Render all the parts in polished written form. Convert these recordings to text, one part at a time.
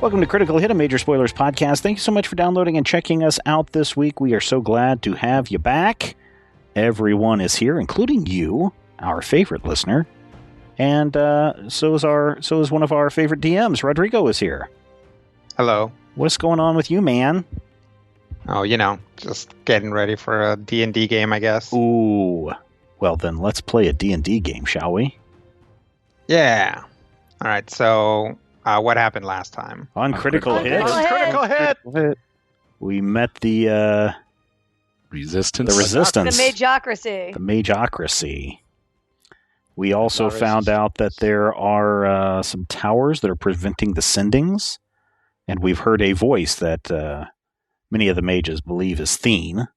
Welcome to Critical Hit, a Major Spoilers podcast. Thank you so much for downloading and checking us out this week. We are so glad to have you back. Everyone is here, including you, our favorite listener. And so is one of our favorite DMs. Rodrigo is here. Hello. What's going on with you, man? Oh, just getting ready for a D&D game, I guess. Ooh. Well, then let's play a D&D game, shall we? Yeah. All right, so what happened last time? On Critical Hit. Critical Hit. We met the Resistance. The Resistance. The Majocracy. The Majocracy. We also found out that there are some towers that are preventing the sendings, and we've heard a voice that many of the mages believe is Thene.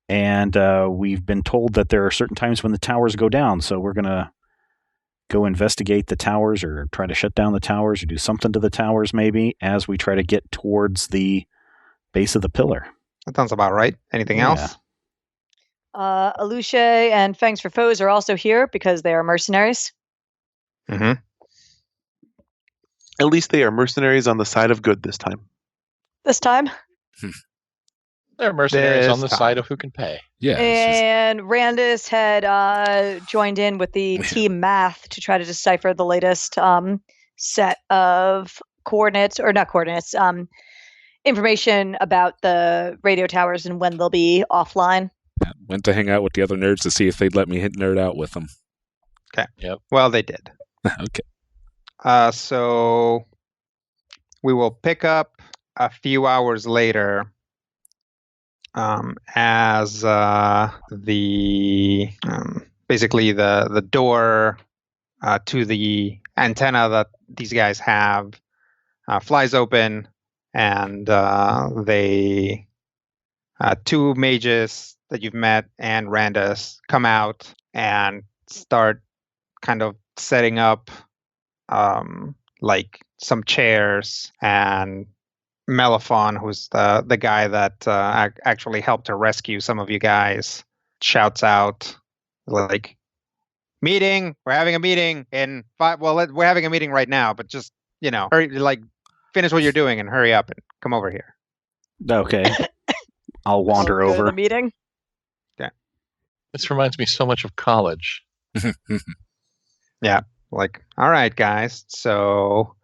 And we've been told that there are certain times when the towers go down, so we're going to go investigate the towers or try to shut down the towers or do something to the towers maybe as we try to get towards the base of the pillar. That sounds about right. Anything else? Aluche and Fangs for Foes are also here because they are mercenaries. Mm-hmm. At least they are mercenaries on the side of good this time. This time. They're mercenaries on the side of who can pay. Yeah. And Randus had joined in with the team math to try to decipher the latest set of coordinates, or not coordinates, information about the radio towers and when they'll be offline. Went to hang out with the other nerds to see if they'd let me nerd out with them. Okay. Yep. Well, they did. Okay. So we will pick up a few hours later as basically the door to the antenna that these guys have flies open, and they two mages that you've met and Randus come out and start kind of setting up like some chairs, and Melifon, who's the guy that actually helped to rescue some of you guys, shouts out like, "Meeting! We're having a meeting in 5. Well, we're having a meeting right now, but just hurry, like finish what you're doing and hurry up and come over here." Okay. I'll wander Go to over. the meeting. This reminds me so much of college. Yeah. Like, all right, guys. So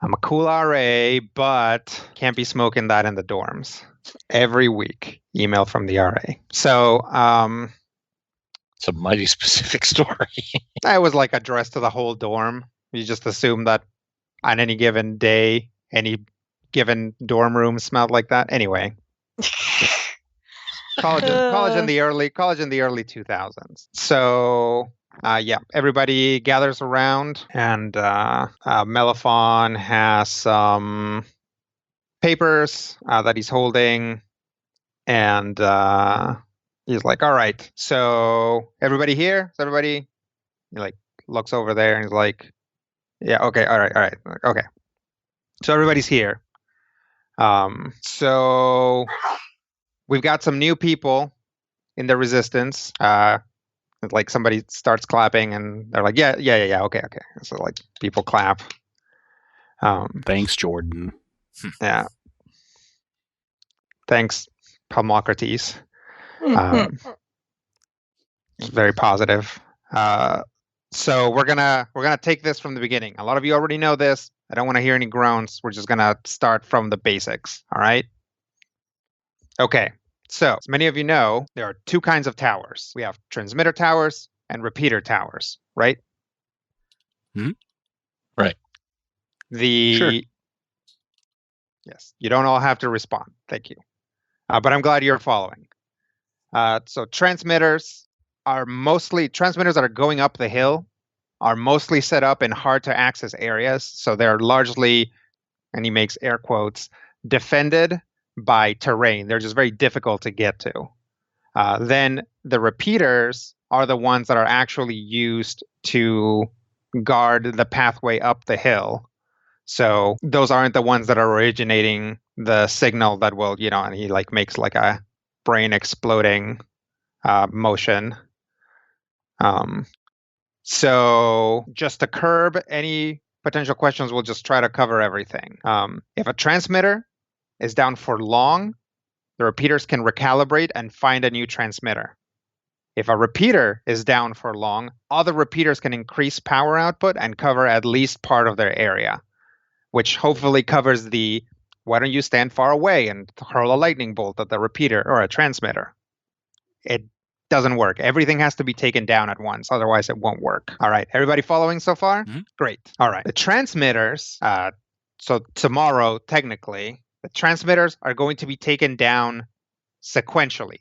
I'm a cool RA, but can't be smoking that in the dorms. Every week, email from the RA. So It's a mighty specific story. that was like addressed to the whole dorm. You just assume that on any given day, any given dorm room smelled like that. Anyway, college in the early 2000s. So everybody gathers around, and Melifon has some papers that he's holding, and he's like, "All right, so everybody here? Is everybody?" He like looks over there and he's like, "Yeah, okay, all right, okay." So everybody's here. So we've got some new people in the Resistance. Like somebody starts clapping and they're like, yeah, okay. So like people clap. Thanks, Jordan. Yeah. Thanks, Palmocrates. It's very positive. So we're gonna take this from the beginning. A lot of you already know this. I don't want to hear any groans. We're just gonna start from the basics. All right. Okay. So, as many of you know, there are two kinds of towers. We have transmitter towers and repeater towers, right? Hmm? Right. Sure. Yes, you don't all have to respond. Thank you. But I'm glad you're following. So transmitters that are going up the hill are mostly set up in hard to access areas. So they're largely, and he makes air quotes, defended by terrain. They're just very difficult to get to. Then the repeaters are the ones that are actually used to guard the pathway up the hill. So those aren't the ones that are originating the signal that will, and he like makes like a brain exploding motion. So just to curb any potential questions, we'll just try to cover everything. If a transmitter is down for long, the repeaters can recalibrate and find a new transmitter. If a repeater is down for long, other repeaters can increase power output and cover at least part of their area, which hopefully covers the why don't you stand far away and hurl a lightning bolt at the repeater or a transmitter. It doesn't work. Everything has to be taken down at once. Otherwise, it won't work. All right. Everybody following so far? Mm-hmm. Great. All right. The transmitters, so tomorrow, technically, the transmitters are going to be taken down sequentially.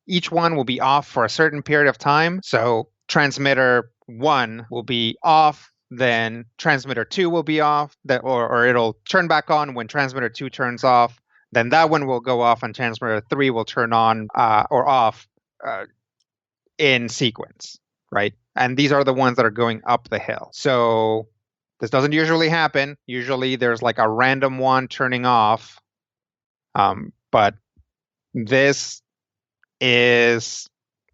Each one will be off for a certain period of time. So transmitter 1 will be off, then transmitter 2 will be off, or it'll turn back on when transmitter 2 turns off. Then that one will go off and transmitter 3 will turn on or off in sequence, right? And these are the ones that are going up the hill. So this doesn't usually happen. Usually there's like a random one turning off. But this is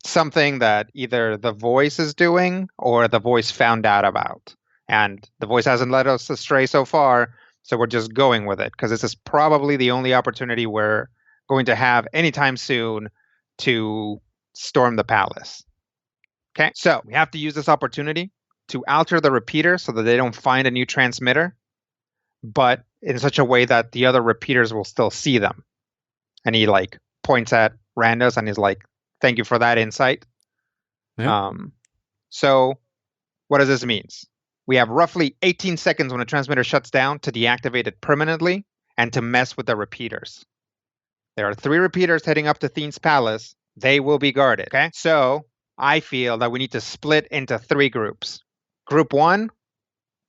something that either the voice is doing or the voice found out about. And the voice hasn't led us astray so far, so we're just going with it because this is probably the only opportunity we're going to have anytime soon to storm the palace. Okay, so we have to use this opportunity to alter the repeater so that they don't find a new transmitter, but in such a way that the other repeaters will still see them. And he like points at Randus and is like, thank you for that insight. Yeah. So what does this mean? We have roughly 18 seconds when a transmitter shuts down to deactivate it permanently and to mess with the repeaters. There are 3 repeaters heading up to Thiene's palace. They will be guarded. Okay, so I feel that we need to split into 3 groups. Group 1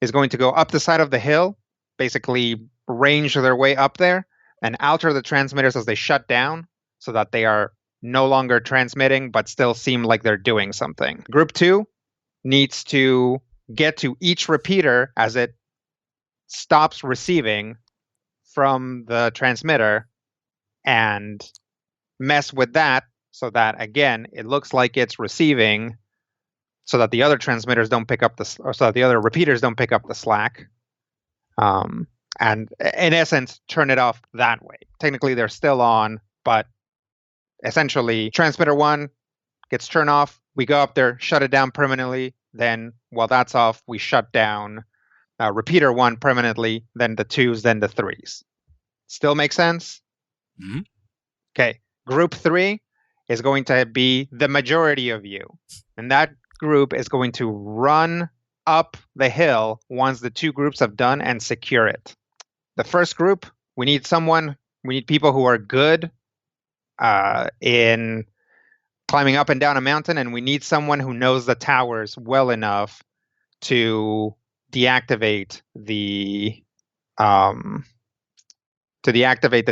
is going to go up the side of the hill, basically range their way up there and alter the transmitters as they shut down so that they are no longer transmitting but still seem like they're doing something. Group 2 needs to get to each repeater as it stops receiving from the transmitter and mess with that so that, again, it looks like it's receiving so that the other transmitters don't pick up so that the other repeaters don't pick up the slack. And in essence, turn it off that way. Technically, they're still on, but essentially, transmitter 1 gets turned off. We go up there, shut it down permanently. Then, while that's off, we shut down repeater 1 permanently, then the 2s, then the 3s. Still make sense? Mm-hmm. Okay. Group 3 is going to be the majority of you. And that group is going to run up the hill once the 2 groups have done and secure it. The first group, we need people who are good in climbing up and down a mountain, and we need someone who knows the towers well enough to deactivate the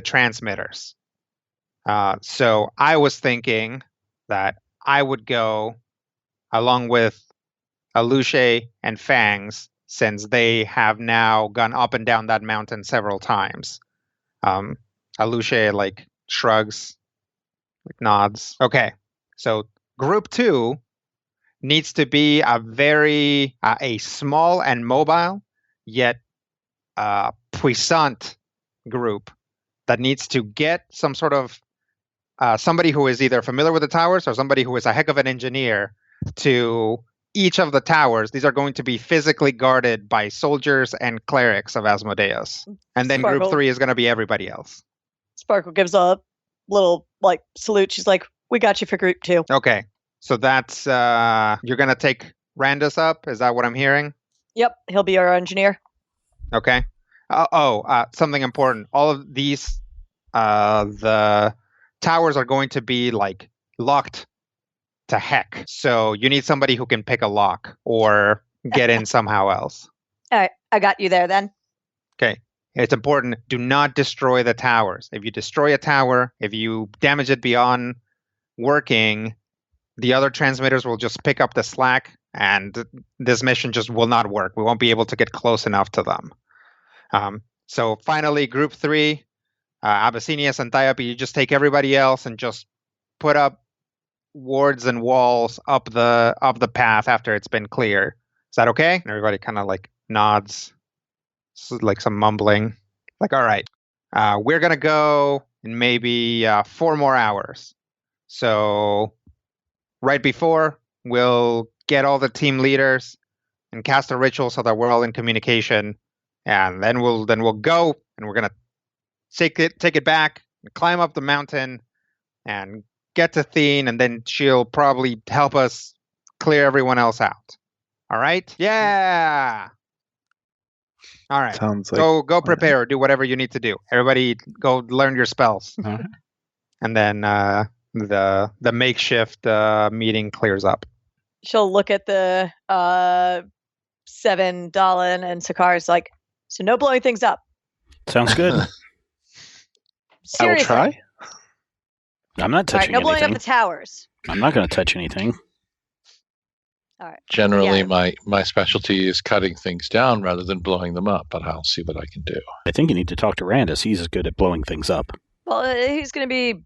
transmitters. So I was thinking that I would go along with Aluche and Fangs, since they have now gone up and down that mountain several times. Aluche like shrugs, like nods. Okay, so group 2 needs to be a small and mobile, yet puissant group that needs to get some sort of somebody who is either familiar with the towers or somebody who is a heck of an engineer to each of the towers. These are going to be physically guarded by soldiers and clerics of Asmodeus. And then Sparkle. group 3 is going to be everybody else. Sparkle gives a little like salute. She's like, we got you for group 2. Okay. So that's, you're going to take Randus up? Is that what I'm hearing? Yep, he'll be our engineer. Okay. Something important. All of these, the towers are going to be like locked to heck. So you need somebody who can pick a lock or get in somehow else. All right, I got you there then. Okay. It's important. Do not destroy the towers. If you destroy a tower, if you damage it beyond working, the other transmitters will just pick up the slack and this mission just will not work. We won't be able to get close enough to them. So finally, group 3, Abyssinius and Thiope, you just take everybody else and just put up wards and walls up the path after it's been clear. Is that okay? And everybody kind of like nods like some mumbling. Like, all right, we're going to go in maybe 4 more hours. So right before, we'll get all the team leaders and cast a ritual so that we're all in communication. And then we'll go, and we're going to take it back and climb up the mountain and get to Thene, and then she'll probably help us clear everyone else out. All right? Yeah. All right. Sounds like Go prepare or do whatever you need to do. Everybody go learn your spells. All right. And then the makeshift meeting clears up. She'll look at the Seven, Dallin, and Sakar's like, so no blowing things up. Sounds good. I will Seriously. try. I'm not All right, touching no blowing up anything. the towers. I'm not going to touch anything. All right. Generally, Yeah. my specialty is cutting things down rather than blowing them up, but I'll see what I can do. I think you need to talk to Randus. He's as good at blowing things up, Well, he's going to be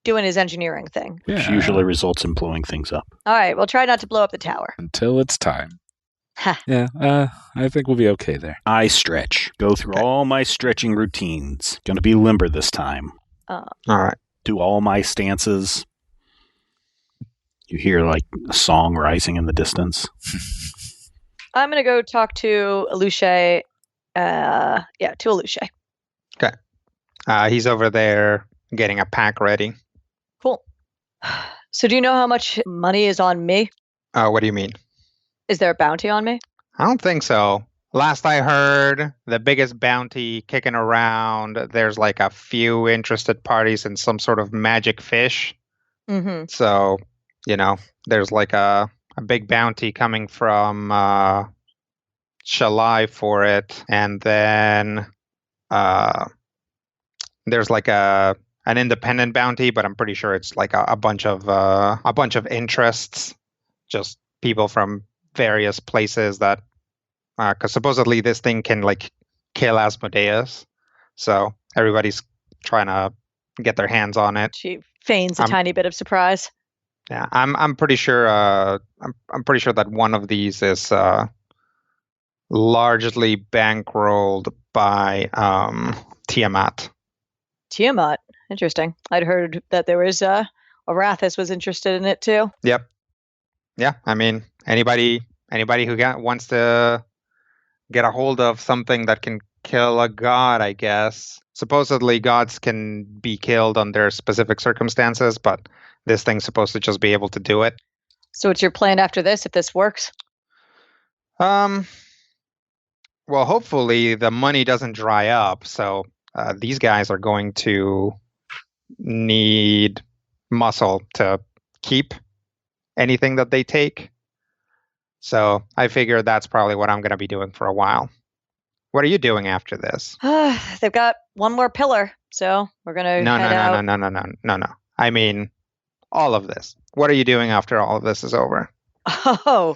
doing his engineering thing. which Yeah. usually results in blowing things up. All right, we'll try not to blow up the tower. Until it's time. Ha. Yeah, I think we'll be okay there. I stretch. Go through all my stretching routines. Going to be limber this time. All right. Do all my stances. You hear like a song rising in the distance. I'm going to go talk to Alushe. To Alushe. He's over there getting a pack ready. Cool. So do you know how much money is on me? What do you mean? Is there a bounty on me? I don't think so. Last I heard, the biggest bounty kicking around, there's like a few interested parties in some sort of magic fish. Mm-hmm. So, there's like a big bounty coming from Shalai for it. And then there's like an independent bounty, but I'm pretty sure it's like a bunch of interests, just people from various places that, because supposedly this thing can like kill Asmodeus, so everybody's trying to get their hands on it. She feigns a tiny bit of surprise. Yeah, I'm pretty sure. I'm pretty sure that one of these is largely bankrolled by Tiamat. Tiamat. Interesting. I'd heard that there was Arathis was interested in it too. Yep. Yeah, I mean, anybody who wants to get a hold of something that can kill a god, I guess. Supposedly gods can be killed under specific circumstances, but this thing's supposed to just be able to do it. So what's your plan after this, if this works? Well, hopefully the money doesn't dry up, so these guys are going to need muscle to keep anything that they take. So I figure that's probably what I'm going to be doing for a while. What are you doing after this? They've got one more pillar, so we're going to head out. No. I mean, all of this. What are you doing after all of this is over? Oh,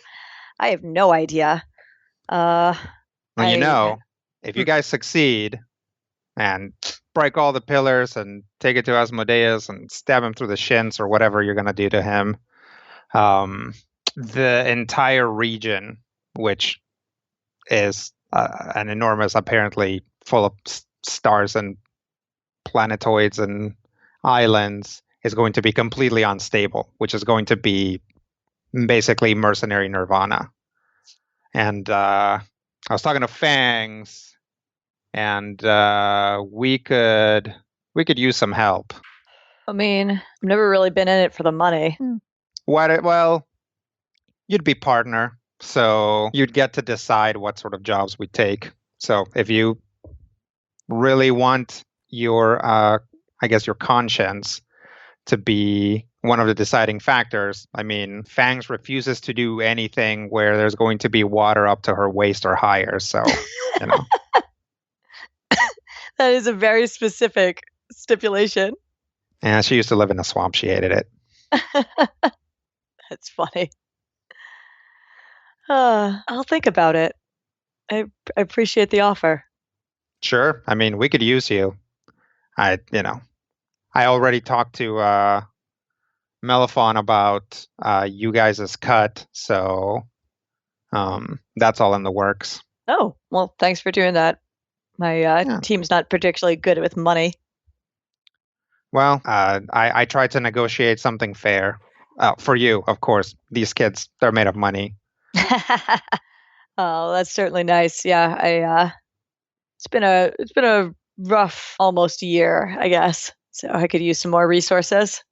I have no idea. Well, if you guys succeed and break all the pillars and take it to Asmodeus and stab him through the shins or whatever you're going to do to him, the entire region, which is an enormous, apparently full of stars and planetoids and islands, is going to be completely unstable, which is going to be basically mercenary nirvana. And I was talking to Fangs, and we could use some help. I mean, I've never really been in it for the money. Well, you'd be partner, so you'd get to decide what sort of jobs we take. So if you really want your, your conscience to be one of the deciding factors, I mean, Fangs refuses to do anything where there's going to be water up to her waist or higher. So, That is a very specific stipulation. Yeah, she used to live in a swamp. She hated it. That's funny. I'll think about it. I appreciate the offer. Sure. I mean, we could use you. I already talked to Melaphon about you guys' cut, so that's all in the works. Oh, well, thanks for doing that. My team's not particularly good with money. Well, I tried to negotiate something fair. For you, of course. These kids, they're made of money. Oh, that's certainly nice. Yeah, it's been a rough almost year, I guess. So I could use some more resources.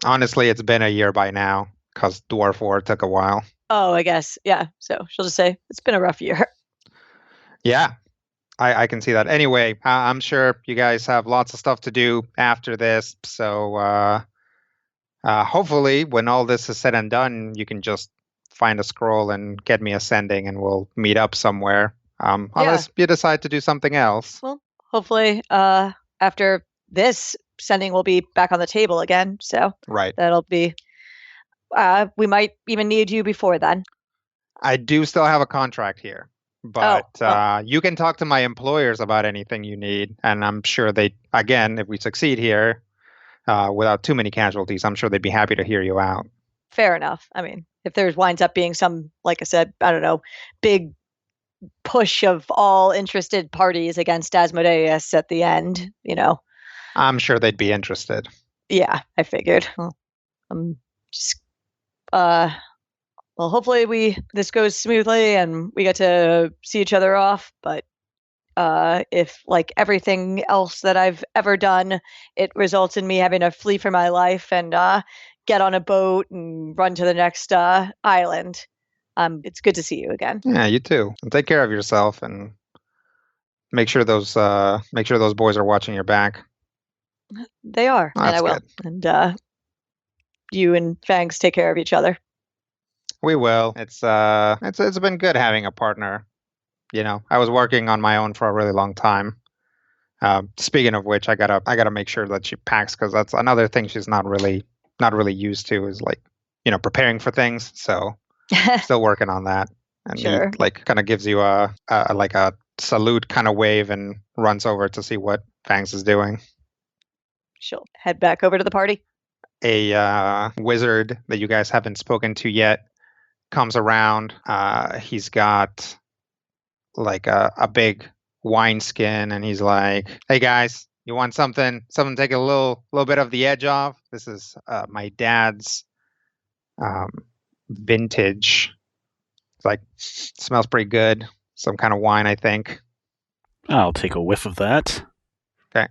Honestly, it's been a year by now because Dwarf War took a while. Oh, I guess. Yeah. So she'll just say it's been a rough year. Yeah, I can see that. Anyway, I'm sure you guys have lots of stuff to do after this. So hopefully, when all this is said and done, you can just find a scroll and get me a sending, and we'll meet up somewhere. Unless you decide to do something else. Well, hopefully, after this sending, will be back on the table again. So right, that'll be. We might even need you before then. I do still have a contract here, but you can talk to my employers about anything you need, and I'm sure again, if we succeed here, without too many casualties, I'm sure they'd be happy to hear you out. Fair enough. I mean, if there winds up being some, like I said, I don't know, big push of all interested parties against Asmodeus at the end, I'm sure they'd be interested. Yeah, I figured. Well, I'm just, well, hopefully this goes smoothly and we get to see each other off. But if, like everything else that I've ever done, it results in me having to flee for my life and get on a boat and run to the next island, it's good to see you again. Yeah, you too. And take care of yourself and make sure those boys are watching your back. They are, and I will. Good. And you and Fangs take care of each other. We will. It's been good having a partner. I was working on my own for a really long time. Speaking of which, I gotta make sure that she packs, because that's another thing she's not really used to, is like, preparing for things. So still working on that. And sure. He kind of gives you a salute kind of wave and runs over to see what Fangs is doing. She'll head back over to the party. A wizard that you guys haven't spoken to yet comes around. He's got like a big wineskin, and he's like, "Hey guys, you want something to take a little bit of the edge off? This is my dad's vintage. It's like, smells pretty good. Some kind of wine, I think." I'll take a whiff of that. Okay.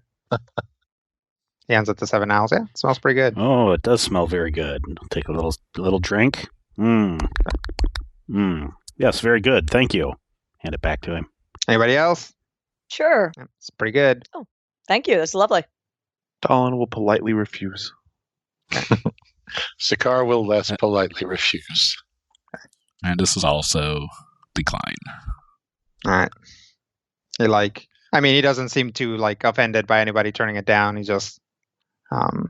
He hands it to Seven Owls. Yeah, it smells pretty good. Oh, it does smell very good. I'll take a little drink. Yes, very good. Thank you. Hand it back to him. Anybody else? Sure. It's pretty good. Oh, thank you. That's lovely. Talon will politely refuse. Sakaar will less politely refuse. And this is also decline. All right. He doesn't seem too offended by anybody turning it down. He just kind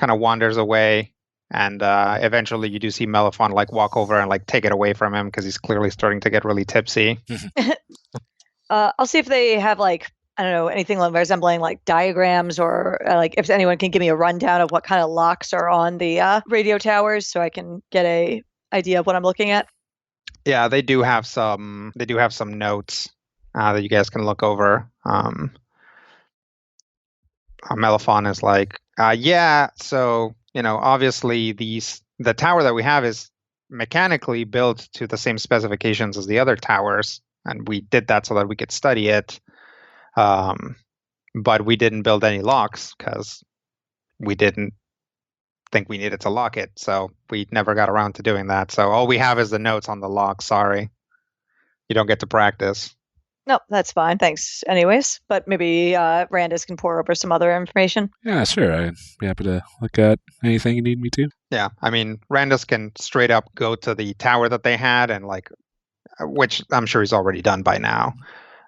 of wanders away, and eventually you do see Melifon walk over and take it away from him, because he's clearly starting to get really tipsy. I'll see if they have I don't know, anything resembling diagrams, or if anyone can give me a rundown of what kind of locks are on the radio towers, so I can get a idea of what I'm looking at. Yeah, they do have some notes that you guys can look over. Melifon is yeah, so obviously the tower that we have is mechanically built to the same specifications as the other towers, and we did that so that we could study it. But we didn't build any locks because we didn't think we needed to lock it, so we never got around to doing that. So all we have is the notes on the lock. Sorry, you don't get to practice. No, that's fine. Thanks anyways. But maybe Randus can pour over some other information. Yeah, sure. I'd be happy to look at anything you need me to. Yeah, Randus can straight up go to the tower that they had, and which I'm sure he's already done by now.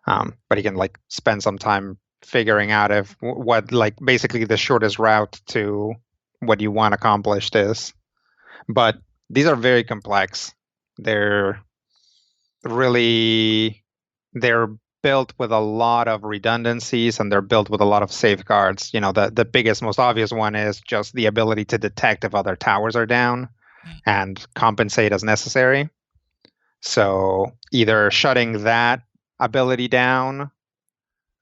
But he can spend some time figuring out what basically the shortest route to what you want accomplished is. But these are very complex. They're built with a lot of redundancies, and they're built with a lot of safeguards. The biggest, most obvious one is just the ability to detect if other towers are down and compensate as necessary. So either shutting that ability down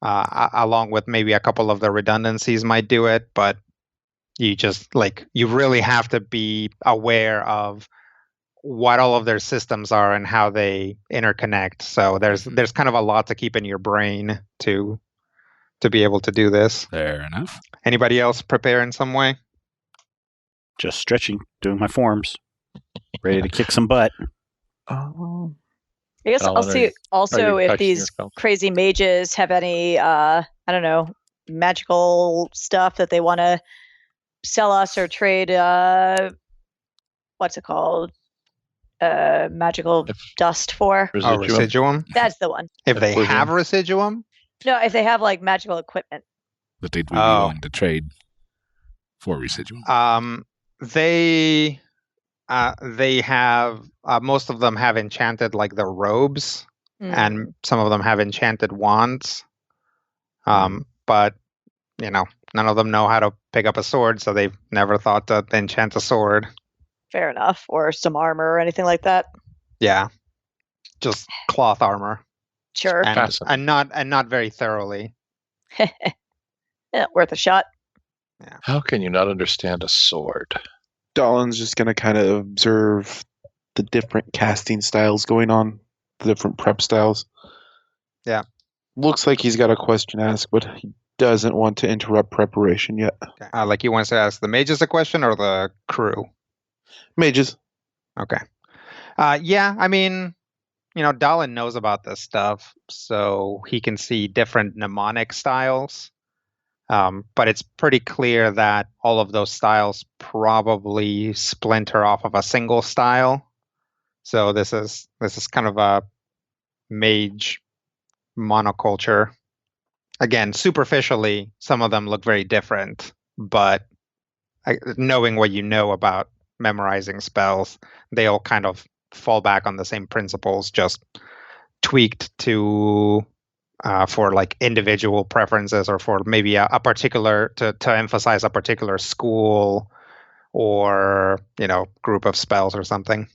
along with maybe a couple of the redundancies might do it, but you just you really have to be aware of what all of their systems are and how they interconnect. So there's kind of a lot to keep in your brain to be able to do this. Fair enough. Anybody else prepare in some way? Just stretching, doing my forms, ready to kick some butt. I guess Alan, I'll see also you if touching these yourself? crazy mages have any, I don't know, magical stuff that they want to sell us or trade, what's it called? Magical dust for. Residuum? Residuum? That's the one. If they Effluvium. have residuum? No, if they have like magical equipment. That they'd be willing to trade for residuum. They have most of them have enchanted the robes, and some of them have enchanted wands. But none of them know how to pick up a sword, so they've never thought to enchant a sword. Fair enough. Or some armor or anything like that. Yeah, just cloth armor. Sure. And not very thoroughly. Yeah, worth a shot. Yeah. How can you not understand a sword? Dahlon's just going to kind of observe the different casting styles going on, the different prep styles. Yeah. Looks like he's got a question to ask, but he doesn't want to interrupt preparation yet. Okay. He wants to ask the mages a question or the crew? Mages. Okay. Yeah, I mean, Dahlin knows about this stuff, so he can see different mnemonic styles. But it's pretty clear that all of those styles probably splinter off of a single style. So this is kind of a mage monoculture. Again, superficially, some of them look very different, but knowing what you know about memorizing spells, they all kind of fall back on the same principles, just tweaked to for individual preferences, or for maybe a particular to emphasize a particular school or group of spells or something.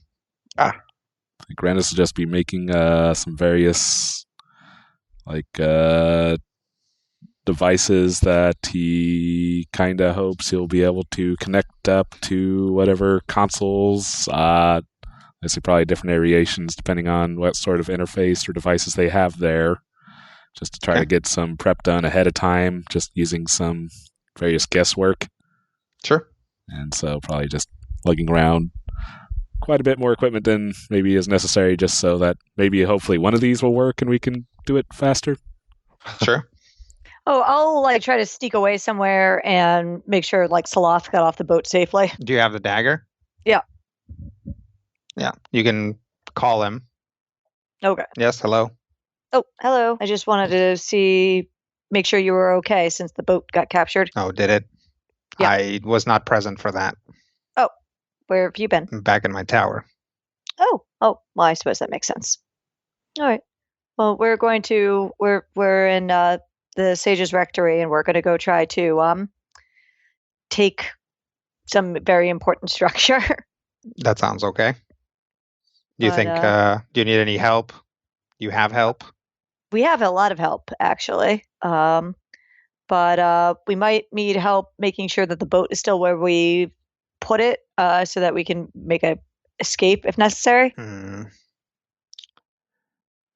Grandis will just be making some various devices that he kind of hopes he'll be able to connect up to whatever consoles. I see probably different variations depending on what sort of interface or devices they have there, just to try to get some prep done ahead of time, just using some various guesswork. Sure. And so probably just lugging around quite a bit more equipment than maybe is necessary, just so that maybe hopefully one of these will work and we can do it faster. Sure. Oh, I'll try to sneak away somewhere and make sure Saloth got off the boat safely. Do you have the dagger? Yeah. Yeah, you can call him. Okay. Yes, hello. Oh, hello. I just wanted to make sure you were okay since the boat got captured. Oh, did it? Yeah. I was not present for that. Oh, where have you been? Back in my tower. Oh, well, I suppose that makes sense. All right. Well, we're in the Sage's Rectory, and we're going to go try to take some very important structure. That sounds okay. Do you think? Do you need any help? You have help? We have a lot of help, actually. But we might need help making sure that the boat is still where we put it, so that we can make a escape if necessary.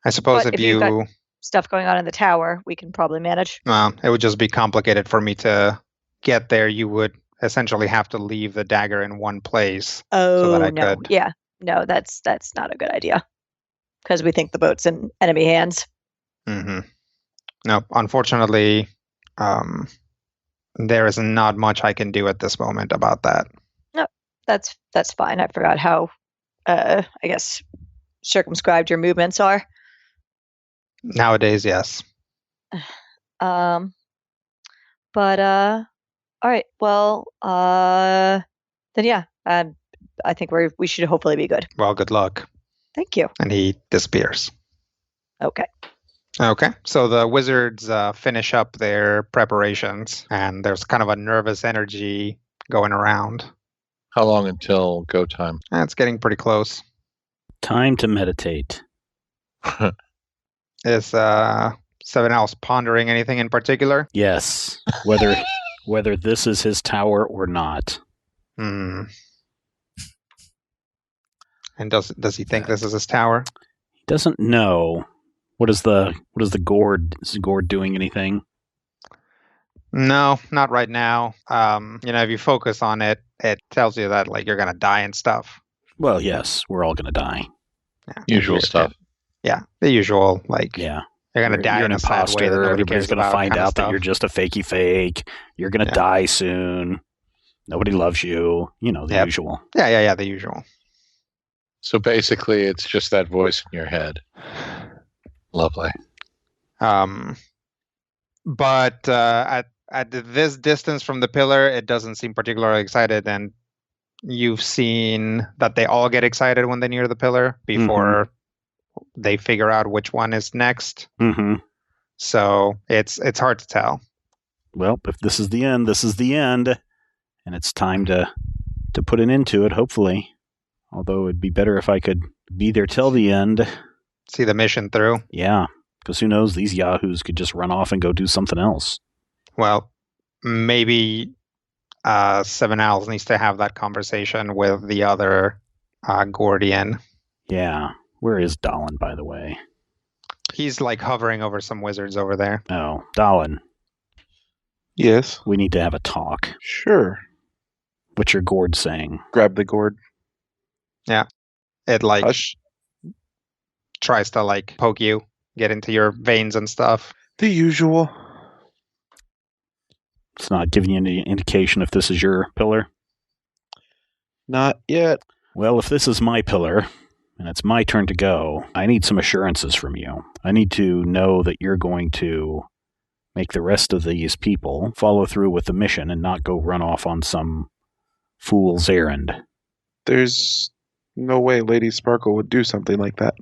I suppose But if you got stuff going on in the tower, we can probably manage. Well, it would just be complicated for me to get there. You would essentially have to leave the dagger in one place. Oh, so that I no. could. Yeah. No, that's not a good idea. Because we think the boat's in enemy hands. Mm-hmm. No, unfortunately, there is not much I can do at this moment about that. No, that's fine. I forgot how, I guess, circumscribed your movements are. Nowadays, yes. But all right. Well, then yeah. I think we should hopefully be good. Well, good luck. Thank you. And he disappears. Okay. Okay, so the wizards finish up their preparations, and there's kind of a nervous energy going around. How long until go time? It's getting pretty close. Time to meditate. Is Seven Owls pondering anything in particular? Yes. Whether this is his tower or not. Hmm. And does he think this is his tower? He doesn't know. What is the gourd? Is the gourd doing anything? No, not right now. If you focus on it, it tells you that like you're gonna die and stuff. Well, yes, we're all gonna die. Yeah, Usual stuff. Yeah, the usual. Like, yeah, you're gonna die you're in an a sad way that imposter. nobody Everybody's cares gonna about, find kinda out that stuff. you're just a fakey fake. You're gonna die soon. Nobody loves you. You know, the usual. Yeah, the usual. So basically, it's just that voice in your head. Lovely. But at this distance from the pillar, it doesn't seem particularly excited, and you've seen that they all get excited when they near the pillar before they figure out which one is next. Mm-hmm. So it's hard to tell. Well, if this is the end, this is the end, and it's time to put an end to it. Hopefully, although it'd be better if I could be there till the end. See the mission through. Yeah, because who knows? These yahoos could just run off and go do something else. Well, maybe Seven Owls needs to have that conversation with the other Gordian. Yeah. Where is Dallin, by the way? He's like hovering over some wizards over there. Oh, Dallin. Yes. We need to have a talk. Sure. What's your gourd saying? Grab the gourd. Yeah. It like Hush. tries to like poke you, get into your veins and stuff. The usual. It's not giving you any indication if this is your pillar? Not yet. Well, if this is my pillar, and it's my turn to go, I need some assurances from you. I need to know that you're going to make the rest of these people follow through with the mission and not go run off on some fool's errand. There's no way Lady Sparkle would do something like that.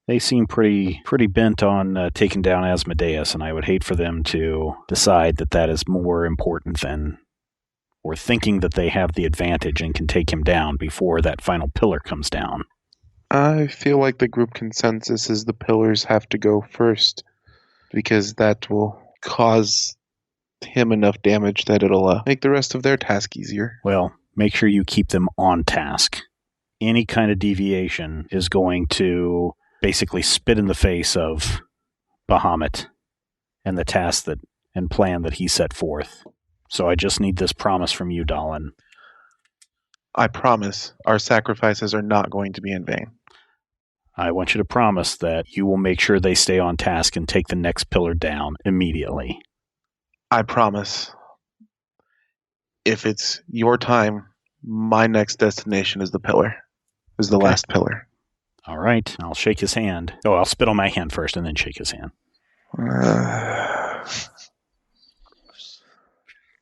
They seem pretty bent on taking down Asmodeus, and I would hate for them to decide that that is more important than, or thinking that they have the advantage and can take him down before that final pillar comes down. I feel like the group consensus is the pillars have to go first, because that will cause him enough damage that it'll make the rest of their task easier. Well, make sure you keep them on task. Any kind of deviation is going to basically spit in the face of Bahamut and the task and plan that he set forth. So I just need this promise from you, Dallin. I promise our sacrifices are not going to be in vain. I want you to promise that you will make sure they stay on task and take the next pillar down immediately. I promise. If it's your time, my next destination is the pillar. Is the last pillar. All right. I'll shake his hand. Oh, I'll spit on my hand first and then shake his hand.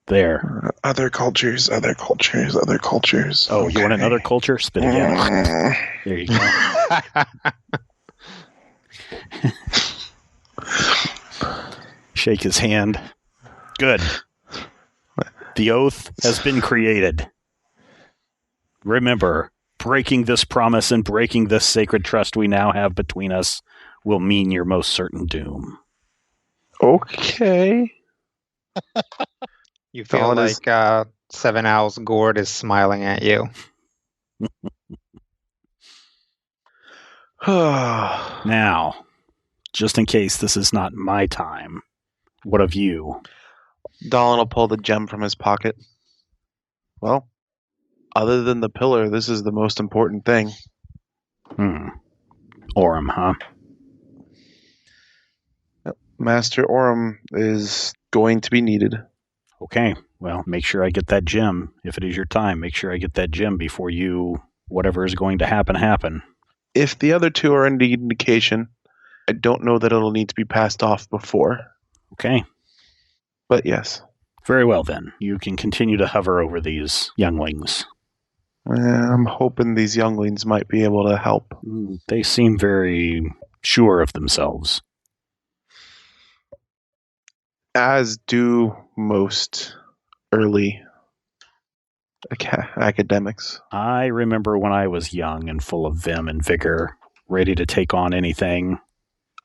There. Other cultures. Oh, okay. You want another culture? Spit again. There you go. Shake his hand. Good. The oath has been created. Remember, breaking this promise and breaking this sacred trust we now have between us will mean your most certain doom. Okay. You feel like Seven Owls Gourd is smiling at you. Now, just in case this is not my time, what of you? Dallin will pull the gem from his pocket. Well, other than the pillar, this is the most important thing. Orem, huh? Master Orem is going to be needed. Okay, well, make sure I get that gem. If it is your time, make sure I get that gem before whatever is going to happen. If the other two are any indication, I don't know that it'll need to be passed off before. Okay. But yes. Very well, then. You can continue to hover over these younglings. I'm hoping these younglings might be able to help. They seem very sure of themselves. As do most early academics. I remember when I was young and full of vim and vigor, ready to take on anything.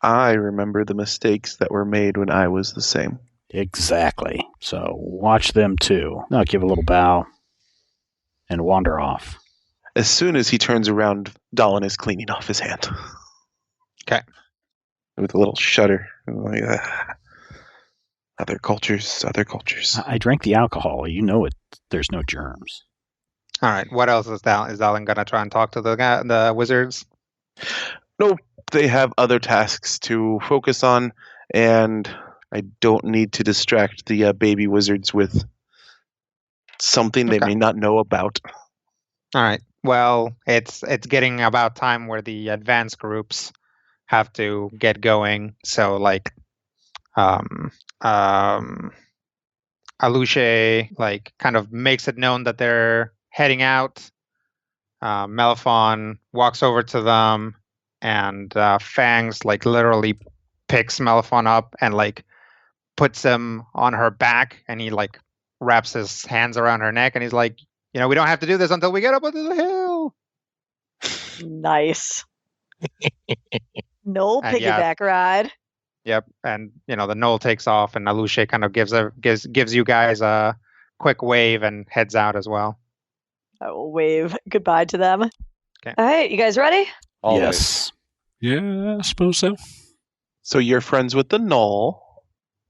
I remember the mistakes that were made when I was the same. Exactly. So watch them too. Now give a little bow and wander off. As soon as he turns around, Dallin is cleaning off his hand. Okay. With a little shudder. Like, other cultures, other cultures. I drank the alcohol. You know it. There's no germs. All right. What else is Dallin gonna try and talk to the wizards? Nope. They have other tasks to focus on, and I don't need to distract the baby wizards with something they may not know about. All right. Well, it's getting about time where the advanced groups have to get going. So like, Aluche like kind of makes it known that they're heading out. Melifon walks over to them, and Fangs like literally picks Melifon up and like puts him on her back, and he like wraps his hands around her neck, and he's like, we don't have to do this until we get up onto the hill. Nice. No And piggyback ride. Yep, and the knoll takes off, and Aluche kind of gives you guys a quick wave and heads out as well. I will wave goodbye to them. Okay. All right, you guys ready? Always. Yes. Yeah, I suppose so. So you're friends with the Null.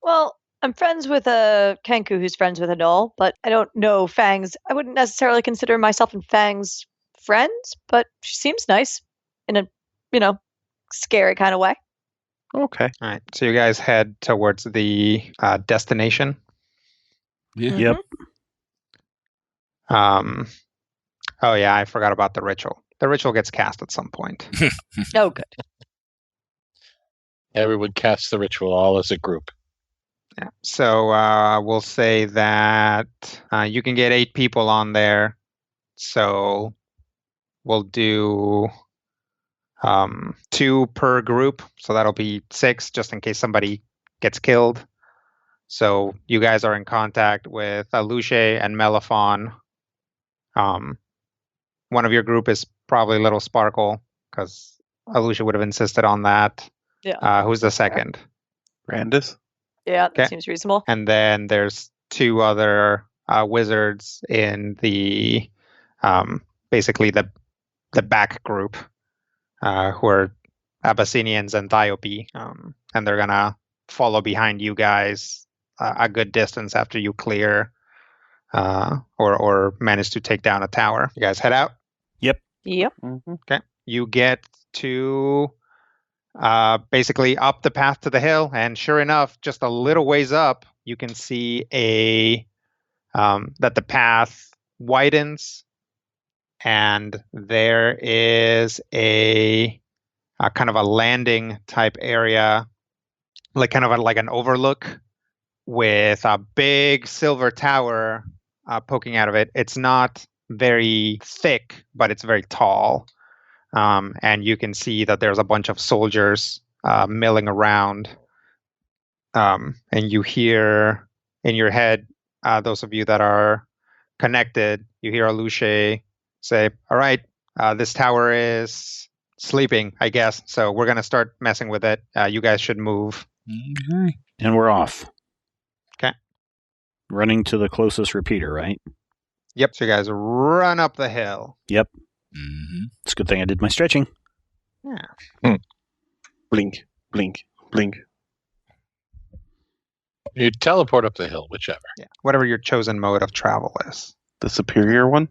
Well, I'm friends with a Kenku who's friends with a Null, but I don't know Fangs. I wouldn't necessarily consider myself and Fangs friends, but she seems nice in a, scary kind of way. Okay. All right, so you guys head towards the destination. Yeah. Yep. Oh yeah, I forgot about the ritual. The ritual gets cast at some point. Oh, good. Everyone casts the ritual all as a group. Yeah. So we'll say that you can get 8 people on there. So we'll do 2 per group. So that'll be 6 just in case somebody gets killed. So you guys are in contact with Aluche and Melifon. One of your group is probably Little Sparkle because Aluche would have insisted on that. Yeah. Who's the second? Brandis? Yeah, that Okay. seems reasonable. And then there's 2 other wizards in the basically the back group who are Abyssinians and Thiope, and they're gonna follow behind you guys a good distance after you clear or manage to take down a tower. You guys head out. Yep. Mm-hmm. Okay. You get to basically up the path to the hill, and sure enough, just a little ways up, you can see that the path widens, and there is a kind of a landing type area, like kind of like an overlook with a big silver tower poking out of it. It's not very thick, but it's very tall. And you can see that there's a bunch of soldiers milling around. And you hear in your head, those of you that are connected, you hear Aluche say, all right, this tower is sleeping, I guess. So we're going to start messing with it. You guys should move. Okay. And we're off. Okay. Running to the closest repeater, right? Yep. So you guys run up the hill. Yep. Mm-hmm. It's a good thing I did my stretching. Yeah. Blink, blink, blink. You teleport up the hill, whichever. Yeah. Whatever your chosen mode of travel is. The superior one?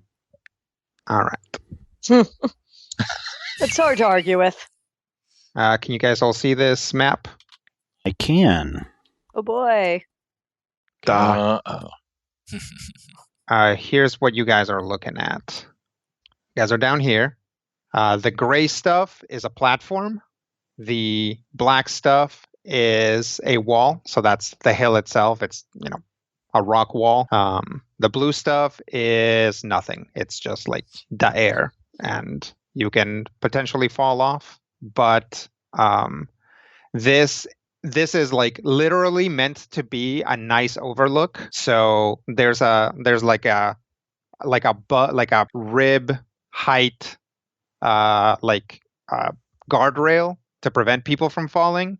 All right. It's hard to argue with. Can you guys all see this map? I can. Oh boy. Uh-oh. Here's what you guys are looking at. You guys are down here. The gray stuff is a platform. The black stuff is a wall. So that's the hill itself. It's, a rock wall. The blue stuff is nothing. It's just like the air, and you can potentially fall off. But this is like literally meant to be a nice overlook. So there's like a rib height guardrail to prevent people from falling,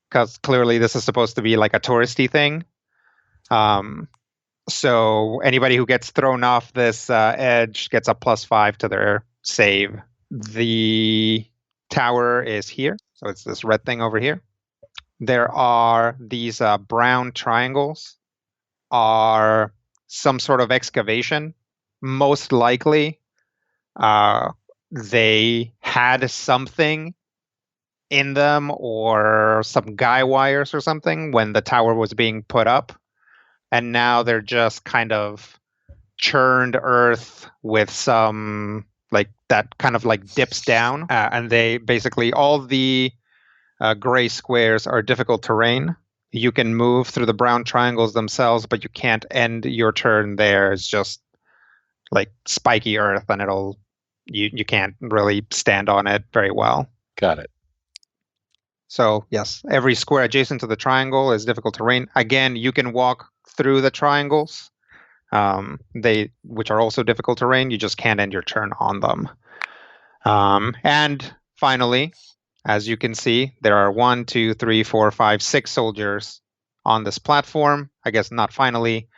because clearly this is supposed to be like a touristy thing. So anybody who gets thrown off this edge gets a +5 to their save. The tower is here, so it's this red thing over here. There are these brown triangles, are some sort of excavation. Most likely, they had something in them or some guy wires or something when the tower was being put up. And now they're just kind of churned earth with some like that kind of like dips down. And they basically, all the gray squares are difficult terrain. You can move through the brown triangles themselves, but you can't end your turn there. It's just like spiky earth, and you can't really stand on it very well. Got it. So yes, every square adjacent to the triangle is difficult terrain. Again, you can walk through the triangles, which are also difficult terrain. You just can't end your turn on them. And finally, as you can see, there are 1, 2, 3, 4, 5, 6 soldiers on this platform. I guess not finally.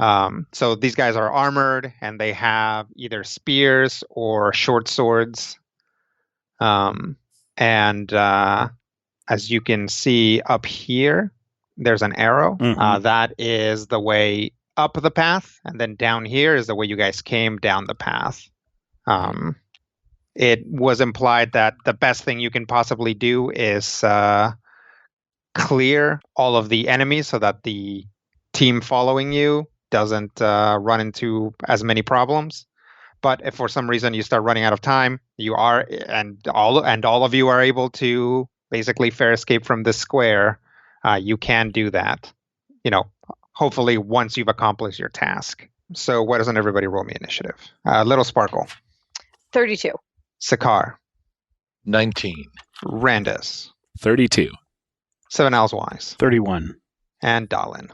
So these guys are armored, and they have either spears or short swords. As you can see up here, there's an arrow. Mhm. That is the way up the path, and then down here is the way you guys came down the path. It was implied that the best thing you can possibly do is clear all of the enemies so that the team following you doesn't run into as many problems. But if for some reason you start running out of time, all of you are able to basically fair escape from this square, you can do that. Hopefully once you've accomplished your task. So why doesn't everybody roll me initiative? Little Sparkle. 32. Sakar. 19. Randus. 32. 7 Owls Wise. 31. And Dalin.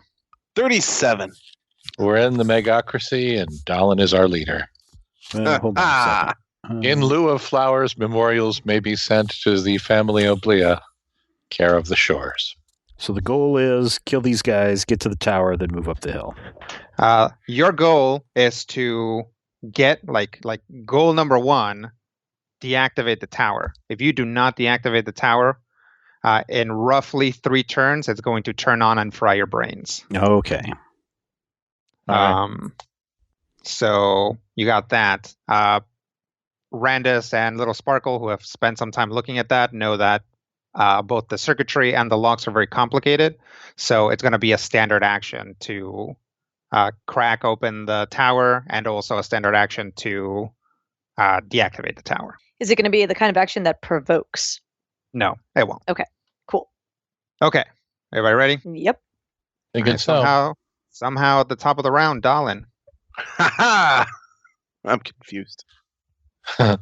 37. We're in the Megocracy, and Dalin is our leader. Hold on a second. In lieu of flowers, memorials may be sent to the family Oblia, care of the shores. So the goal is kill these guys, get to the tower, then move up the hill. Your goal is to get goal number 1, deactivate the tower. If you do not deactivate the tower, in roughly 3 turns, it's going to turn on and fry your brains. Okay. So you got that. Randus and Little Sparkle, who have spent some time looking at that, know that both the circuitry and the locks are very complicated. So it's going to be a standard action to crack open the tower, and also a standard action to deactivate the tower. Is it going to be the kind of action that provokes? No, it won't. Okay, cool. Okay, everybody ready? Yep. Thinking so. Somehow at the top of the round, Dalin. I'm confused. I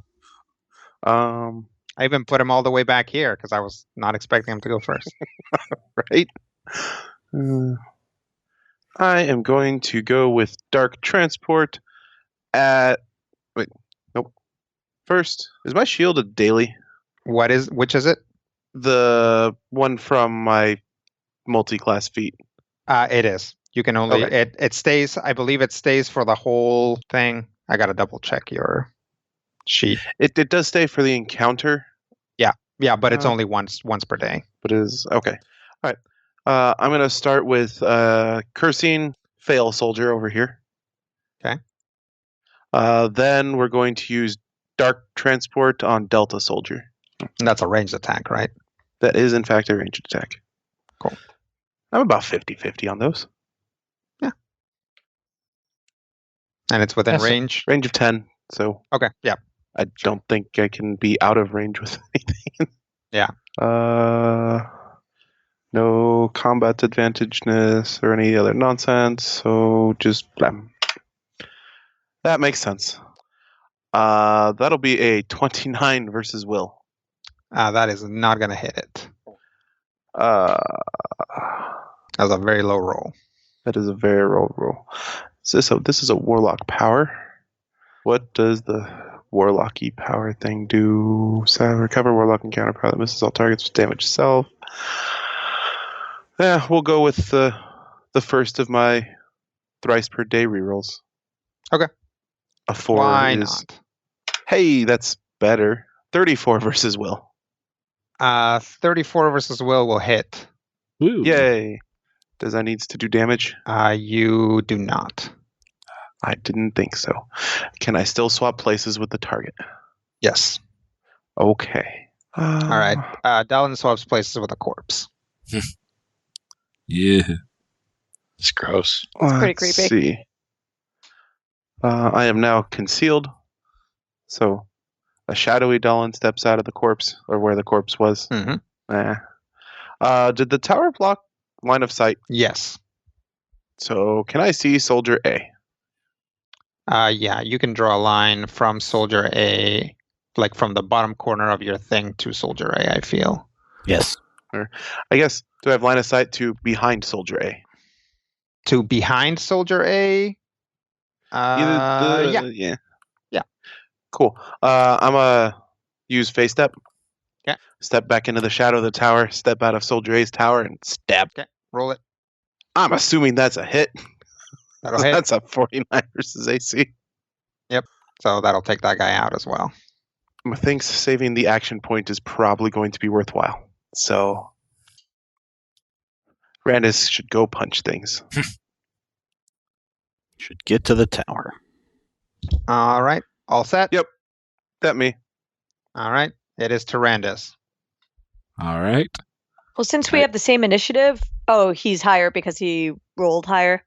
even put him all the way back here because I was not expecting him to go first. Right? I am going to go with Dark Transport at... Wait, nope. First, is my shield a daily? Which is it? The one from my multi-class feat. It is. You can only... Okay. It stays... I believe it stays for the whole thing. I got to double check your sheet. It does stay for the encounter. Yeah, but it's only once per day. But it is... Okay. All right. I'm going to start with Cursing Fail Soldier over here. Okay. Then we're going to use Dark Transport on Delta Soldier. And that's a ranged attack, right? That is, in fact, a ranged attack. Cool. I'm about 50-50 on those. Yeah. And it's within Yes. range? Range of 10, so... Okay, yeah. I don't think I can be out of range with anything. Yeah. No combat advantageness or any other nonsense, so just blam. That makes sense. That'll be a 29 versus Will. That is not going to hit it. That That's a very low roll. is a very low roll. This is a Warlock power. What does the Warlocky power thing do? So recover Warlock encounter power that misses all targets with damage self. Yeah, we'll go with the first of my thrice per day rerolls. Okay. A 4 Why is... not? Hey, that's better. 34 versus Will. 34 versus will hit. Woo. Yay. Does that needs to do damage? You do not. I didn't think so. Can I still swap places with the target? Yes. Okay. All right. Dallin swaps places with a corpse. Yeah. It's gross. It's pretty Let's creepy. see. I am now concealed. So a shadowy Dallin steps out of the corpse, or where the corpse was. Mm-hmm. Did the tower block line of sight? Yes. So can I see Soldier A? Yeah, you can draw a line from Soldier A, like from the bottom corner of your thing to Soldier A, I feel. Yes. I guess, do I have line of sight to behind Soldier A? To behind Soldier A? Yeah. Yeah. Cool. I'm going to use Phase Step. Okay. Step back into the shadow of the tower, step out of Soldier A's tower, and stab. Okay, roll it. I'm assuming that's a hit. That'll hit. That's a 49 versus AC. So that'll take that guy out as well. Methinks saving the action point is probably going to be worthwhile. So, Randus should go punch things. Should get to the tower. All right. All set? Yep. That me. All right. It is Tyrannus. All right. Well, since we have the same initiative, he's higher because he rolled higher.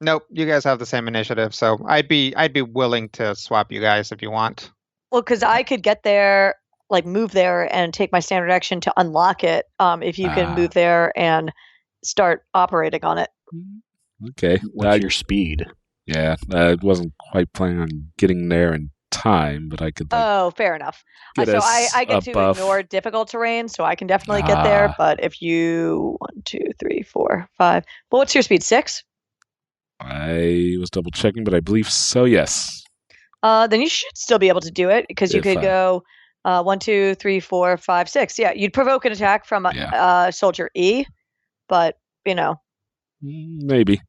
Nope, you guys have the same initiative, so I'd be willing to swap you guys if you want. Well, because I could get there, like move there and take my standard action to unlock it. If you can move there and start operating on it. Okay. What's your speed? Yeah, I wasn't quite planning on getting there in time, but I could. Fair enough. Get So us I get a to buff. ignore difficult terrain, so I can definitely get there. But if you 1, 2, 3, 4, 5. Well, what's your speed? 6? I was double checking, but I believe so. Yes. Then you should still be able to do it because you If could go 1, 2, 3, 4, 5, 6. Yeah, you'd provoke an attack from Soldier E, but maybe.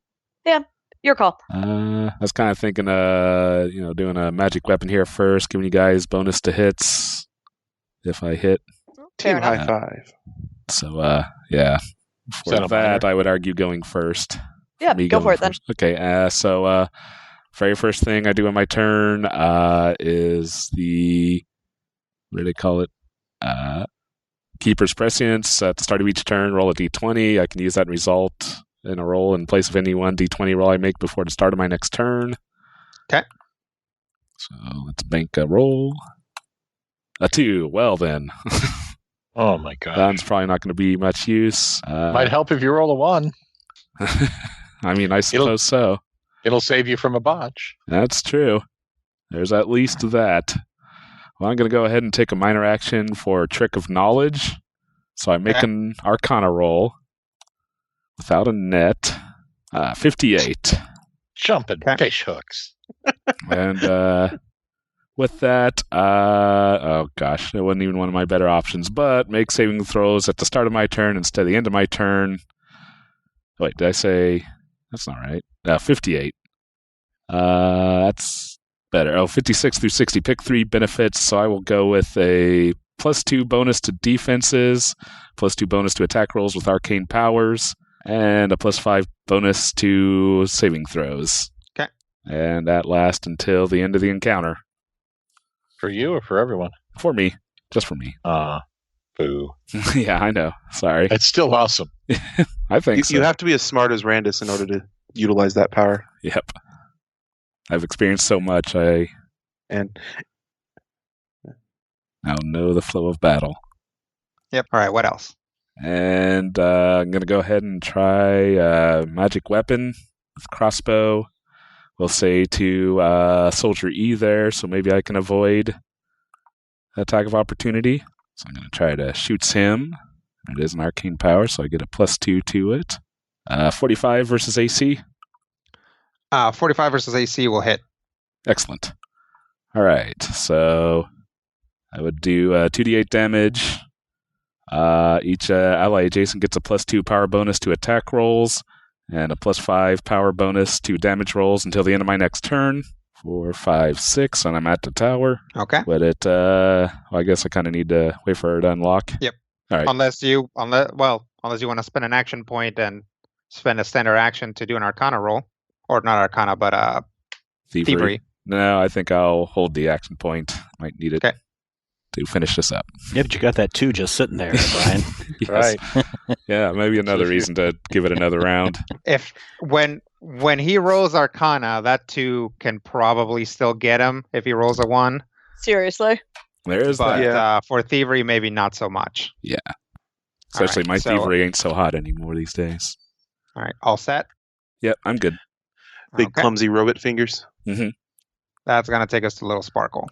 Yeah, your call. I was kind of thinking, doing a magic weapon here first, giving you guys bonus to hits if I hit. Team enough. high five. So, yeah. For that a that, minor? I would argue going first. Yeah, Me go going for it then. first. Okay, so very first thing I do on my turn is the, what do they call it? Keeper's Prescience. At the start of each turn, roll a d20. I can use that result in a roll in place of any one d20 roll I make before the start of my next turn. Okay. So let's bank a roll. A 2. Well then. Oh my god. That's probably not going to be much use. Might help if you roll a 1. I mean, I suppose so. It'll save you from a botch. That's true. There's at least that. Well, I'm going to go ahead and take a minor action for Trick of Knowledge. So I make an Arcana roll without a net. 58. Jumping fish hooks. And with that, oh gosh, it wasn't even one of my better options, but make saving throws at the start of my turn instead of the end of my turn. Wait, did I say... That's not right. 58. That's better. 56 through 60. Pick 3 benefits, so I will go with a +2 bonus to defenses, +2 bonus to attack rolls with arcane powers, and a +5 bonus to saving throws. Okay. And that lasts until the end of the encounter. For you or for everyone? For me. Just for me. Boo. Yeah, I know. Sorry. It's still awesome. I think so. You have to be as smart as Randus in order to utilize that power. Yep. I've experienced so much, I now know the flow of battle. Yep. All right. What else? And I'm going to go ahead and try magic weapon with crossbow. We'll say to Soldier E there, so maybe I can avoid attack of opportunity. So I'm going to try to shoot him. It is an arcane power, so I get a +2 to it. 45 versus AC. 45 versus AC will hit. Excellent. All right, so I would do 2d8 damage. Each ally adjacent gets a +2 power bonus to attack rolls, and a +5 power bonus to damage rolls until the end of my next turn. 4, 5, 6, and I'm at the tower. Okay. But I guess I kind of need to wait for it to unlock. Yep. All right. Unless you want to spend an action point and spend a standard action to do an Arcana roll, or not Arcana, but Thievery. No, I think I'll hold the action point. Might need it to finish this up. Yeah, but you got that 2 just sitting there, Brian. Yes. Right. Yeah, maybe another reason to give it another round. When he rolls Arcana, that 2 can probably still get him if he rolls a 1. Seriously? There's But that. for Thievery, maybe not so much. Yeah. Especially my thievery ain't so hot anymore these days. All right, all set? Yep, I'm good. Big clumsy robot fingers. Mm-hmm. That's going to take us to Little Sparkle.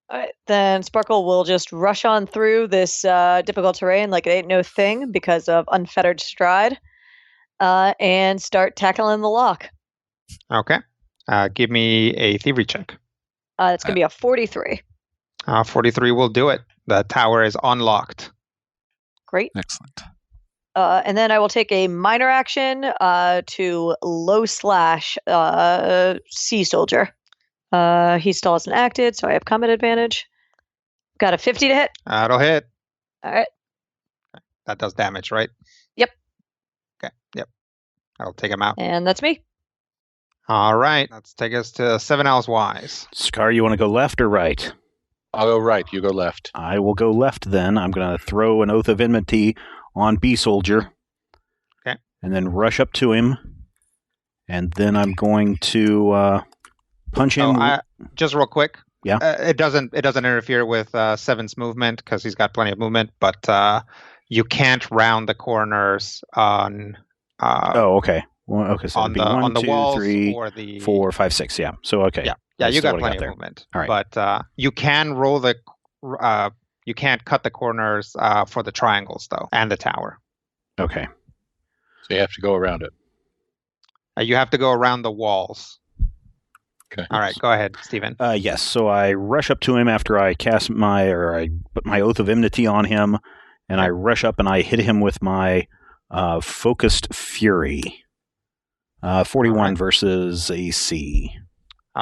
All right, then Sparkle will just rush on through this difficult terrain like it ain't no thing because of unfettered stride, and start tackling the lock. Okay. Give me a Thievery check. It's going to be a 43. 43 will do it. The tower is unlocked. Great. Excellent. And then I will take a minor action to low slash Sea Soldier. He still hasn't acted, so I have combat advantage. Got a 50 to hit. That'll hit. All right. That does damage, right? Yep. Okay. Yep. That'll take him out. And that's me. All right. Let's take us to 7 Owls Wise. Scar, you want to go left or right? I'll go right. You go left. I will go left then. I'm going to throw an Oath of Enmity on B Soldier. Okay. And then rush up to him. And then I'm going to punch him. Just real quick. Yeah. It doesn't interfere with 7's movement because he's got plenty of movement, but you can't round the corners on. Okay. Well, okay. So on it'd be 1, the 2, walls 3, or the 4, 5, 6. Yeah. So okay. Yeah, you got what I plenty got of there. movement. All right. But you can roll you can't cut the corners for the triangles though, and the tower. Okay. So you have to go around it. You have to go around the walls. Okay. All right, go ahead, Stephen. Yes. So I rush up to him after I I put my Oath of Enmity on him, and I rush up and I hit him with my Focused Fury. 41 versus AC.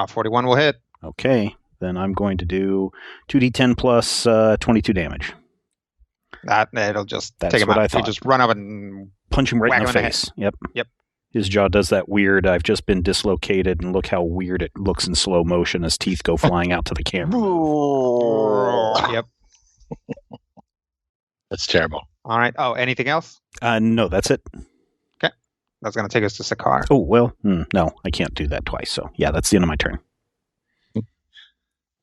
41 will hit. Okay. Then I'm going to do 2d10 plus 22 damage. It'll just That's take him what out. I thought. You just run up and Punch him right in whack the him in the face. Yep. Yep. His jaw does that weird, I've just been dislocated, and look how weird it looks in slow motion as teeth go flying out to the camera. Yep. That's terrible. All right. Oh, anything else? No, that's it. Okay. That's going to take us to Sakar. Oh, well, no, I can't do that twice. So, yeah, that's the end of my turn.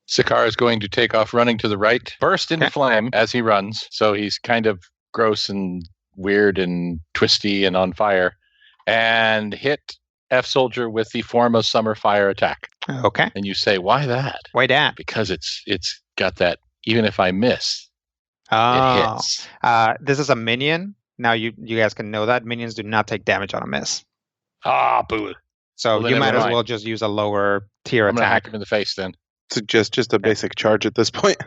Sakar is going to take off running to the right, burst into flame as he runs. So he's kind of gross and weird and twisty and on fire, and hit F Soldier with the Form of Summer Fire attack. Okay. And you say, why that? Why that? Because it's got that, even if I miss, it hits. This is a minion. Now you guys can know that minions do not take damage on a miss. Ah, boo. So Well, you then might never as mind. well just use a lower tier I'm going to hack attack. him in the face then. So just a basic charge at this point.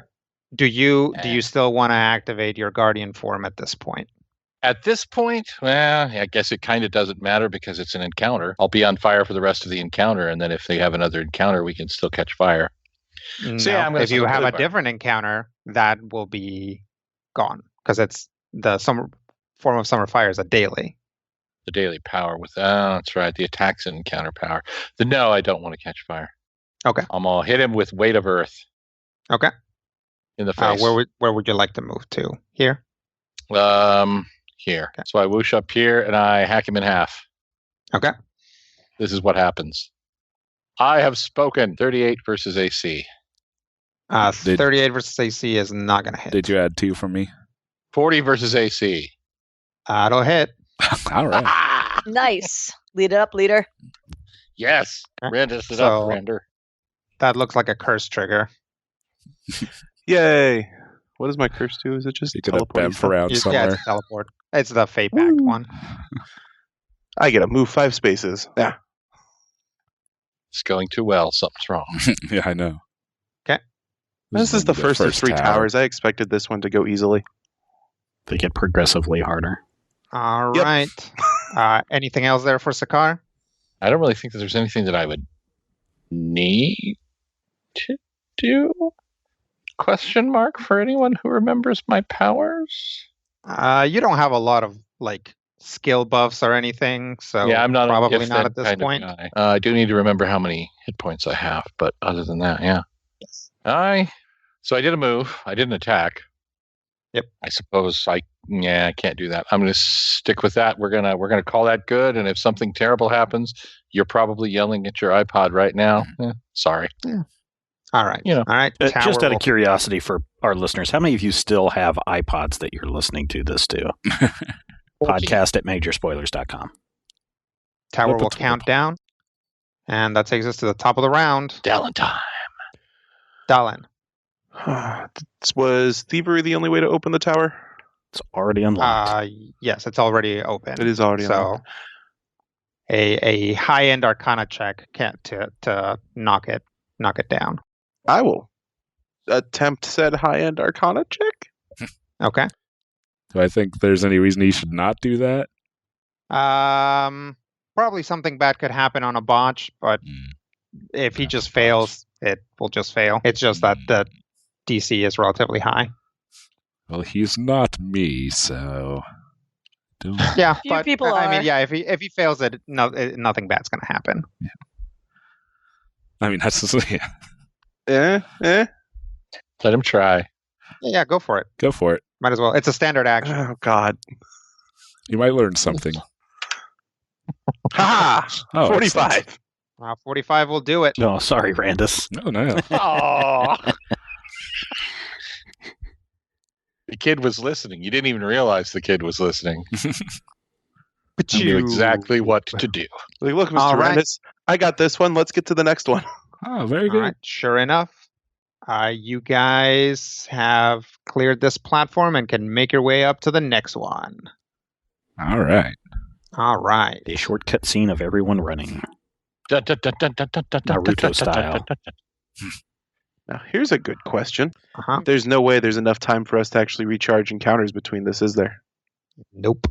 Do you still want to activate your guardian form at this point? At this point, well, I guess it kind of doesn't matter because it's an encounter. I'll be on fire for the rest of the encounter, and then if they have another encounter, we can still catch fire. No. yeah, I'm gonna If you still have play a fire. different encounter, that will be gone because it's the form of summer fire is a daily. The daily power with that's right. The attack's an encounter power. No, I don't want to catch fire. Okay. I'm gonna hit him with weight of earth. Okay. In the face. Where would you like to move to? Here. Here. So I whoosh up here and I hack him in half. Okay. This is what happens. I have spoken. 38 versus AC. 38 versus AC is not going to hit. Did you add 2 from me? 40 versus AC. It'll hit. All right. Nice. Lead it up, leader. Yes. Randus it So- up, Rander. That looks like a curse trigger. Yay! What does my curse do? Is it just You could have teleport? been around Yeah, somewhere. it's a teleport. It's the Fate Pact one. I get to move 5 spaces. Yeah. It's going too well. Something's wrong. Yeah, I know. This is the first of 3 towers. I expected this one to go easily. They get progressively harder. All right. Anything else there for Sakar? I don't really think that there's anything that I would need to do. Question mark for anyone who remembers my powers? You don't have a lot of skill buffs or anything, so yeah, I'm not probably not at this point. I do need to remember how many hit points I have, but other than that, yeah. Yes. So I did a move. I didn't attack. Yep. I suppose I can't do that. I'm going to stick with that. We're gonna call that good. And if something terrible happens, you're probably yelling at your iPod right now. Sorry. Yeah. All right. All right. Just out of curiosity for our listeners, how many of you still have iPods that you're listening to this to? Podcast at majorspoilers.com. Tower will count down, and that takes us to the top of the round. Dallin time. Dallin. Was thievery the only way to open the tower? It's already unlocked. Yes, it's already open. It is already unlocked. So a high-end Arcana check to knock it down. I will attempt said high-end Arcana check. Okay. Do I think there's any reason he should not do that? Probably something bad could happen on a botch, but if he just fails, it will just fail. It's just that the DC is relatively high. Well, he's not me, so don't. Yeah, Few but people I mean, are. yeah, if he fails it, nothing bad's going to happen. Yeah. I mean, that's just, Eh? Let him try. Yeah, go for it. Go for it. Might as well. It's a standard action. Oh, God. You might learn something. Ha! Oh, 45. 45 will do it. No, sorry, Randus. No. Oh. The kid was listening. You didn't even realize the kid was listening. But You knew exactly what to do. Like, look, Mr. All right. Randus, I got this one. Let's get to the next one. Oh, very All good. right, sure enough, you guys have cleared this platform and can make your way up to the next one. All right. All right. A shortcut scene of everyone running. Naruto Naruto style. Now, here's a good question. Uh-huh. There's no way there's enough time for us to actually recharge encounters between this, is there? Nope.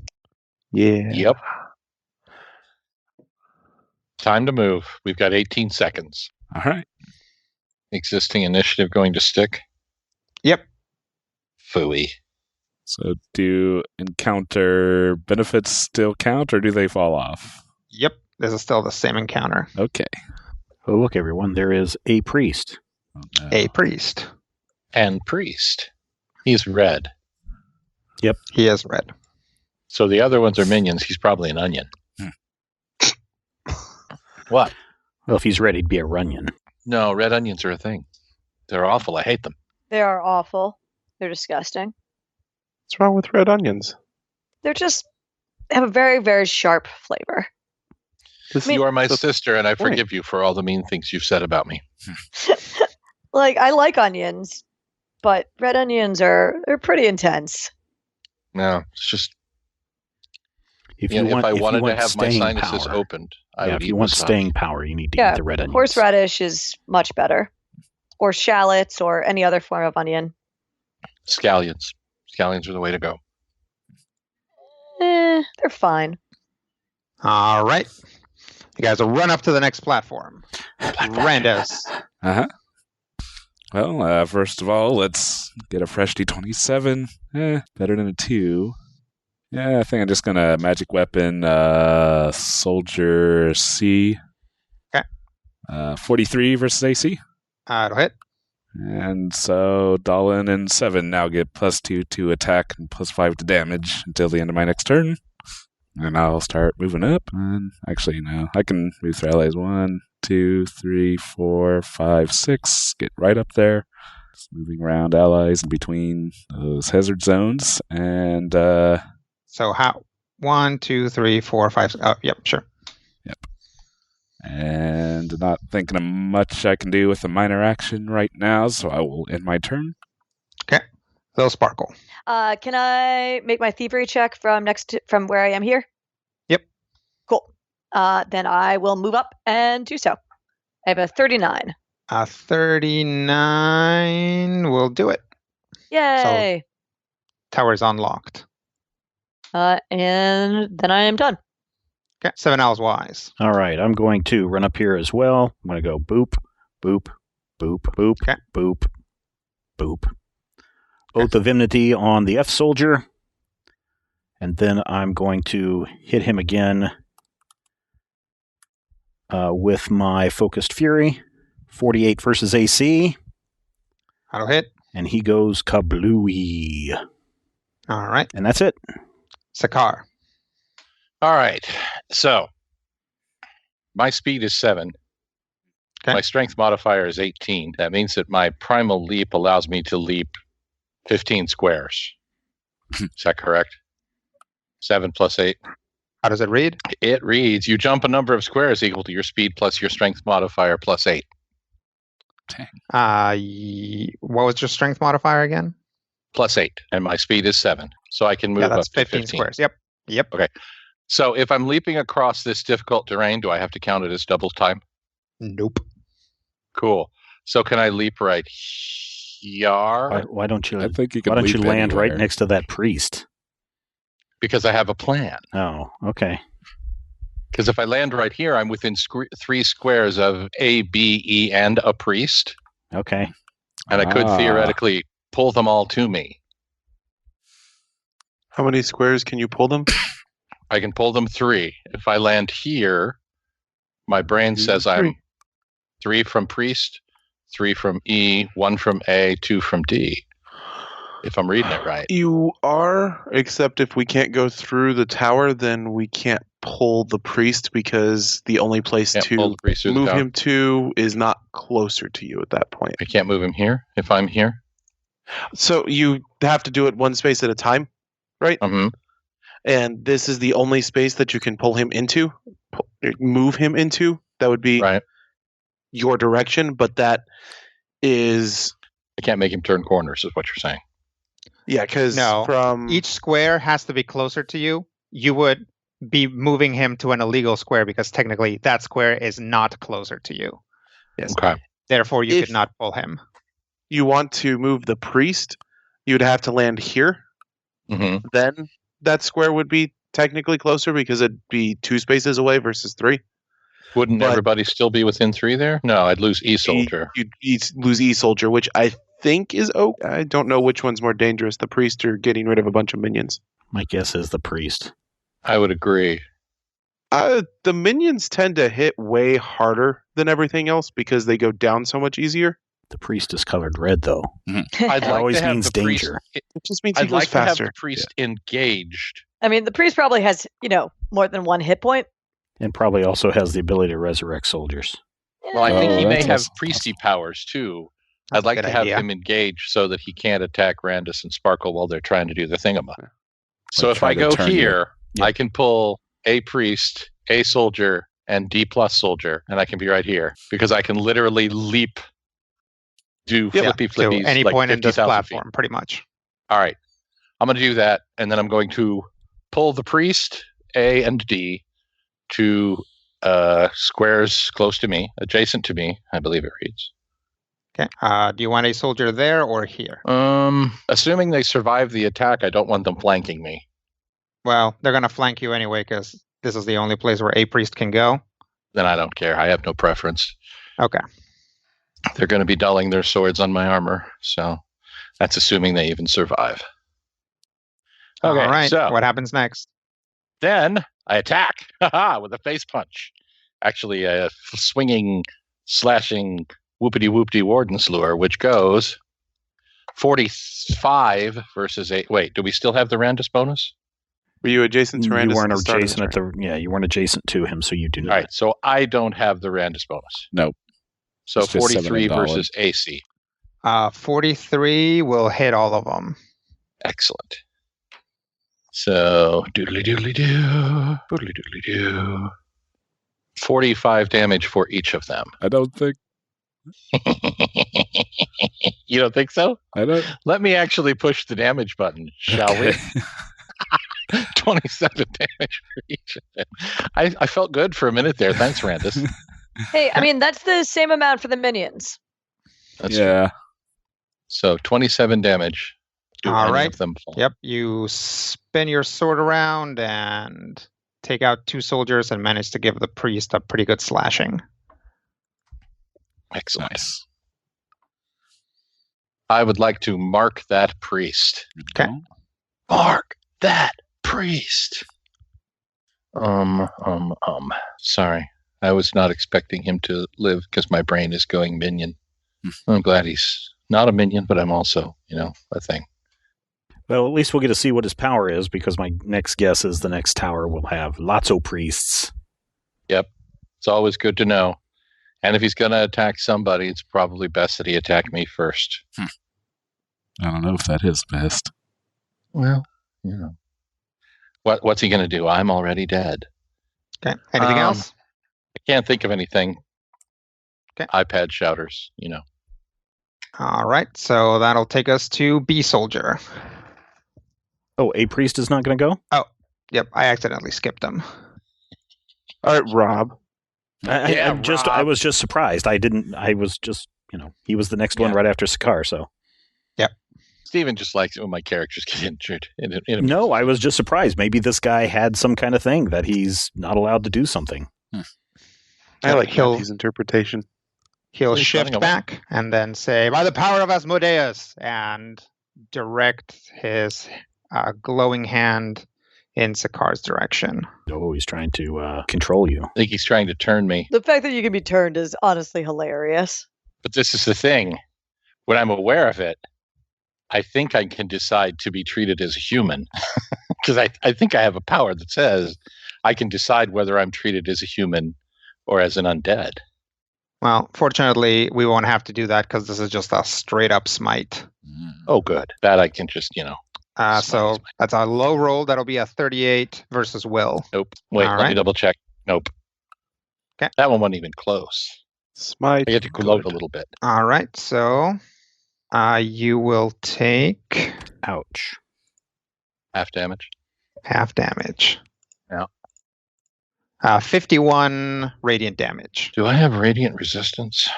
Yeah. Yep. Time to move. We've got 18 seconds. All right. Existing initiative going to stick. Yep. Phooey. So do encounter benefits still count, or do they fall off? Yep. This is still the same encounter. Okay. Oh, look, everyone. There is a priest. Oh, no. A priest. And priest. He's red. He is red. So the other ones are minions. He's probably an onion. What? Well, if he's ready, he'd be a runyon. No, red onions are a thing. They're awful. I hate them. They are awful. They're disgusting. What's wrong with red onions? They're just have a very, very sharp flavor. You are my the sister, and I point. forgive you for all the mean things you've said about me. Like, I like onions, but red onions are pretty intense. No, it's just If if I wanted to want have my staying sinuses power, opened, I would if eat you want wasabi. staying power, you need to Yeah, eat the red onions. Horseradish is much better. Or shallots or any other form of onion. Scallions. Scallions are the way to go. They're fine. All right. You guys will run up to the next platform. Randus. Uh-huh. Well, first of all, let's get a fresh D27. Better than a 2. Yeah, I think I'm just going to magic weapon Soldier C. Okay. 43 versus AC. It'll hit. And so Dallin and 7 now get +2 to attack and +5 to damage until the end of my next turn. And I'll start moving up. And actually, no, I can move through allies. 1, 2, 3, 4, 5, 6. Get right up there. Just moving around allies in between those hazard zones. And So how? 1, 2, 3, 4, 5. Oh, yep, sure. And not thinking of much I can do with a minor action right now, so I will end my turn. Okay. They'll sparkle. Can I make my thievery check from where I am here? Yep. Cool. Then I will move up and do so. I have a 39. 39 will do it. Yay! Tower is unlocked. And then I am done. Okay, 7 Owls wise. All right, I'm going to run up here as well. I'm going to go boop, boop, boop, boop, Okay. boop, boop. Oath of Enmity on the F soldier. And then I'm going to hit him again with my Focused Fury. 48 versus AC. That'll hit. And he goes kablooey. All right. And that's it. Sakar. All right. So my speed is 7. Okay. My strength modifier is 18. That means that my primal leap allows me to leap 15 squares. Is that correct? 7 plus 8. How does it read? It reads, you jump a number of squares equal to your speed plus your strength modifier plus 8. What was your strength modifier again? Plus 8. And my speed is 7. So I can move Yeah, that's up to 15 15 squares. Yep. Okay. So if I'm leaping across this difficult terrain, do I have to count it as double time? Nope. Cool. So can I leap right here? Why don't you? I think you can Why don't you leap land right anywhere. next to that priest? Because I have a plan. Oh, okay. Because if I land right here, I'm within 3 squares of A, B, E, and a priest. Okay. And I could theoretically pull them all to me. How many squares can you pull them? I can pull them 3. If I land here, my brain says I'm 3 from priest, 3 from E, 1 from A, 2 from D. If I'm reading it right. You are, except if we can't go through the tower, then we can't pull the priest because the only place Can't pull to the priest through the move tower. him to is not closer to you at that point. I can't move him here if I'm here. So you have to do it one space at a time, right? Mm-hmm. And this is the only space that you can pull him into, move him into. That would be Right. your direction, but that is... I can't make him turn corners, is what you're saying. Yeah, because No. from... Each square has to be closer to you. You would be moving him to an illegal square because technically that square is not closer to you. Yes. Okay. Therefore, you If- could not pull him. You want to move the priest, you'd have to land here. Mm-hmm. Then that square would be technically closer because it'd be 2 spaces away versus 3. Wouldn't But- everybody still be within 3 there? No, I'd lose E-Soldier. You'd lose E-Soldier, which I think is okay. I don't know which one's more dangerous, the priest or getting rid of a bunch of minions. My guess is the priest. I would agree. The minions tend to hit way harder than everything else because they go down so much easier. The priest is colored red, though. I'd That like always to have means the priest, danger. It just means he I'd goes like to have faster. the priest engaged. I mean, the priest probably has, more than 1 hit point. And probably also has the ability to resurrect soldiers. Well, I think Oh, he may that's have awesome. priesty powers too. That's I'd a like good to have idea. him engaged so that he can't attack Randus and Sparkle while they're trying to do the thingama. So Like if try I to go turn you. here, Yep. I can pull a priest, a soldier, and D plus soldier, and I can be right here because I can literally leap, do Yeah, flippy To flippies any like point in this 50,000 platform, pretty much. All right, I'm going to do that, and then I'm going to pull the priest A and D to squares close to me, adjacent to me. I believe it reads. Okay. Do you want a soldier there or here? Assuming they survive the attack, I don't want them flanking me. Well, they're going to flank you anyway because this is the only place where a priest can go. Then I don't care. I have no preference. Okay. They're going to be dulling their swords on my armor, so that's assuming they even survive. Okay, All right. so What happens next? then I attack with a face punch. Actually, a swinging, slashing, whoopity-whoopty warden's lure, which goes 45 versus 8. Wait, do we still have the Randus bonus? Were you adjacent to Randus You weren't at the start of adjacent at turn? you weren't adjacent to him, so you do All not. right, so I don't have the Randus bonus. Nope. So It's just 43 $7. versus AC. 43 will hit all of them. Excellent. So, doodly-doodly-doo, doodly-doodly-doo. 45 damage for each of them. I don't think. You don't think so? I don't. Let me actually push the damage button, shall we? 27 damage for each of them. I felt good for a minute there. Thanks, Randus. Hey, I mean, that's the same amount for the minions. That's true. So 27 damage. Do All any right. of them fall? Yep. You spin your sword around and take out 2 soldiers and manage to give the priest a pretty good slashing. Excellent. Nice. I would like to mark that priest. Okay. Mark that priest. Sorry. I was not expecting him to live because my brain is going minion. I'm glad he's not a minion, but I'm also, a thing. Well, at least we'll get to see what his power is, because my next guess is the next tower will have lots of priests. Yep. It's always good to know. And if he's going to attack somebody, it's probably best that he attack me first. I don't know if that is best. Well, What's he going to do? I'm already dead. Okay. Anything else? I can't think of anything. Okay. iPad shouters, All right. So that'll take us to B soldier. Oh, a priest is not going to go? Oh, yep. I accidentally skipped him. All right, Rob. I Rob. was just surprised. I was just, he was the next one right after Sakar, so. Steven just likes it when my characters get injured. No, I was just surprised. Maybe this guy had some kind of thing that he's not allowed to do something. I like Matthew's interpretation. He'll shift back and then say, by the power of Asmodeus, and direct his glowing hand in Sakar's direction. Oh, he's trying to control you. I think he's trying to turn me. The fact that you can be turned is honestly hilarious. But this is the thing. When I'm aware of it, I think I can decide to be treated as a human. Because I think I have a power that says I can decide whether I'm treated as a human or as an undead. Well, fortunately, we won't have to do that because this is just a straight up smite. Oh, good. That I can just, So that's a low roll. That'll be a 38 versus will. Nope. Wait, All let me right. double check. Nope. Okay. That one wasn't even close. Smite. I get to gloat a little bit. All right. So you will take Ouch. Half damage. half damage. Yeah. 51 radiant damage. Do I have radiant resistance?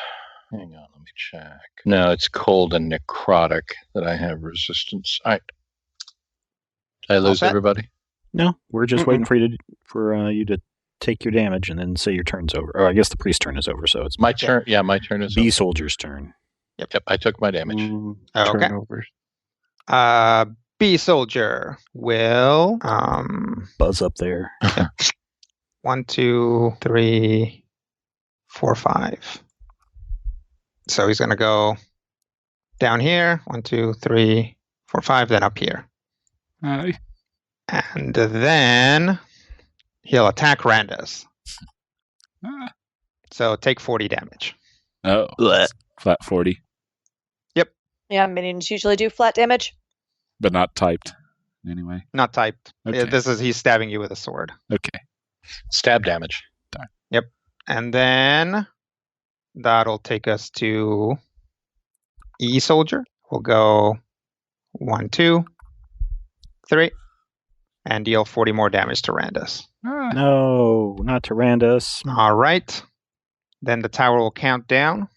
Hang on, let me check. No, it's cold and necrotic that I have resistance. All right. Did I lose set? everybody? No, we're just waiting for you to take your damage and then say your turn's over. Or I guess the priest turn is over, so it's My turn. Yeah, my turn is B over. soldier's turn. Yep, I took my damage. Okay. Turnovers. B soldier will Buzz up there. 1, 2, 3, 4, 5. So he's gonna go down here. 1, 2, 3, 4, 5. Then up here, Aye. and then he'll attack Randus. So take 40 damage. Oh. Flat 40. Yeah, minions usually do flat damage. But not typed. Anyway. Not typed. Okay. He's stabbing you with a sword. Okay. Stab damage. Yep. And then that'll take us to E soldier. We'll go 1, 2, 3, and deal 40 more damage to Randus. No, not to Randus. All right. Then the tower will count down,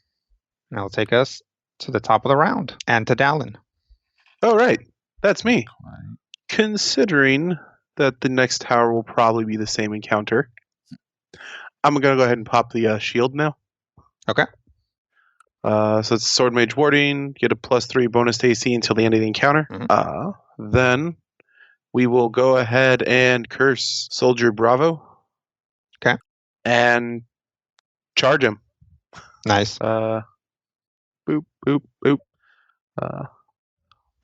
and it'll take us to the top of the round and to Dallin. All right. That's me. Considering that the next tower will probably be the same encounter, I'm going to go ahead and pop the shield now. Okay. So it's Sword Mage Warding. Get a +3 bonus to AC until the end of the encounter. Then we will go ahead and curse Soldier Bravo. Okay. And charge him. Nice. Boop, boop, boop.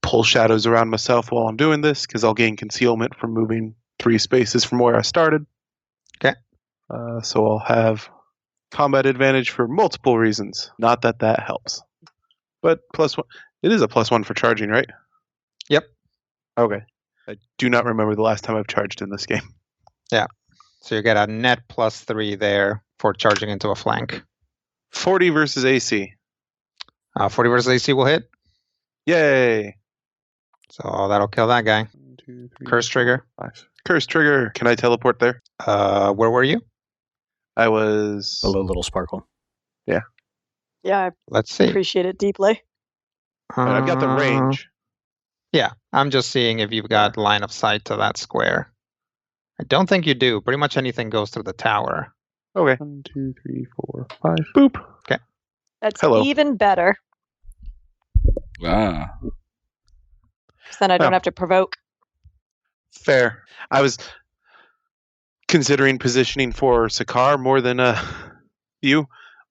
Pull shadows around myself while I'm doing this, because I'll gain concealment from moving 3 spaces from where I started. Okay. So I'll have combat advantage for multiple reasons. Not that that helps. But +1. It is a +1 for charging, right? Yep. Okay. I do not remember the last time I've charged in this game. Yeah. So you get a net +3 there for charging into a flank. 40 versus AC. 40 versus AC will hit. Yay! So that'll kill that guy. 1, 2, 3, Curse trigger. 5. Curse trigger. Can I teleport there? Where were you? I was Below Little Sparkle. Yeah, I Let's see. appreciate it deeply. I've got the range. Yeah, I'm just seeing if you've got line of sight to that square. I don't think you do. Pretty much anything goes through the tower. Okay. 1, 2, 3, 4, 5. Boop. Okay. That's Hello. even better. Ah. 'Cause then I don't have to provoke. Fair. I was considering positioning for Sakar more than you,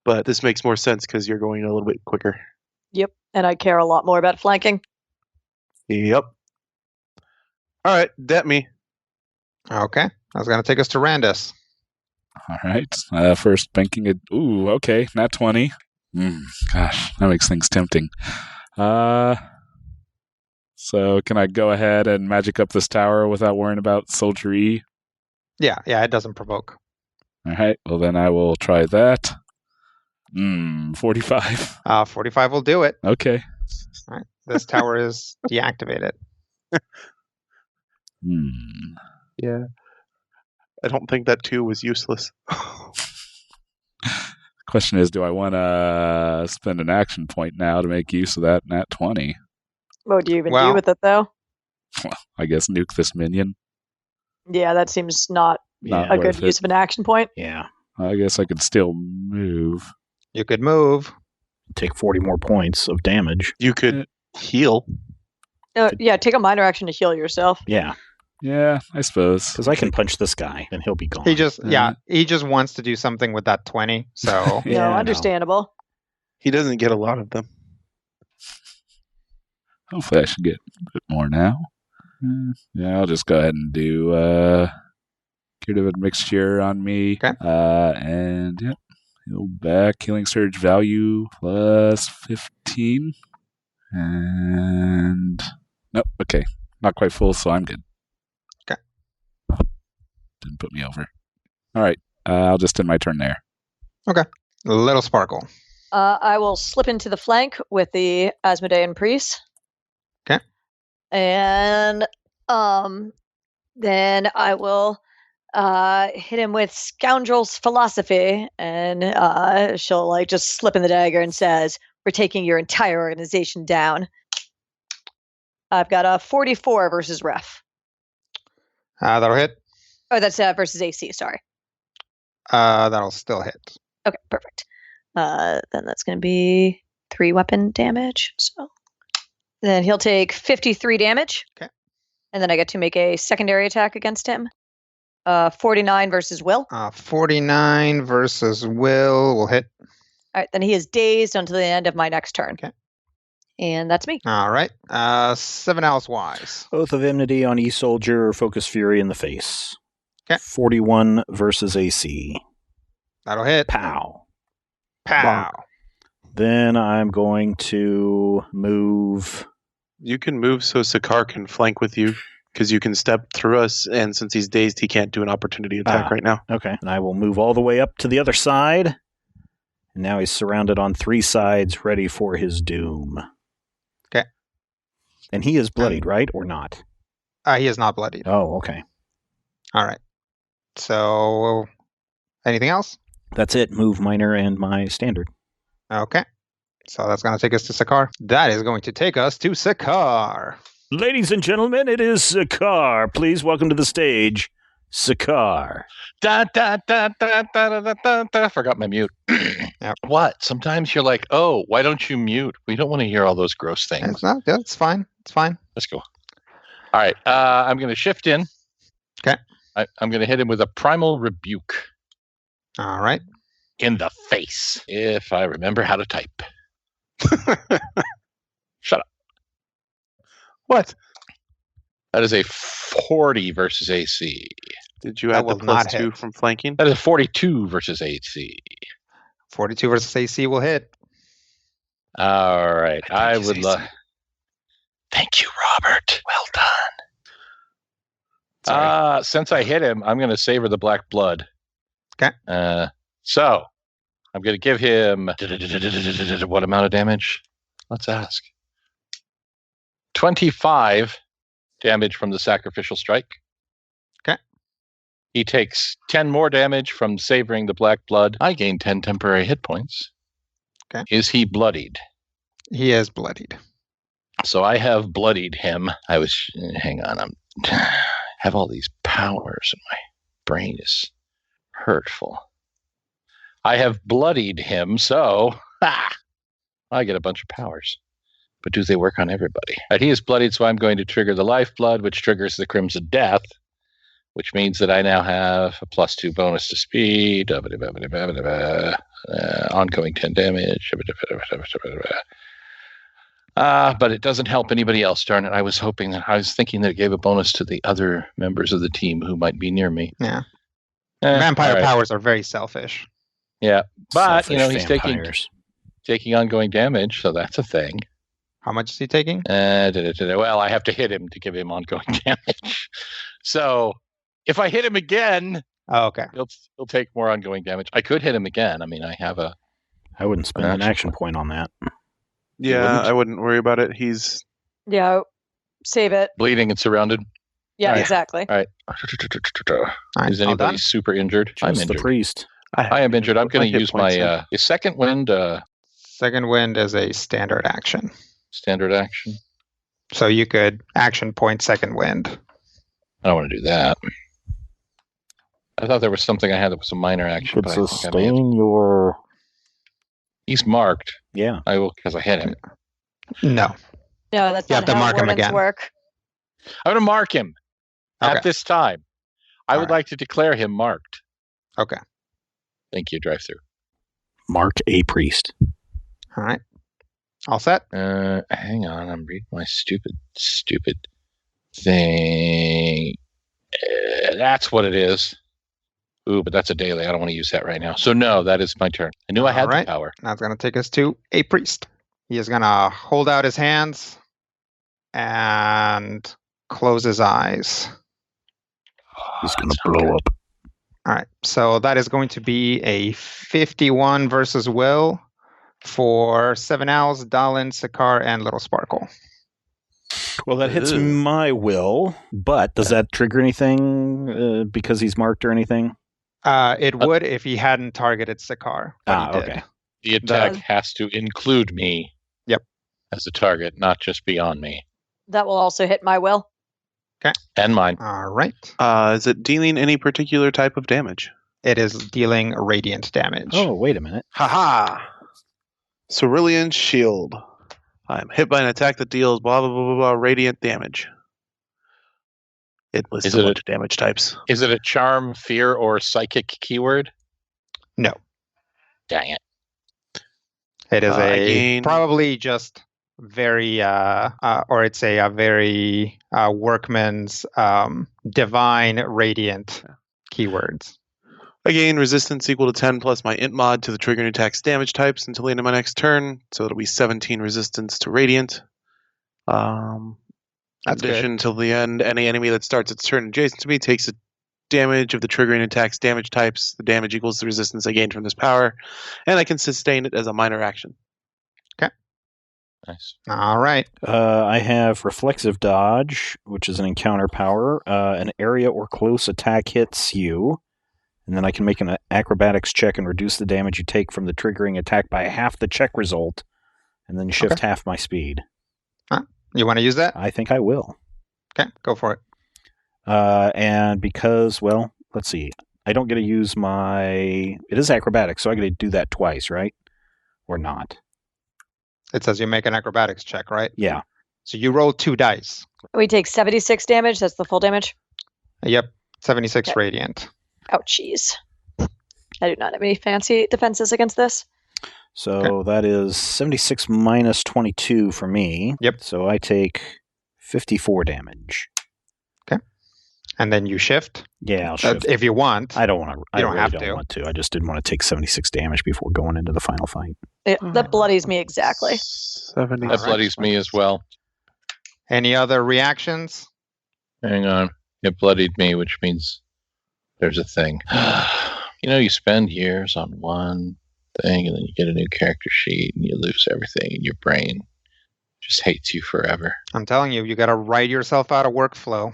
but this makes more sense because you're going a little bit quicker. Yep, and I care a lot more about flanking. Yep. All right, that me. Okay. That's going to take us to Randus. All right. First banking it. Ooh, okay. Nat 20. Gosh, that makes things tempting. So can I go ahead and magic up this tower without worrying about Soldier E? Yeah, it doesn't provoke. All right. Well, then I will try that. 45. 45 will do it. Okay. All right. This tower is deactivated. Yeah. I don't think that 2 was useless. Question is, do I want to spend an action point now to make use of that nat 20? What do you even do Well- with it, though? Well, I guess nuke this minion. Yeah, that seems not Not a worth good it. use of an action point. Yeah. I guess I could still move. You could move. Take 40 more points of damage. You could heal. Yeah, take a minor action to heal yourself. Yeah. Yeah, I suppose. Because I can punch this guy and he'll be gone. He just wants to do something with that 20. So Yeah, I know. Understandable. He doesn't get a lot of them. Hopefully I should get a bit more now. Yeah, I'll just go ahead and do Curative Mixture on me. Okay. And yep, heal back. Healing Surge value plus 15. And nope, okay. Not quite full, so I'm good. Okay. Didn't put me over. All right, I'll just end my turn there. Little Sparkle. I will slip into the flank with the Asmodean Priest. Okay. And then I will hit him with Scoundrel's Philosophy, and she'll like just slip in the dagger and says, "We're taking your entire organization down." I've got a 44 versus ref. That'll hit. Oh, that's versus AC. Sorry. That'll still hit. Okay, perfect. Then that's going to be 3 weapon damage. So then he'll take 53 damage. Okay. And then I get to make a secondary attack against him. 49 versus Will. 49 versus will hit. All right, then he is dazed until the end of my next turn. Okay. And that's me. All right. 7 else wise. Oath of Enmity on E-Soldier, Focus Fury in the face. Okay. 41 versus AC. That'll hit. Pow. Pow. Then I'm going to move. You can move so Sakar can flank with you because you can step through us, and since he's dazed, he can't do an opportunity attack right now. Okay. And I will move all the way up to the other side. And now he's surrounded on 3 sides, ready for his doom. Okay. And he is bloodied, right? Or not? He is not bloodied. Oh, okay. All right. So, anything else? That's it. Move minor and my standard. Okay. So that's going to take us to Sakar. That is going to take us to Sakar. Ladies and gentlemen, it is Sakar. Please welcome to the stage, Sakar. Da, da, da, da, da, da, da, da. Forgot my mute. Yep. What? Sometimes you're like, oh, why don't you mute? We don't want to hear all those gross things. It's not. It's fine. It's fine. Let's go. All right. I'm going to shift in. Okay. I'm going to hit him with a Primal Rebuke All right. in the face, if I remember how to type. Shut up. What? That is a 40 versus AC. Did you That add the will not +2 hit. from flanking? That is a 42 versus AC. 42 versus AC will hit. All right. I he's would AC. love. Thank you, Robert. Well done. Sorry. Since I hit him, I'm going to savor the black blood. Okay. So I'm going to give him what amount of damage? Let's ask. 25 damage from the sacrificial strike. Okay. He takes 10 more damage from savoring the black blood. I gain 10 temporary hit points. Okay. Is he bloodied? He is bloodied. So I have bloodied him. Hang on, have all these powers and my brain is hurtful. I have bloodied him, so I get a bunch of powers. But do they work on everybody? He is bloodied, so I'm going to trigger the lifeblood, which triggers the Crimson Death, which means that I now have a +2 bonus to speed, ongoing 10 damage. But it doesn't help anybody else, darn it. I was thinking that it gave a bonus to the other members of the team who might be near me. Yeah. Vampire powers are very selfish. Yeah. But, Selfish he's vampires. taking ongoing damage, so that's a thing. How much is he taking? Well, I have to hit him to give him ongoing damage. So if I hit him again, okay, he'll take more ongoing damage. I could hit him again. I mean, I have I wouldn't spend an action point on that. Yeah, I wouldn't worry about it. He's save it. Bleeding and surrounded. Yeah, Right. exactly. All right. Is anybody super injured? I'm Just the injured. priest. I am injured. I'm going to use my is second wind second wind is a standard action. Standard action. So you could action point second wind. I don't want to do that. I thought there was something I had that was a minor action. Could But I think I may have- sustain your... He's marked. Yeah. I will because I hit him. No. No, that's You not have to how mark him wardens again. work. I'm going to mark him Okay. at this time. I would right. like to declare him marked. Okay. Thank you, drive through. Mark a priest. All right. All set? Hang on, I'm reading my stupid thing. That's what it is. Ooh, but that's a daily. I don't want to use that right now. So no, that is my turn. I knew I had All right. the power. That's going to take us to a priest. He is going to hold out his hands and close his eyes. He's going to blow up. All right. So that is going to be a 51 versus Will for Seven Owls, Dalin, Sakar, and Little Sparkle. Well, that hits my will, but does that trigger anything because he's marked or anything? It would if he hadn't targeted Sakar. But he did. Okay. The attack has to include me. Yep. As a target, not just beyond me. That will also hit my will. And mine. All right. Is it dealing any particular type of damage? It is dealing radiant damage. Oh, wait a minute. Haha! Cerulean Shield. I'm hit by an attack that deals blah, blah, blah, blah, blah, radiant damage. It lists Is a it bunch of damage types. Is it a charm, fear, or psychic keyword? No. Dang it. It is Again. probably just very, or it's a very workman's divine radiant keywords. Again, resistance equal to 10 plus my int mod to the triggering attack's damage types until the end of my next turn. So it'll be 17 resistance to radiant. That's addition till the end, any enemy that starts its turn adjacent to me takes a damage of the triggering attack's damage types. The damage equals the resistance I gained from this power, and I can sustain it as a minor action. Nice. All right. I have Reflexive Dodge, which is an encounter power. An area or close attack hits you, and then I can make an acrobatics check and reduce the damage you take from the triggering attack by half the check result, and then shift half my speed. You want to use that? I think I will. Okay, go for it. And because, well, let's see. I don't get to use my... It is acrobatics, so I get to do that twice, right? Or not? It says you make an acrobatics check, right? Yeah. So you roll 2 dice. We take 76 damage. That's the full damage. Yep, 76 Okay. radiant. Oh, jeez. I do not have any fancy defenses against this. So that is 76 minus 22 for me. Yep. So I take 54 damage. And then you shift. Yeah, I'll shift. If you want. I don't want to. I don't really have don't to. want to. I just didn't want to take 76 damage before going into the final fight. That bloodies me exactly. 70. That bloodies me as well. Any other reactions? Hang on. It bloodied me, which means there's a thing. You spend years on one thing, and then you get a new character sheet, and you lose everything, and your brain just hates you forever. I'm telling you, you got to write yourself out a workflow.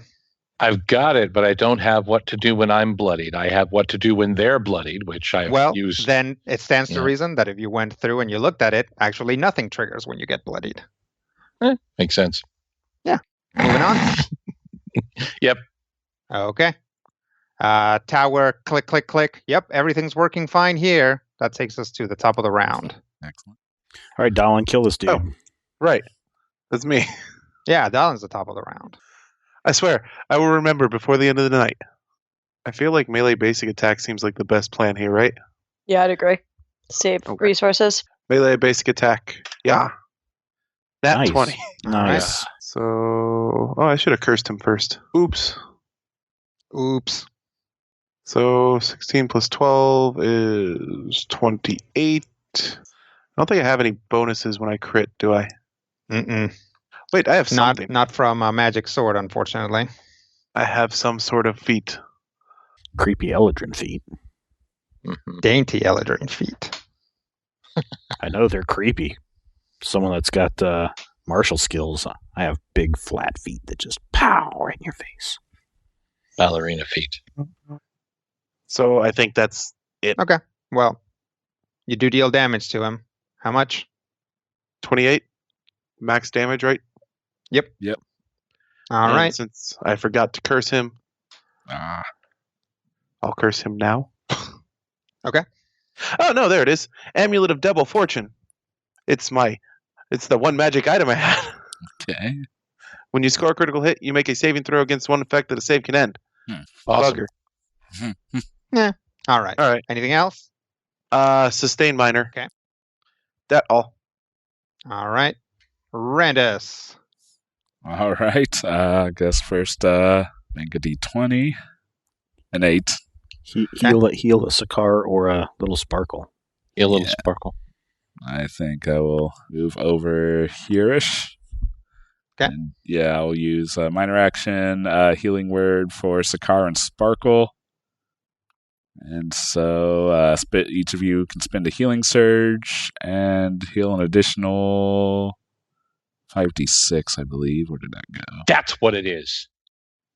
I've got it, but I don't have what to do when I'm bloodied. I have what to do when they're bloodied, which I've used. Then it stands to reason that if you went through and you looked at it, actually nothing triggers when you get bloodied. Makes sense. Yeah. Moving on. Yep. Okay. Tower, click, click, click. Yep, everything's working fine here. That takes us to the top of the round. Excellent. All right, Dallin, kill this dude. Oh, right. That's me. Yeah, Dallin's the top of the round. I swear, I will remember before the end of the night. I feel like melee basic attack seems like the best plan here, right? Yeah, I'd agree. Save resources. Melee basic attack. Yeah. Nat Nice. 20. Nice. So, I should have cursed him first. Oops. So 16 plus 12 is 28. I don't think I have any bonuses when I crit, do I? Mm-mm. Wait, I have something. Not from a magic sword, unfortunately. I have some sort of feat. Creepy Eldrin feet. Mm-hmm. Dainty Eldrin feet. I know they're creepy. Someone that's got martial skills. I have big flat feet that just pow right in your face. Ballerina feet. So I think that's it. Okay. Well, you do deal damage to him. How much? 28 max damage, right? Yep. All right. Since I forgot to curse him, I'll curse him now. Okay. Oh no, there it is. Amulet of Double Fortune. It's the one magic item I had. Okay. When you score a critical hit, you make a saving throw against one effect that a save can end. Awesome. Bugger. Yeah. All right. All right. Anything else? Sustain minor. Okay. That all. All right. Randus. All right. I guess first make a d20. An 8. Heal a Sakar or a little Sparkle. A little sparkle. I think I will move over here-ish. Okay. And I'll use a minor action, healing word for Sakar and Sparkle. And so each of you can spend a healing surge and heal an additional 5d6, I believe. Where did that go? That's what it is.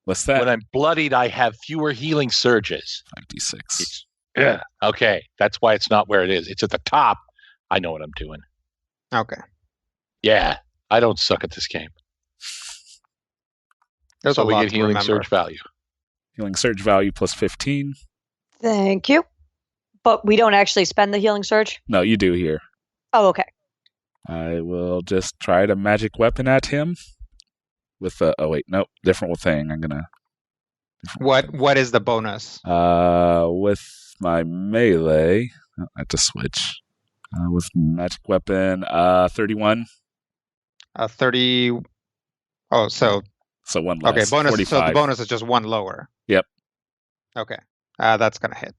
What's that? When I'm bloodied, I have fewer healing surges. 5d6. Yeah. Okay. That's why it's not where it is. It's at the top. I know what I'm doing. Okay. Yeah. I don't suck at this game. There's so a we lot get to healing remember. surge value. Healing surge value plus 15. Thank you. But we don't actually spend the healing surge? No, you do here. Oh, okay. I will just try to magic weapon at him with different thing. I'm gonna. What is the bonus? With my melee, I have to switch. With magic weapon, 31. 30. Oh, so one less. okay. Bonus. 45. So the bonus is just one lower. Yep. Okay. That's gonna hit.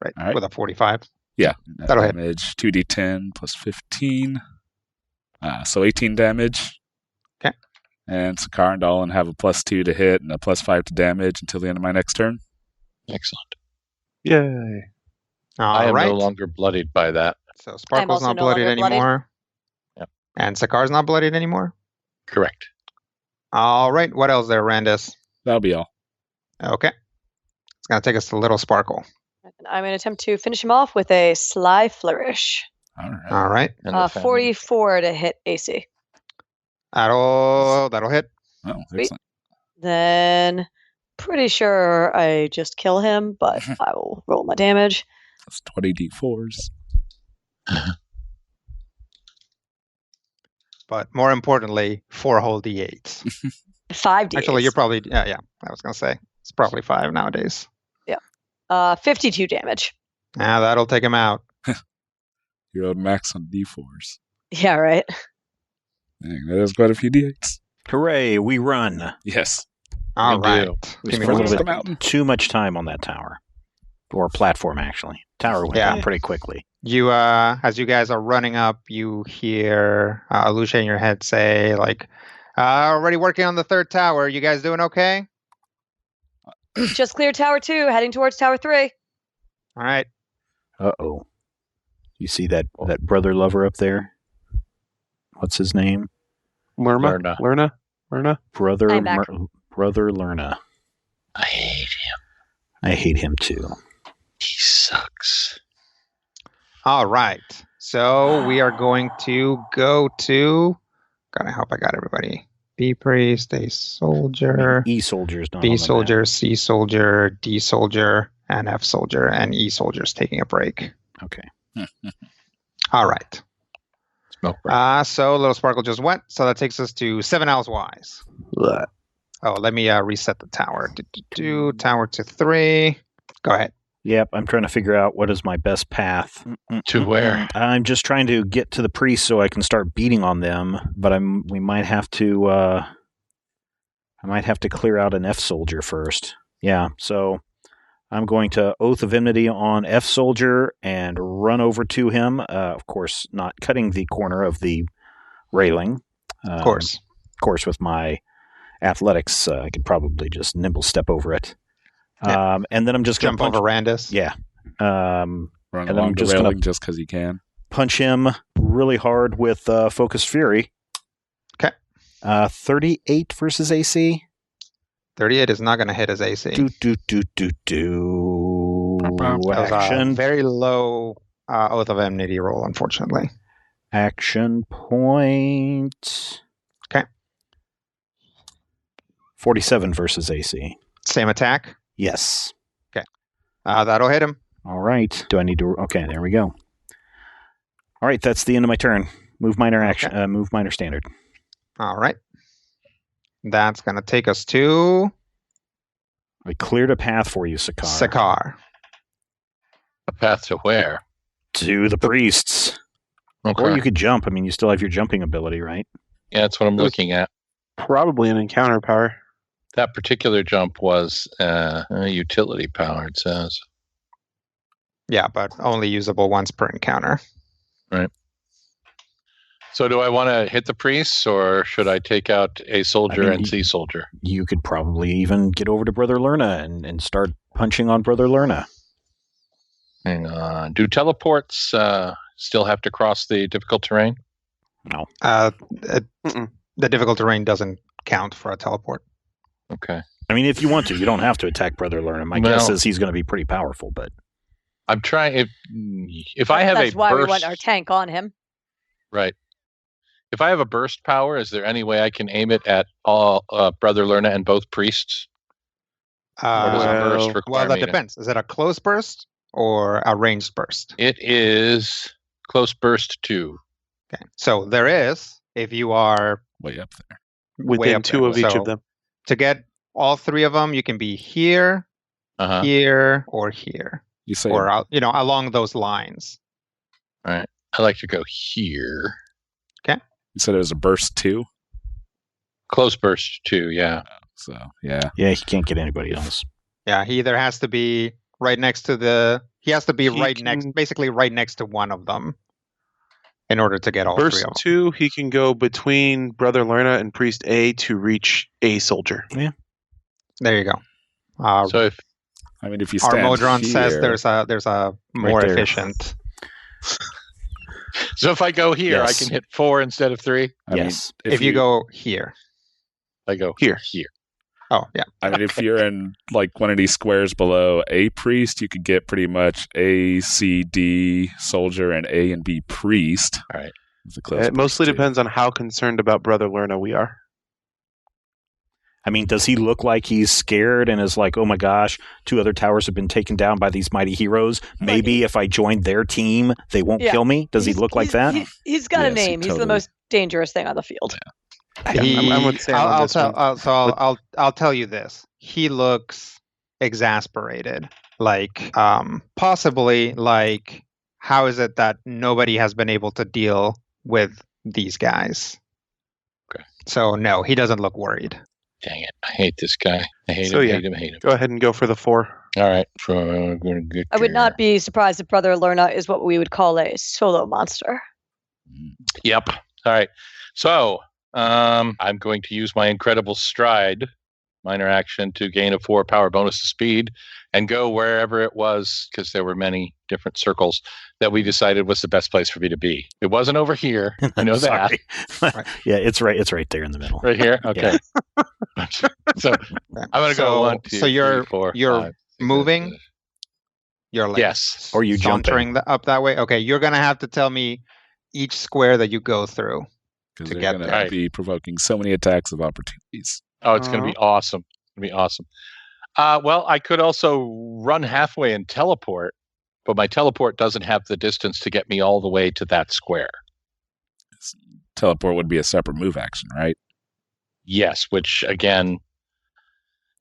Right. All right. With a 45. Yeah. That'll hit. Damage 2d10 plus 15. So 18 damage. Okay. And Sakar and Dallin have a +2 to hit and a +5 to damage until the end of my next turn. Excellent. Yay. I am right. no longer bloodied by that. So Sparkle's also not no bloodied longer bloodied. anymore. Yep. And Sakar's not bloodied anymore. Correct. All right. What else there, Randus? That'll be all. Okay. It's gonna take us to Little Sparkle. I'm going to attempt to finish him off with a Sly Flourish. All right. All right. And the family. 44 to hit AC. That'll hit. Oh, excellent. Then, pretty sure I just kill him, but I will roll my damage. That's 20 d4s. But more importantly, 4 whole d8s. 5 d8s. Actually, you're probably yeah. I was gonna say it's probably 5 nowadays. 52 damage. That'll take him out. You rolled max on d4s. Yeah, right. Dang, that is quite a few d8s. Hooray, we run. Yes. All We right. do. We Give me spent a one little second. bit too much time on that tower. Or platform, actually. Tower went down pretty quickly. You as you guys are running up, you hear Lucia in your head say like, "Already working on the 3rd tower. You guys doing okay?" Just clear Tower 2, heading towards Tower 3. All right. Uh-oh. You see that brother lover up there? What's his name? Lerna. Brother I'm back. Brother Lerna. I hate him. I hate him too. He sucks. All right. So we are going to go to. God, I hope I got everybody. B priest, A soldier, E soldier's not on B the soldier, map. C soldier, D soldier, and F soldier, and E soldier's taking a break. Okay. All right. Smoke break. So Little Sparkle just went. So that takes us to 7 Owls Wise. Blech. Oh, let me reset the tower. Tower to 3. Go ahead. Yep, I'm trying to figure out what is my best path. To where? I'm just trying to get to the priest so I can start beating on them, but we might have to I might have to clear out an F soldier first. Yeah, so I'm going to Oath of Enmity on F soldier and run over to him. Of course, not cutting the corner of the railing. Of course. Of course, with my athletics, I could probably just nimble step over it. Yeah. And then I'm just going Jump to over Randus. Yeah. Run And along I'm the just railing gonna- just because you can. punch him really hard with Focused Fury. Okay. 38 versus AC. 38 is not going to hit his AC. Do. That was a Action. very low Oath of Enmity roll, unfortunately. Action point. Okay. 47 versus AC. Same attack. Yes. That'll hit him. All right. Do I need to? Okay, there we go. All right, that's the end of my turn. Move minor action. Move minor standard. All right. That's going to take us to I cleared a path for you, Sakar. Sakar. A path to where? To the priests. Okay. Or you could jump. I mean, you still have your jumping ability, right? Yeah, that's what I'm looking at. Probably an encounter power. That particular jump was a utility power, it says. Yeah, but only usable once per encounter. So do I want to hit the priests, or should I take out A soldier and you- C soldier? You could probably even get over to Brother Lerna and start punching on Brother Lerna. Hang on. Do teleports still have to cross the difficult terrain? No. The difficult terrain doesn't count for a teleport. Okay. I mean, if you want to, you don't have to attack Brother Lerna. My guess is he's going to be pretty powerful, but I'm trying. If I have That's a why burst, we want our tank on him. right? If I have a burst power, is there any way I can aim it at all Brother Lerna and both priests? Or does a burst require Well, that me to- depends. Is it a close burst or a ranged burst? It is close burst 2. Okay. So there is, if you are Way up there. way Within up 2 there. of each So of them. to get all 3 of them, you can be here, Uh-huh. here, or here, You say or along those lines. I like to go here. you said it was a burst 2? Close burst 2, yeah. So yeah. yeah, he can't get anybody else. Yeah, he either has to be right next to He has to be He basically right next to one of them, in order to get all 3 Burst of them. 2, he can go between Brother Lerna and Priest A to reach A soldier. There you go. So if I mean, if you Our stand Modron here, says there's a more there. efficient. if I go here, Yes. I can hit 4 instead of 3. I mean, Yes. If you go here. I go Here. Oh, yeah. I mean, if you're in like one of these squares below a priest, you could get pretty much A, C, D soldier and A and B priest. All right. It's a close It mostly burst, too. depends on how concerned about Brother Lerna we are. I mean, does he look like he's scared and is like, oh my gosh, 2 other towers have been taken down by these mighty heroes. Maybe if I join their team, they won't Yeah. kill me? Does he look like that? He's got Yes, a he name. He's the totally- most dangerous thing on the field. I'm with Sam on this one. I'll tell you this. He looks exasperated. Like, possibly like, how is it that nobody has been able to deal with these guys? Okay. So no, he doesn't look worried. Dang it. I hate this guy. I hate So, him, yeah. hate him, hate him. Go ahead and go for the 4. All right. So I'm going to get I would there. not be surprised if Brother Lerna is what we would call a solo monster. Yep. All right. So I'm going to use my incredible stride minor action to gain a 4 power bonus to speed and go wherever it was, because there were many different circles that we decided was the best place for me to be. It wasn't over here. I know that. Right. Yeah, it's right there in the middle. Right here? Okay. Yeah. So I'm going to go 1, 2, so you're 3, 4, you're 5, 6, moving? 7, 8. You're like Yes. Or you sauntering up that way? Okay, you're going to have to tell me each square that you go through. Because To they're get going there. to be provoking so many attacks of opportunities. Oh, it's going to be awesome. It's going to be awesome. Well, I could also run halfway and teleport, but my teleport doesn't have the distance to get me all the way to that square. Teleport would be a separate move action, right? Yes, which again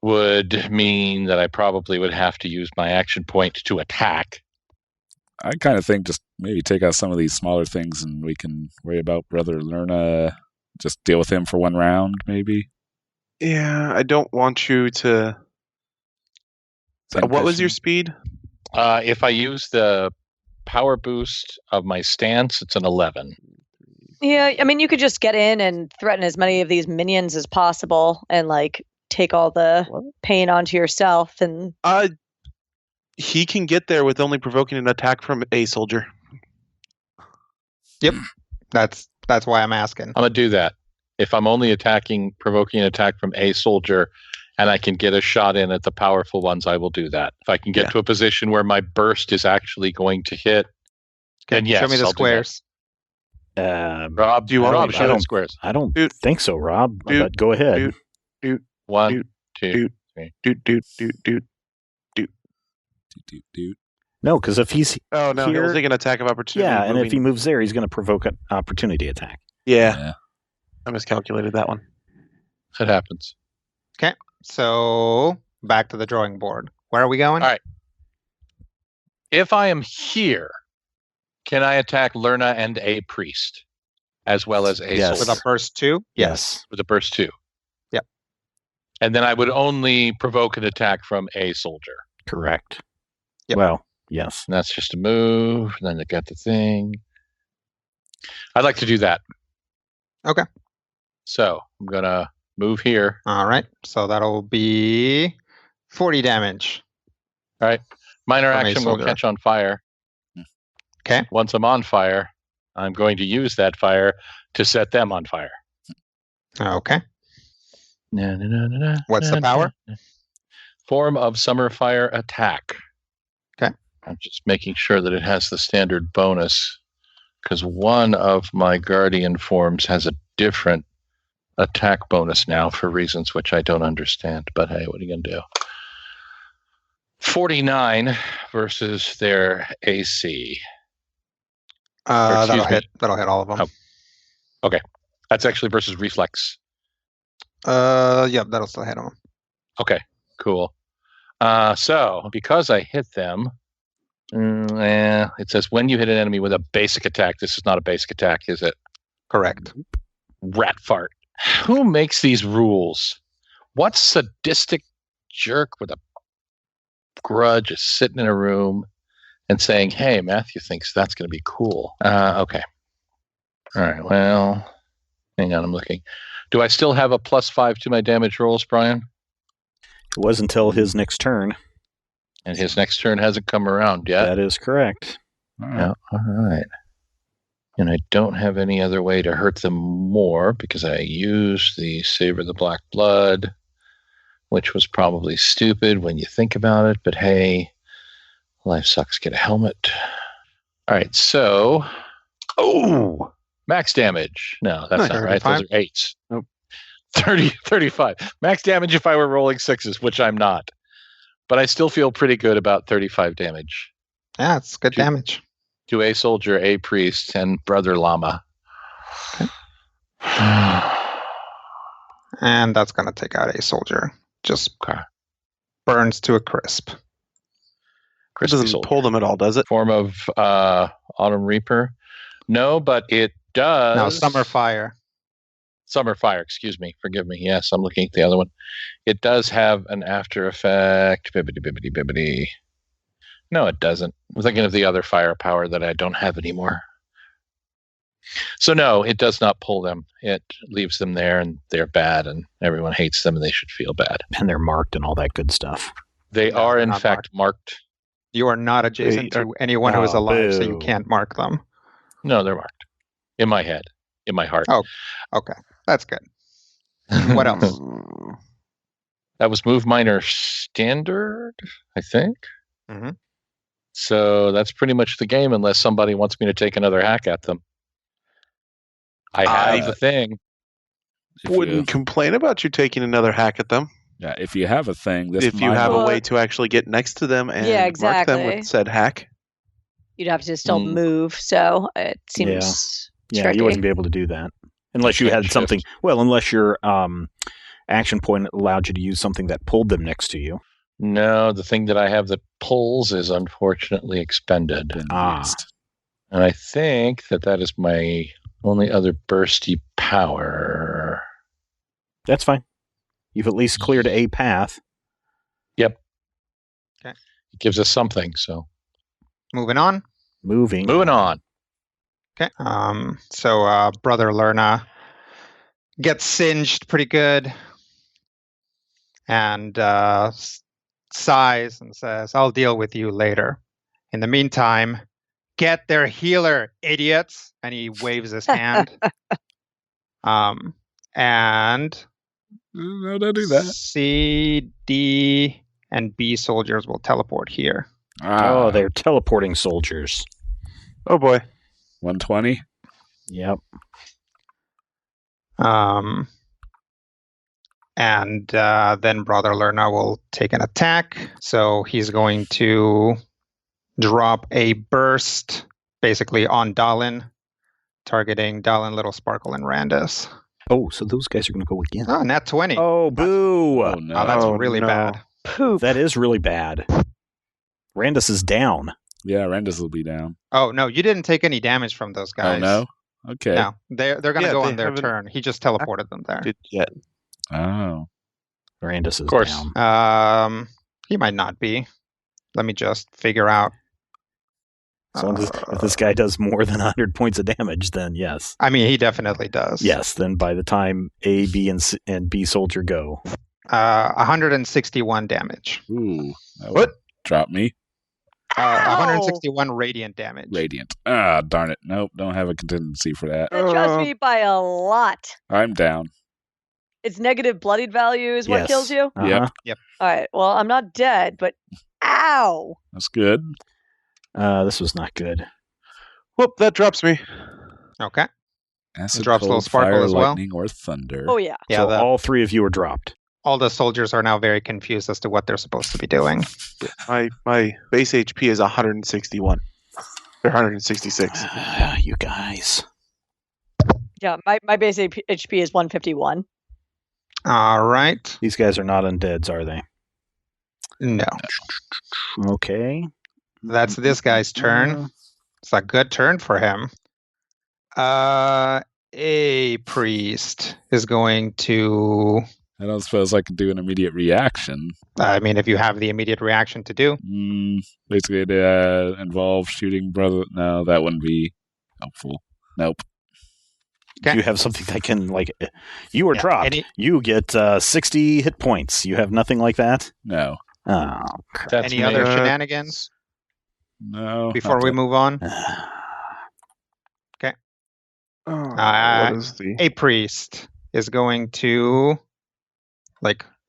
would mean that I probably would have to use my action point to attack. I kind of think just maybe take out some of these smaller things and we can worry about Brother Lerna. Just deal with him for 1 round, maybe. Yeah, I don't want you to... What was your speed? If I use the power boost of my stance, it's an 11. Yeah, I mean, you could just get in and threaten as many of these minions as possible and, like, take all the pain onto yourself. And he can get there with only provoking an attack from a soldier. Yep. That's why I'm asking. I'm going to do that. If I'm only provoking an attack from a soldier, and I can get a shot in at the powerful ones, I will do that. If I can get to a position where my burst is actually going to hit, then yes, show me the I'll squares. Rob, do you want Rob, to show the squares? I don't think so, Rob. But go ahead. 1, 2, 3. No, because if he's he'll here, take an attack of opportunity. yeah, and if he moves there, he's going to provoke an opportunity attack. Yeah. I miscalculated that one. It happens. Okay, so back to the drawing board. Where are we going? All right. If I am here, can I attack Lerna and a priest, as well as a soldier? With a burst 2? Yes. With a burst 2. Yep. And then I would only provoke an attack from a soldier. Correct. Yep. Well, yes. And that's just a move. And then I got the thing. I'd like to do that. Okay. So I'm going to move here. All right. So that'll be 40 damage. All right. Minor From a action will soldier. catch on fire. Okay. Once I'm on fire, I'm going to use that fire to set them on fire. Okay. What's the power? Form of summer fire attack. Okay. I'm just making sure that it has the standard bonus, because one of my guardian forms has a different attack bonus now for reasons which I don't understand. But hey, what are you going to do? 49 versus their AC. That'll hit. That'll hit all of them. Oh. Okay. That's actually versus reflex. Yeah, that'll still hit them. Okay, cool. So because I hit them, it says when you hit an enemy with a basic attack. This is not a basic attack, is it? Correct. Rat fart. Who makes these rules? What sadistic jerk with a grudge is sitting in a room and saying, hey, Matthew thinks that's going to be cool. Okay. All right, well, hang on, I'm looking. Do I still have a +5 to my damage rolls, Brian? It was until his next turn. And his next turn hasn't come around yet. That is correct. Yeah, all right. And I don't have any other way to hurt them more because I used the Savor the Black Blood, which was probably stupid when you think about it. But hey, life sucks. Get a helmet. All right, so... Oh! Max damage. No, that's not right. Those are 8s. Nope. 35. Max damage if I were rolling 6s, which I'm not. But I still feel pretty good about 35 damage. Yeah, it's good damage. To a soldier, a priest, and Brother Llama. Okay. And that's going to take out a soldier. Just burns to a crisp. It doesn't pull them at all, does it? Form of Autumn Reaper. No, but it does. No, Summer Fire. Summer Fire, excuse me. Forgive me. Yes, I'm looking at the other one. It does have an after effect. Bibbidi. No, it doesn't. I'm thinking of the other firepower that I don't have anymore. So no, it does not pull them. It leaves them there, and they're bad, and everyone hates them, and they should feel bad. And they're marked and all that good stuff. They No, are, they're in not fact, marked. You are not adjacent to anyone who is alive, so you boo. can't mark them. No, they're marked. In my head. In my heart. Oh, okay. That's good. What else? That was Move Minor Standard, I think. Mm-hmm. So that's pretty much the game, unless somebody wants me to take another hack at them. I have the thing. Wouldn't complain about you taking another hack at them. Yeah, if you have a thing, if you have a way to actually get next to them and mark them with said hack. You'd have to still move, so it seems tricky. You wouldn't be able to do that. Unless you had something, unless your action point allowed you to use something that pulled them next to you. No, the thing that I have that pulls is unfortunately expended. And I think that is my only other bursty power. That's fine. You've at least cleared a path. Yep. Okay. It gives us something, so. Moving on. Moving on. Okay. So Brother Lerna gets singed pretty good and sighs and says, "I'll deal with you later. In the meantime, get their healer, idiots." And he waves his hand. And no, don't do that. C, D, and B soldiers will teleport here. Oh, they're teleporting soldiers. Oh boy. 120? Yep. And then Brother Lerna will take an attack. So he's going to drop a burst basically on Dalin, targeting Dalin, Little Sparkle, and Randus. Oh, so those guys are going to go again. Oh, nat 20. Oh, boo. Oh, no. That's really bad. Poop. That is really bad. Randus is down. Yeah, Randus will be down. Oh, no, you didn't take any damage from those guys. Oh, no? Okay. No, they're going to go on their turn. He just teleported them there. Yet. Oh. Randus is down. He might not be. Let me just figure out. So if this guy does more than 100 points of damage, then yes. I mean, he definitely does. Yes, then by the time A, B, and B soldier go. 161 damage. Ooh. What? Drop me. 161 radiant damage. Radiant. Ah, darn it. Nope, don't have a contingency for that. That drops me by a lot. I'm down. It's negative bloodied value is what kills you? Uh-huh. Yep. All right. Well, I'm not dead, but ow. That's good. This was not good. Whoop, that drops me. Okay. Acid, drops cold, Little Sparkle fire, as well. lightning, or thunder. Oh, yeah. So all three of you are dropped. All the soldiers are now very confused as to what they're supposed to be doing. My base HP is 161. Or 166. You guys. Yeah, my base HP is 151. All right. These guys are not undeads, are they? No. Okay. That's this guy's turn. It's a good turn for him. A priest is going to... I don't suppose I could do an immediate reaction. I mean, if you have the immediate reaction to do. Basically, it involves shooting brother. No, that wouldn't be helpful. Nope. Okay. Do you have something that can, you were dropped. You get 60 hit points. You have nothing like that? No. Oh, crap. Any other shenanigans? No. Before we move on? Okay. What is A priest is going to...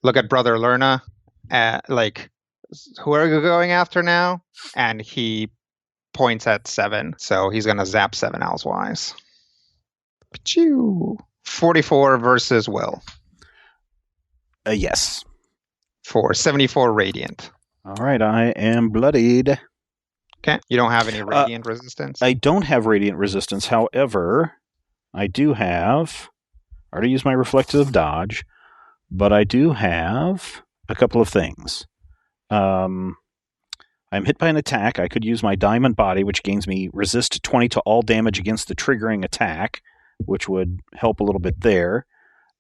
look at Brother Lerna, who are you going after now? And he points at 7, so he's going to zap 7 Owlswise. 44 versus Will. Yes. For 74 radiant. All right, I am bloodied. Okay, you don't have any radiant resistance? I don't have radiant resistance. However, I do have... I already used my reflective dodge. But I do have a couple of things. I'm hit by an attack. I could use my diamond body, which gains me resist 20 to all damage against the triggering attack, which would help a little bit there.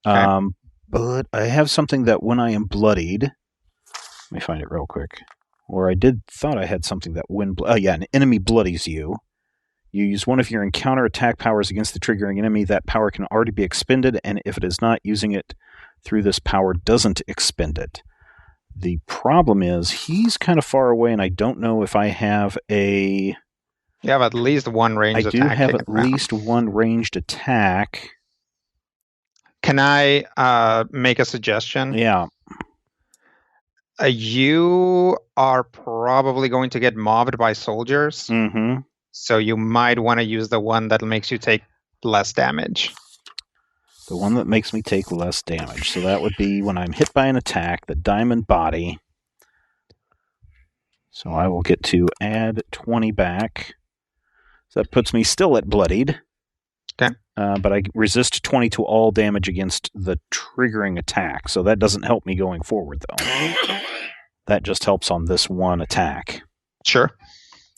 Okay. But I have something that when I am bloodied, let me find it real quick. Or I thought I had something that when an enemy bloodies you, You use one of your encounter attack powers against the triggering enemy. That power can already be expended, and if it is not using it through this power, doesn't expend it. The problem is he's kind of far away, and I don't know if I have a... You have at least one ranged attack. I do have kicking at around. least one ranged attack. Can I make a suggestion? Yeah. You are probably going to get mobbed by soldiers. Mm-hmm. So you might want to use the one that makes you take less damage. The one that makes me take less damage. So that would be when I'm hit by an attack, the diamond body. So I will get to add 20 back. So that puts me still at bloodied. Okay. But I resist 20 to all damage against the triggering attack. So that doesn't help me going forward, though. That just helps on this one attack. Sure.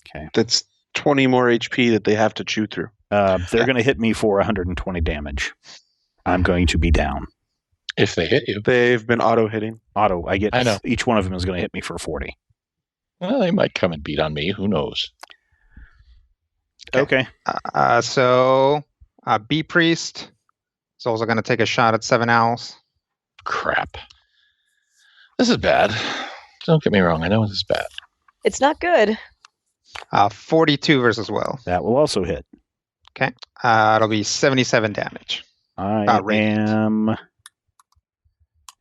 Okay. That's 20 more HP that they have to chew through. They're going to hit me for 120 damage. I'm going to be down. If they hit you. They've been auto-hitting. I know. Each one of them is going to hit me for 40. Well, they might come and beat on me. Who knows? Okay. So, Bee Priest is also going to take a shot at 7 owls. Crap. This is bad. Don't get me wrong. I know this is bad. It's not good. 42 versus will. That will also hit. Okay. It'll be 77 damage. I am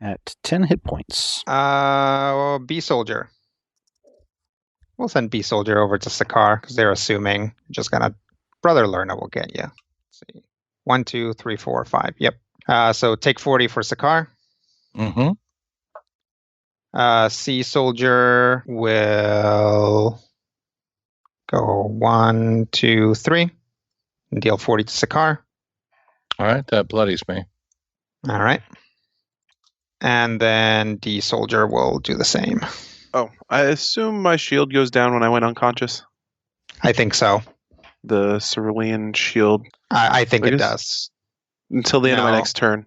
at 10 hit points. Bee Soldier. We'll send Bee Soldier over to Sakar because they're assuming just gonna Brother Lerna will get you. Let's see. 1, 2, 3, 4, 5. Yep. So take 40 for Sakar. Mm-hmm. Sea Soldier will go 1, 2, 3 and deal 40 to Sakar. All right, that bloodies me. All right. And then D Soldier will do the same. Oh, I assume my shield goes down when I went unconscious. I think so. The cerulean shield. I think it does. Until the end of my next turn.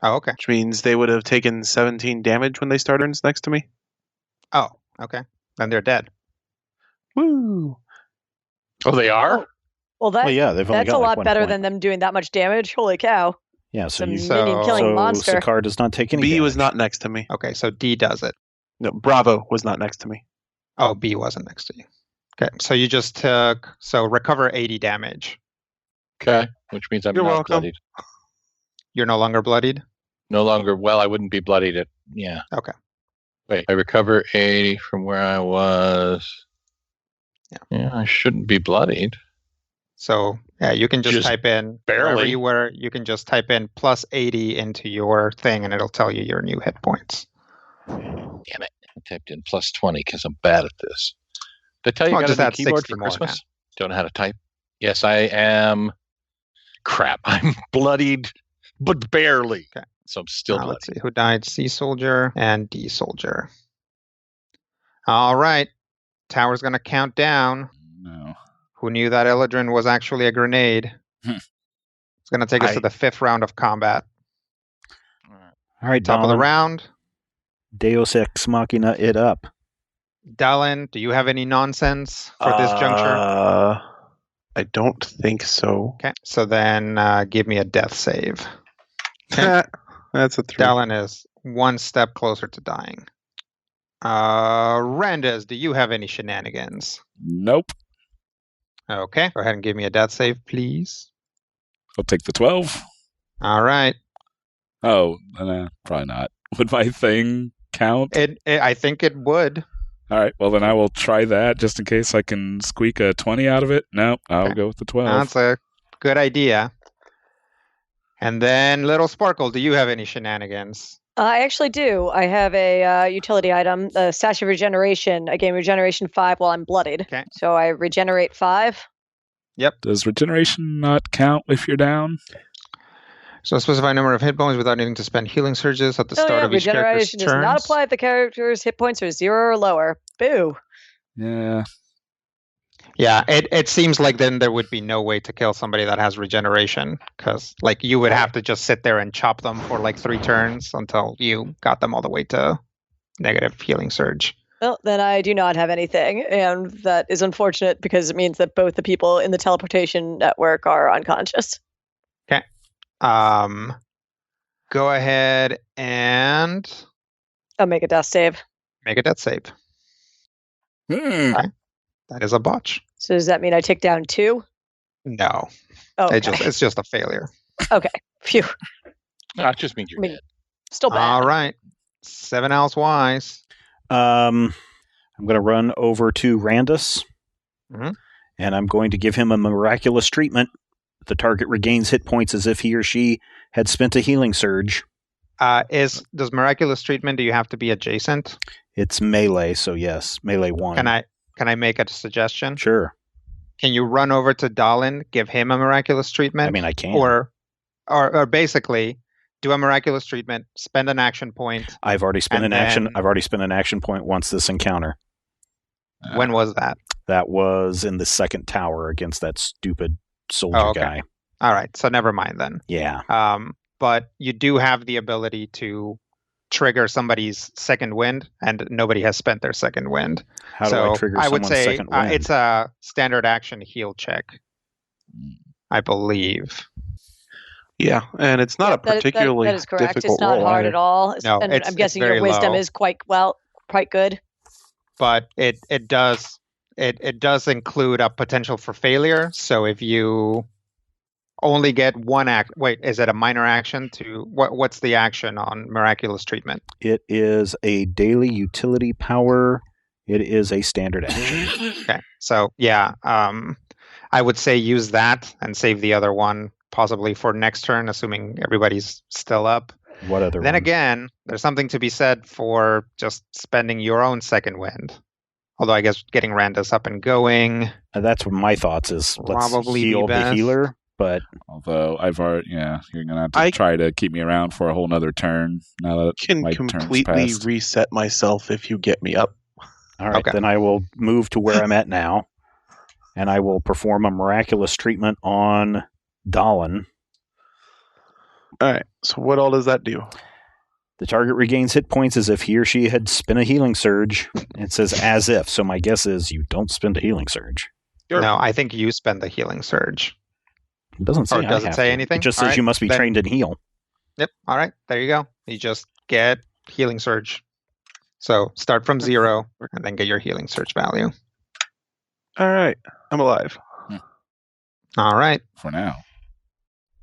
Oh, okay. Which means they would have taken 17 damage when they start turns next to me. Oh, okay. Then they're dead. Woo! Oh, they are? Well, they've only that's got a lot one better point. than them doing that much damage. Holy cow. Yeah, so It's a minion-killing monster. Sakar does not take any B damage. was not next to me. Okay, so D does it. No, Bravo was not next to me. Oh, B wasn't next to you. Okay, so you just took... So recover 80 damage. Okay, which means I'm You're not welcome. bloodied. You're no longer bloodied? No longer, well, I wouldn't be bloodied. Yeah. Okay. Wait, I recover 80 from where I was. Yeah, I shouldn't be bloodied. So, yeah, you can just type in... barely. Wherever you were, you can just type in plus 80 into your thing, and it'll tell you your new hit points. Damn it. I typed in plus 20 because I'm bad at this. Did I tell you Well, got just a new add keyboard 60 for more Christmas? Don't know how to type. Yes, I am. Crap. I'm bloodied, but barely. Okay. So I'm still bloodied. Let's see who died. C Soldier and D Soldier. All right. Tower's going to count down. No. Who knew that Eladrin was actually a grenade? It's going to take us to the 5th round of combat. All right, Top of the Dallin. round. Deus Ex Machina it up. Dallin, do you have any nonsense for this juncture? I don't think so. Okay, so then give me a death save. That's a 3. Dallin is one step closer to dying. Randez, do you have any shenanigans? Nope. Okay, go ahead and give me a death save, please. I'll take the 12. All right. Oh, probably not. Would my thing count? I think it would. All right, well, then I will try that just in case I can squeak a 20 out of it. No, I'll go with the 12. That's a good idea. And then, Little Sparkle, do you have any shenanigans? I actually do. I have a utility item, the Stash of Regeneration. I gain Regeneration 5 while I'm bloodied. Okay. So I regenerate 5. Yep. Does regeneration not count if you're down? So specify a number of hit points without needing to spend healing surges at the start of each character's regeneration does not turns. apply if the character's hit points are 0 or lower. Boo. Yeah. Yeah, it seems like then there would be no way to kill somebody that has regeneration, because like you would have to just sit there and chop them for like 3 turns until you got them all the way to negative healing surge. Well, then I do not have anything, and that is unfortunate because it means that both the people in the teleportation network are unconscious. Okay. Go ahead and I'll make a death save. make a death save. Okay. That is a botch. So does that mean I take down 2? No. Oh, okay. It's just a failure. Okay. Phew. No, it just means you're dead. Still bad. All right. 7 else wise. I'm going to run over to Randus, and I'm going to give him a miraculous treatment. The target regains hit points as if he or she had spent a healing surge. Does miraculous treatment, do you have to be adjacent? It's melee, so yes, melee 1. Can I make a suggestion? Sure. Can you run over to Dalin, give him a miraculous treatment? I mean, I can. Or basically do a miraculous treatment, spend an action point. I've already spent an action. I've already spent an action point once this encounter. When was that? That was in the second tower against that stupid soldier guy. All right, so never mind then. Yeah. But you do have the ability to trigger somebody's second wind, and nobody has spent their second wind. How do I trigger someone's second wind? It's a standard action heal check, I believe. Yeah, and it's not a particularly that is correct. difficult It's not roll hard either. at all. No, and I'm guessing very your wisdom low. is quite good. But it does include a potential for failure. So if you only get one act, wait, is it a minor action to what's the action on miraculous treatment? It is a daily utility power. It is a standard action. Okay, so yeah, I would say use that and save the other one possibly for next turn, assuming everybody's still up. What other? Then one? again, there's something to be said for just spending your own second wind. Although I guess getting Randus up and going. That's what my thoughts is. Let's Probably heal be the best. healer. But although you're gonna have to try to keep me around for a whole nother turn. Now that can my completely turn's passed. reset myself if you get me up. All right, then I will move to where I'm at now, and I will perform a miraculous treatment on Dalin. All right. So what all does that do? The target regains hit points as if he or she had spent a healing surge. It says as if, so my guess is you don't spend a healing surge. No, I think you spend the healing surge. It doesn't say. Or does it say anything? It just says you must be trained in heal. Yep. All right. There you go. You just get healing surge. So start from 0 and then get your healing surge value. All right. I'm alive. All right. For now.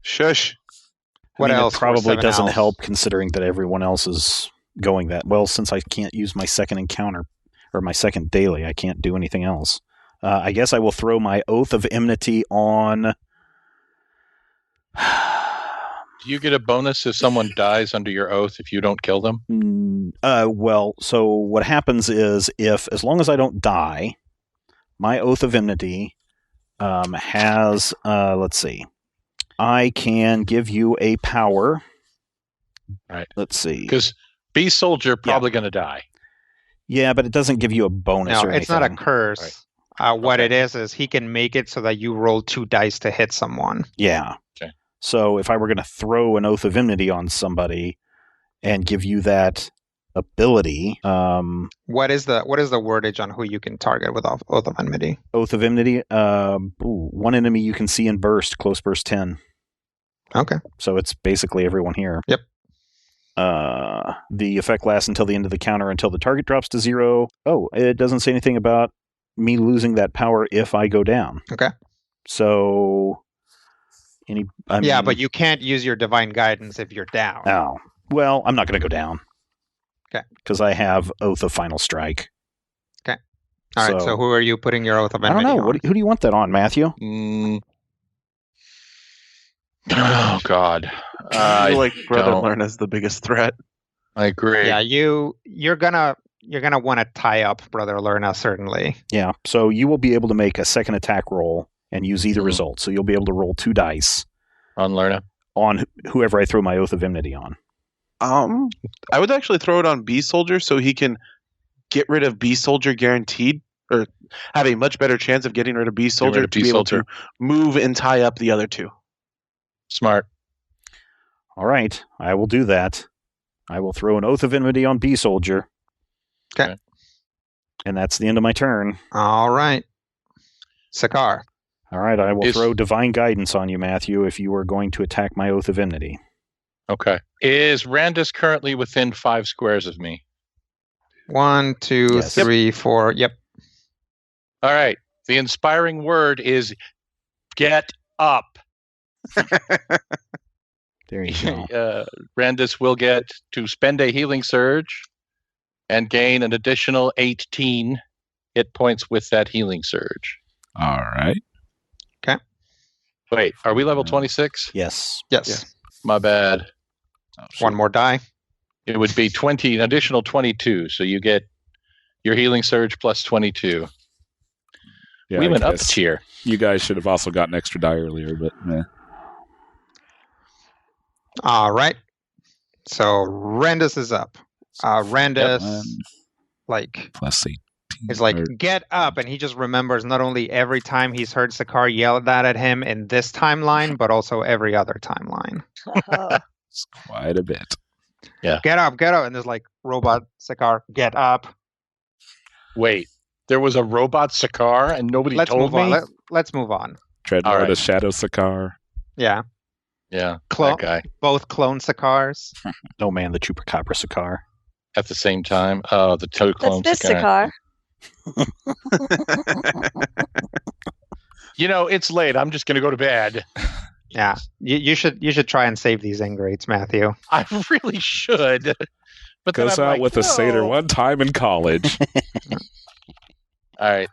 Shush. What else? It probably doesn't else? help considering that everyone else is going that well. Since I can't use my second encounter or my second daily, I can't do anything else. I guess I will throw my Oath of Enmity on. Do you get a bonus if someone dies under your oath if you don't kill them? Well, so what happens is as long as I don't die, my Oath of Enmity has, let's see, I can give you a power. Right. Let's see. Because Beast Soldier probably going to die. Yeah, but it doesn't give you a bonus or anything. No, it's not a curse. Right. What it is he can make it so that you roll 2 dice to hit someone. Yeah. Okay. So if I were going to throw an Oath of Enmity on somebody and give you that ability, what is the wordage on who you can target with Oath of Enmity? Oath of Enmity, one enemy you can see in burst, close burst 10. Okay. So it's basically everyone here. Yep. The effect lasts until the end of the counter until the target drops to 0. Oh, it doesn't say anything about me losing that power if I go down. Okay. So but you can't use your divine guidance if you're down. Oh. Well, I'm not going to go down. Okay. Because I have Oath of Final Strike. Okay. All right. So who are you putting your Oath of Enmity I don't know. on? Who do you want that on, Matthew? Oh God. I feel like Brother Learn is the biggest threat. I agree. Yeah, you're gonna want to tie up Brother Lerna, certainly. Yeah. So you will be able to make a second attack roll and use either result. So you'll be able to roll 2 dice on Lerna on whoever I throw my Oath of Enmity on. I would actually throw it on Beast Soldier so he can get rid of Beast Soldier guaranteed, or have a much better chance of getting rid of Beast Soldier to be able to move and tie up the other 2. Smart. All right, I will do that. I will throw an Oath of Enmity on Bee Soldier. Okay. And that's the end of my turn. All right. Sakar. All right, I will throw Divine Guidance on you, Matthew, if you are going to attack my Oath of Enmity. Okay. Is Randus currently within 5 squares of me? 1, 2, Yes. 3, 4. Yep. All right. The inspiring word is get up. There you go. Randus will get to spend a healing surge and gain an additional 18 hit points with that healing surge. All right. Okay. Wait, are we level 26? Yes. Yes. My bad. Oh, One more die. It would be 20, an additional 22. So you get your healing surge plus 22. Yeah, We I went up a guess tier. You guys should have also gotten extra die earlier, but All right. So Randus is up. Randus, plus 18. is like, get up. And he just remembers not only every time he's heard Sakar yell that at him in this timeline, but also every other timeline. It's quite a bit. Yeah. Get up, get up. And there's like, robot Sakar, get up. Wait, there was a robot Sakar and nobody Let's told move me? on. Let's move on. Treadmill, All right. the Shadow Sakar. Yeah. Yeah, Clone, that guy. both clone Sakars. Oh, man, the Chupacabra Sakar. At the same time. Oh, the two clones. That's this Sakar. You know, it's late. I'm just going to go to bed. Yeah. You should try and save these ingrates, Matthew. I really should. But then Goes I'm out like, with a satyr no. one time in college. All right.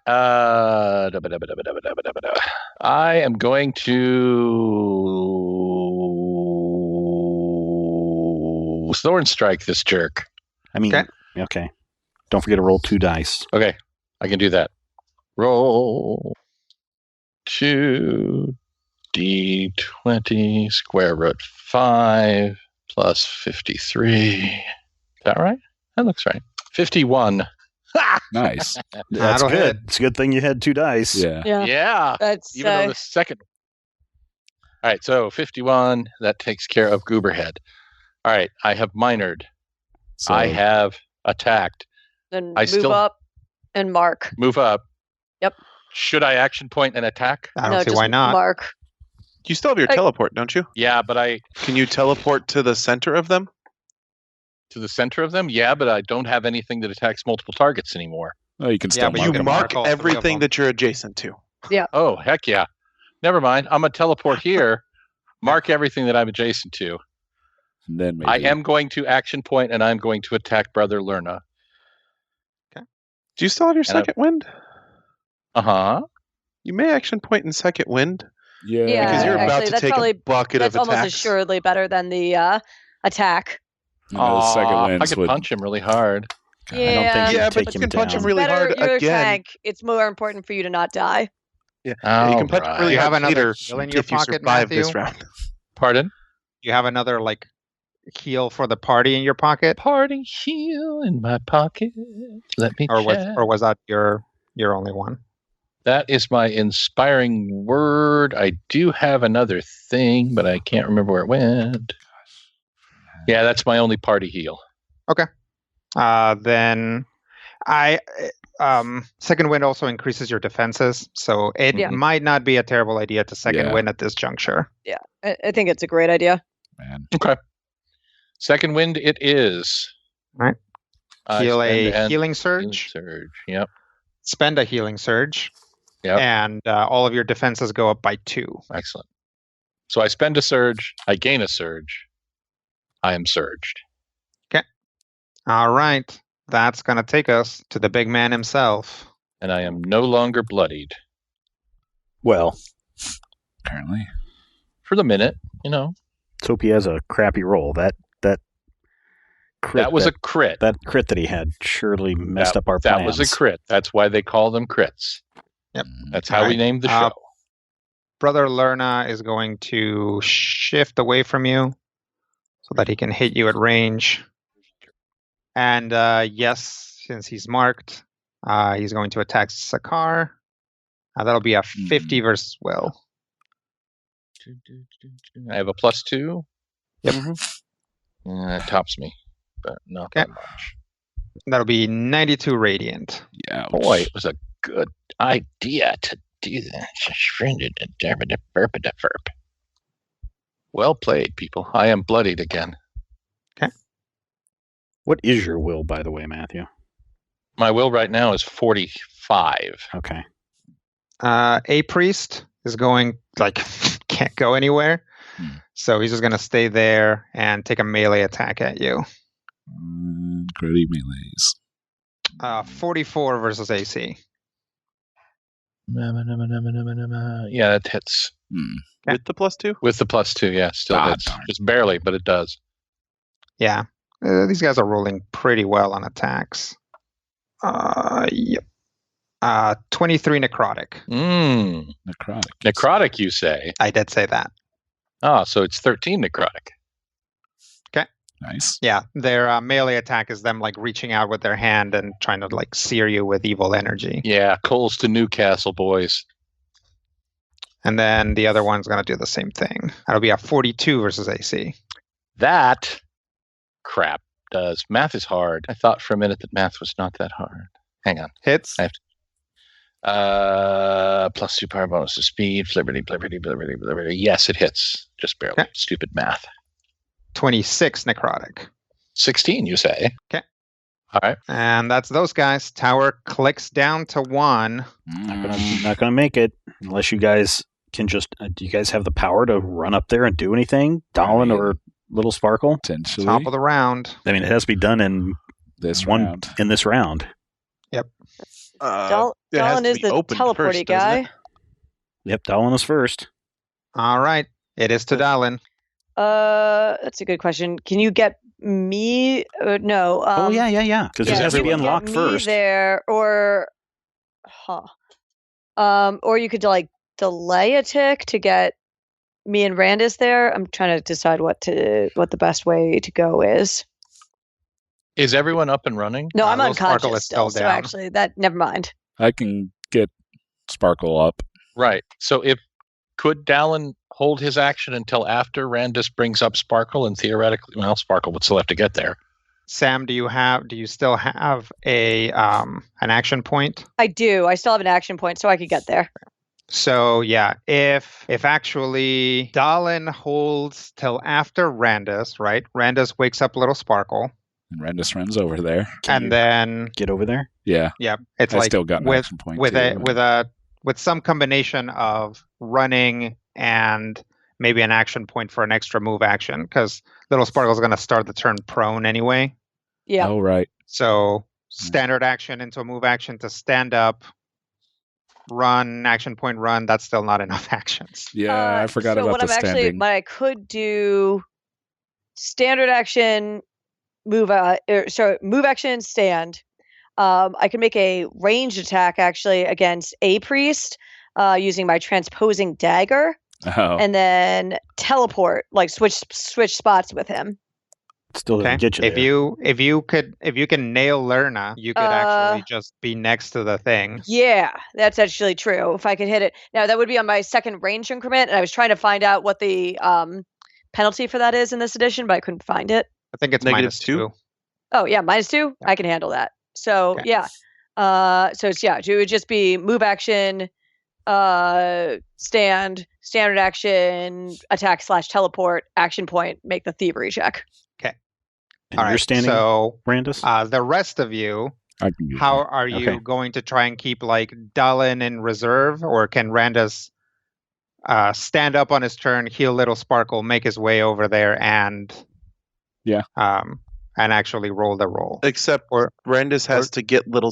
I am going to Thorn Strike this jerk. I mean, okay. Don't forget to roll 2 dice. Okay, I can do that. Roll 2d20 square root 5 plus 53. Is that right? That looks right. 51. Nice. That's That'll good. hit. It's a good thing you had 2 dice. Yeah. Yeah. That's Even though the second. All right, so 51. That takes care of Gooberhead. All right, I have minored. So, I have attacked. then I move still- up and mark. Move up. Yep. Should I action point and attack? I don't see just why not. Mark. You still have your teleport, don't you? Yeah, but Can you teleport to the center of them? to the center of them. Yeah, but I don't have anything that attacks multiple targets anymore. oh, you can Yeah, still but mark you You can them. mark all 3 of everything them. that you're adjacent to. Oh, heck yeah. Never mind. I'm going to teleport here, mark everything that I'm adjacent to. And then maybe. I am going to action point, and I'm going to attack Brother Lerna. Do you still have your And second wind? Uh-huh. You may action point in second wind Yeah. because you're about actually, to that's take probably- a bucket That's of almost attacks. assuredly better than the attack. You know, the second Aw, I winds could would. punch him really hard. I don't think Yeah. you Yeah, take but him you can punch down. him really better, hard you're a again. tank. It's more important for you to not die. Yeah, you can punch Alright. really You have hard another later heal in your if you pocket, survive this Matthew? round. Pardon? You have another like heal for the party in your pocket, Party heal in my pocket. Let me or check. was that your only one? That is my inspiring word. I do have another thing, but I can't remember where it went. Yeah, that's my only party heal. Then second wind also increases your defenses, so it Yeah. might not be a terrible idea to second Yeah. wind at this juncture. I think it's a great idea. Man. Okay. Second wind it is. Right. I Heal spend a an healing healing surge. surge. Yep. Spend a healing surge. Yep. And all of your defenses go up by 2. Excellent. So I spend a surge. I gain a surge. I am surged. All right. That's going to take us to the big man himself. And I am no longer bloodied. Well, Apparently. For the minute, you know. let's hope he has a crappy roll. That crit, That was a crit. that crit that he had surely messed up our plans. That was a crit. That's why they call them crits. Yep. That's how we Alright. named the show. Brother Lerna is going to shift away from you so that he can hit you at range. And yes, since he's marked, he's going to attack Sakar. That'll be a 50 versus Will. I have a +2. Yep. It tops me, but not that much. That'll be 92 radiant. Yeah. Boy, it was a good idea to do that. Well played, people. I am bloodied again. What is your will, by the way, Matthew? My will right now is 45. Okay. A priest is going, can't go anywhere. So he's just going to stay there and take a melee attack at you. Gritty melees. 44 versus AC. Yeah, that hits. With the +2? With the +2, yeah. Still hits. Darn. Just barely, but it does. Yeah. These guys are rolling pretty well on attacks. Yep. 23 necrotic. Necrotic. Necrotic, you say? I did say that. So it's 13 necrotic. Nice. Yeah, their melee attack is them reaching out with their hand and trying to sear you with evil energy. Yeah, Coles to Newcastle, boys. And then the other one's going to do the same thing. That'll be a 42 versus AC. That crap does. Math is hard. I thought for a minute that math was not that hard. Hang on. Hits. I have to. +2 power bonus to speed. Flibberty. Yes, it hits. Just barely. Okay. Stupid math. 26 necrotic. 16, you say? Okay. All right. And that's those guys. Tower clicks down to 1. Not gonna make it unless you guys can just. Do you guys have the power to run up there and do anything, Dolan or Little Sparkle? Potentially. Top of the round. I mean, it has to be done in this round. In this round. Yep. Dolan is the teleporty guy. Yep, Dolan is first. All right. It is to Dolan. That's a good question. Can you get me? No. Yeah. Because it has to be unlocked first. There or you could delay a tick to get me and Randus there. I'm trying to decide what the best way to go is. Is everyone up and running? No, I'm Little Sparkle unconscious is still so down. actually never mind. I can get Sparkle up. Right. So could Dallin hold his action until after Randus brings up Sparkle, and theoretically, Sparkle would still have to get there. Sam, do you still have an action point? I do. I still have an action point, so I could get there. So yeah, if actually Dolan holds till after Randus, right? Randus wakes up Little Sparkle. And Randus runs over there. And then get over there? Yeah. Yeah. It's I still got an action point. With some combination of running and maybe an action point for an extra move action, because Little Sparkle's going to start the turn prone anyway. Yeah. Oh, right. So standard action into a move action to stand up, run, action point run, that's still not enough actions. Yeah, I forgot about the standing. But I could do standard action, move action, stand. I can make a ranged attack actually against a priest using my transposing dagger, and then teleport, switch spots with him. Still doesn't get you there. If you can nail Lerna, you could actually just be next to the thing. Yeah, that's actually true. If I could hit it now, that would be on my second range increment, and I was trying to find out what the penalty for that is in this edition, but I couldn't find it. I think it's -2. Oh yeah, -2. Yeah. I can handle that. So okay. Yeah, it would just be move action, stand, standard action, attack / teleport, action point, make the thievery check. Okay. And you're standing, so Randus? The rest of you, how are you going to try and keep Dolan in reserve, or can Randus stand up on his turn, heal Little Sparkle, make his way over there, and actually roll the roll? Except Randus has to get Little.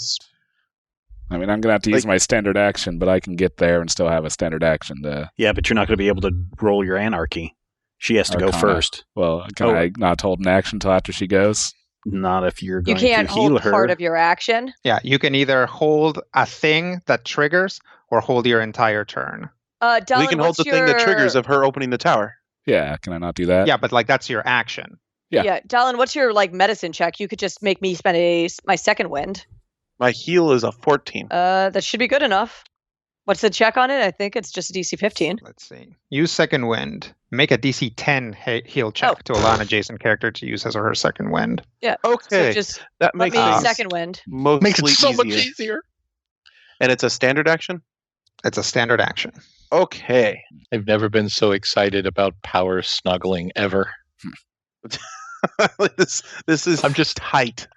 I mean, I'm going to have to use my standard action, but I can get there and still have a standard action. Yeah, but you're not going to be able to roll your anarchy. She has to go first. Well, can I not hold an action until after she goes? Not if you're going to heal her. You can't hold part of your action? Yeah, you can either hold a thing that triggers or hold your entire turn. Dylan, we can hold the thing that triggers of her opening the tower. Yeah, can I not do that? Yeah, but that's your action. Yeah. Dylan, what's your medicine check? You could just make me spend my second wind. My heal is a 14. That should be good enough. What's the check on it? I think it's just a DC 15. Let's see. Use second wind. Make a DC 10 heal check to allow an adjacent character to use his or her second wind. Yeah. Okay. So just that let makes me things second wind. mostly Makes it so easier. much easier. And it's a standard action? It's a standard action. Okay. I've never been so excited about power snuggling ever. this is I'm just tight.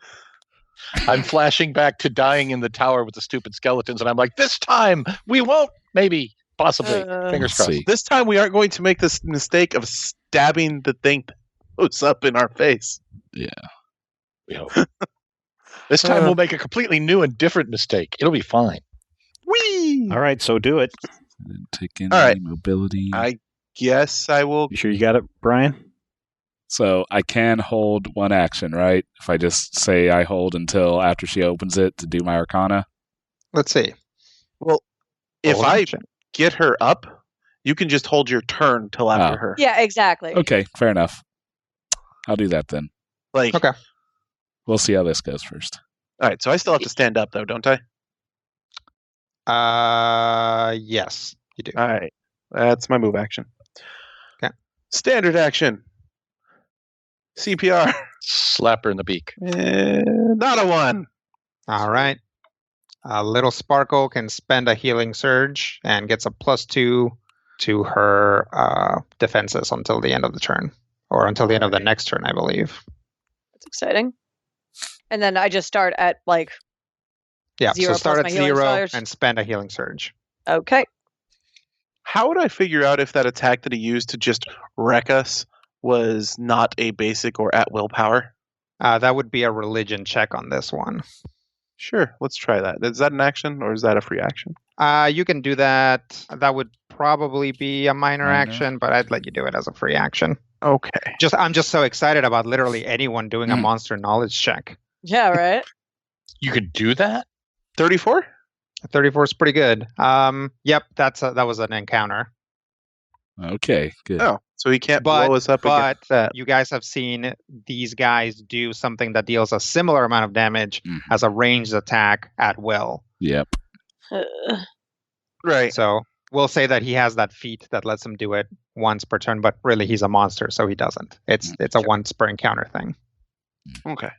I'm flashing back to dying in the tower with the stupid skeletons, and I'm like, this time we won't. Maybe, possibly. Fingers crossed. see. This time we aren't going to make this mistake of stabbing the thing that goes up in our face. We hope. This time we'll make a completely new and different mistake. It'll be fine. Whee! All right, so do it. And take in All right. mobility. I guess I will. You sure you got it, Brian? So I can hold one action, right? If I just say I hold until after she opens it to do my Arcana. Let's see. Well, if Hold I action. get her up, you can just hold your turn till after her. Yeah, exactly. Okay, fair enough. I'll do that then. Like, Okay. We'll see how this goes first. all right. So I still have to stand up, though, don't I? Yes, you do. All right. That's my move action. Okay. Standard action. CPR. Slap her in the beak. Not a 1. All right. Little Sparkle can spend a healing surge and gets a +2 to her defenses until the end of the turn, or until the end of the next turn, I believe. That's exciting. And then I just start at like Yeah. 0 So start plus at my healing 0 surge. and spend a healing surge. Okay. How would I figure out if that attack that he used to just wreck us was not a basic or at will power? That would be a religion check on this one. Sure, let's try that. Is that an action or is that a free action? You can do that. That would probably be a minor Minor. action, but I'd let you do it as a free action. Okay. I'm just so excited about literally anyone doing a monster knowledge check. Yeah, right. You could do that? 34? 34 is pretty good. Yep, that was an encounter. Okay, good. Oh, so he can't But- blow us up but against that. You guys have seen these guys do something that deals a similar amount of damage Mhm. as a ranged attack at will. Yep. Right. So we'll say that he has that feat that lets him do it once per turn, but really he's a monster, so he doesn't. It's a once per encounter thing. Okay.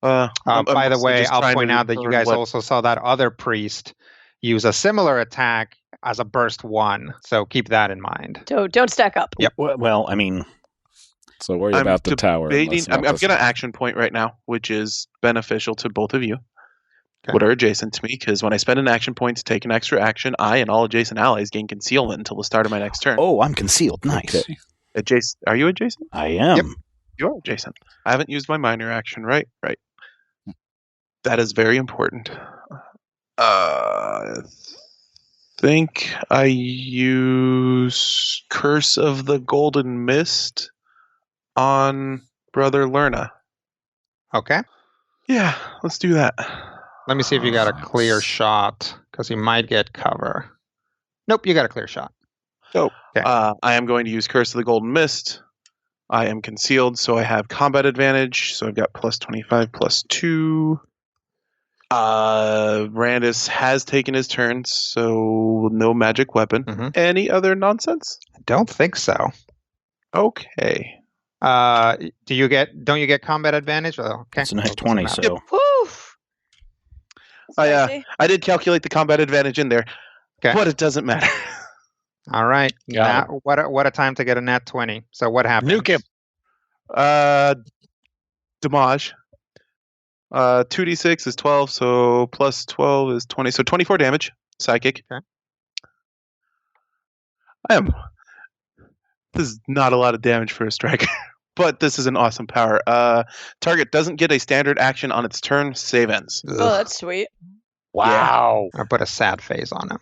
I'm By the mostly way, just I'll trying point to out that you learn guys what- also saw that other priest use a similar attack as a burst 1, so keep that in mind. Don't stack up. Yep. Well, I mean, So worry I'm about the tower. debating- unless you I'm want going to this- action point right now, which is beneficial to both of you. Okay. What are adjacent to me? Because when I spend an action point to take an extra action, I and all adjacent allies gain concealment until the start of my next turn. oh, I'm concealed. Nice. Okay. Adjacent? Are you adjacent? I am. Yep. You are adjacent. I haven't used my minor action, right? Right. That is very important. I think I use Curse of the Golden Mist on Brother Lerna. Okay. Yeah, let's do that. Let me see if you got a clear shot, because you might get cover. Nope, you got a clear shot. Dope. Okay. I am going to use Curse of the Golden Mist. I am concealed, so I have combat advantage. So I've got plus 25, plus 2. Randus has taken his turn, so no magic weapon. Mhm. Any other nonsense? I don't think so. Okay. Don't you get combat advantage? Oh, okay. It's a nat Well, it doesn't 20, matter. so Whew. Spicy. I did calculate the combat advantage in there, Okay. but it doesn't matter. All right. Got What a time to get a nat 20. So what happens? Nuke him. Damage. 2d6 is 12, so plus 12 is 20. So 24 damage. Psychic. Okay. This is not a lot of damage for a striker, but this is an awesome power. Target doesn't get a standard action on its turn. Save ends. Oh, that's sweet. Wow. I put a sad face on him.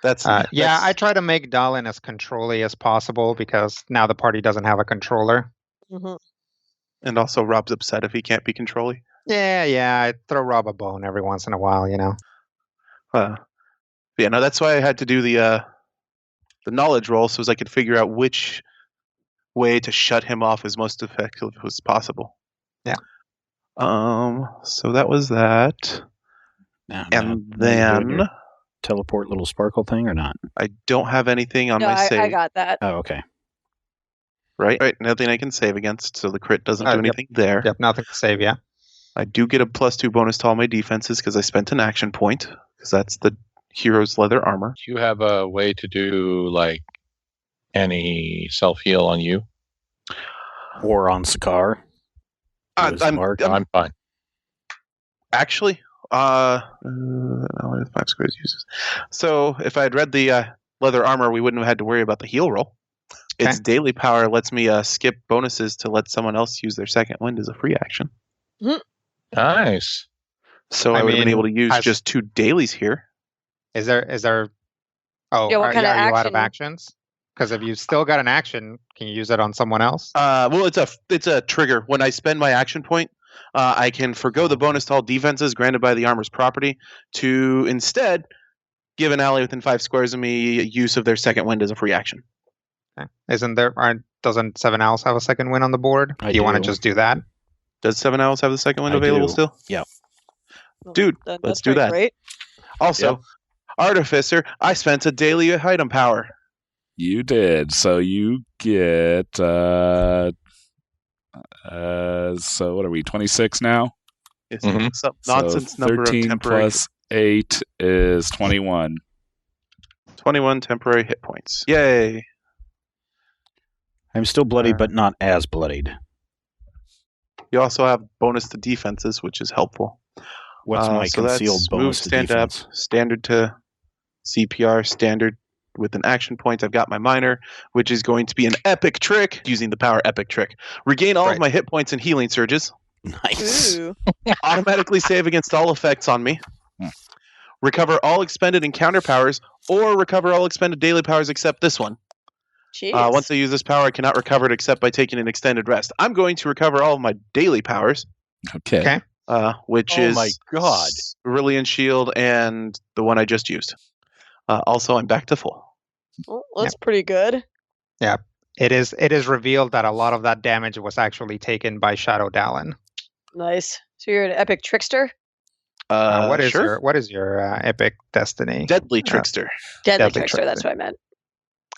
That's I try to make Dalin as controlly as possible because now the party doesn't have a controller. Mm-hmm. And also Rob's upset if he can't be controlly. Yeah, I throw Rob a bone every once in a while, you know. Yeah, no, that's why I had to do the knowledge roll, so as I could figure out which way to shut him off as most effective as possible. Yeah. So that was that, now, and now you're doing then your teleport little sparkle thing or not? I don't have anything on my save. I got that. Oh, okay. Right? Nothing I can save against, so the crit doesn't do anything there. Yep, nothing to save, yeah. I do get a +2 bonus to all my defenses because I spent an action point, because that's the hero's leather armor. Do you have a way to do, like, any self-heal on you? Or on Sakar. I'm fine. Actually, 5 squares uses. So if I had read the leather armor, we wouldn't have had to worry about the heal roll. Okay. Its daily power lets me skip bonuses to let someone else use their second wind as a free action. Nice. So I would have been able to use just 2 dailies here. Is there? Oh, Yeah, what kind of are you out action? of actions? Because if you still got an action, can you use it on someone else? Well, it's a trigger. When I spend my action point, I can forgo the bonus to all defenses granted by the armor's property to instead give an ally within 5 squares of me use of their second wind as a free action. Okay. Doesn't 7 Owls have a second win on the board? Do you want to just do that? Does 7 Owls have the second wind I available do. still? Yeah. Dude, let's do that. Great. Also, Artificer, I spent a daily item power. You did. So you get so what are we, 26 now? It's Mhm. some nonsense number of 13 temporary plus 8 is 21. 21 temporary hit points. Yay. I'm still bloody, but not as bloodied. You also have bonus to defenses, which is helpful. What's my so concealed that's bonus move, to stand defense? up, standard to CPR, standard with an action point. I've got my minor, which is going to be an epic trick, using the power epic trick. Regain all of my hit points and healing surges. Nice. Ooh. Automatically save against all effects on me. Recover all expended encounter powers, or recover all expended daily powers except this one. Jeez. Once I use this power, I cannot recover it except by taking an extended rest. I'm going to recover all of my daily powers. Okay. Which Oh is my God. Cerulean Shield and the one I just used. Also, I'm back to full. Well, that's pretty good. Yeah. It is revealed that a lot of that damage was actually taken by Shadow Dallin. Nice. So you're an epic trickster? What is your epic destiny? Deadly Trickster. Deadly trickster, that's what I meant.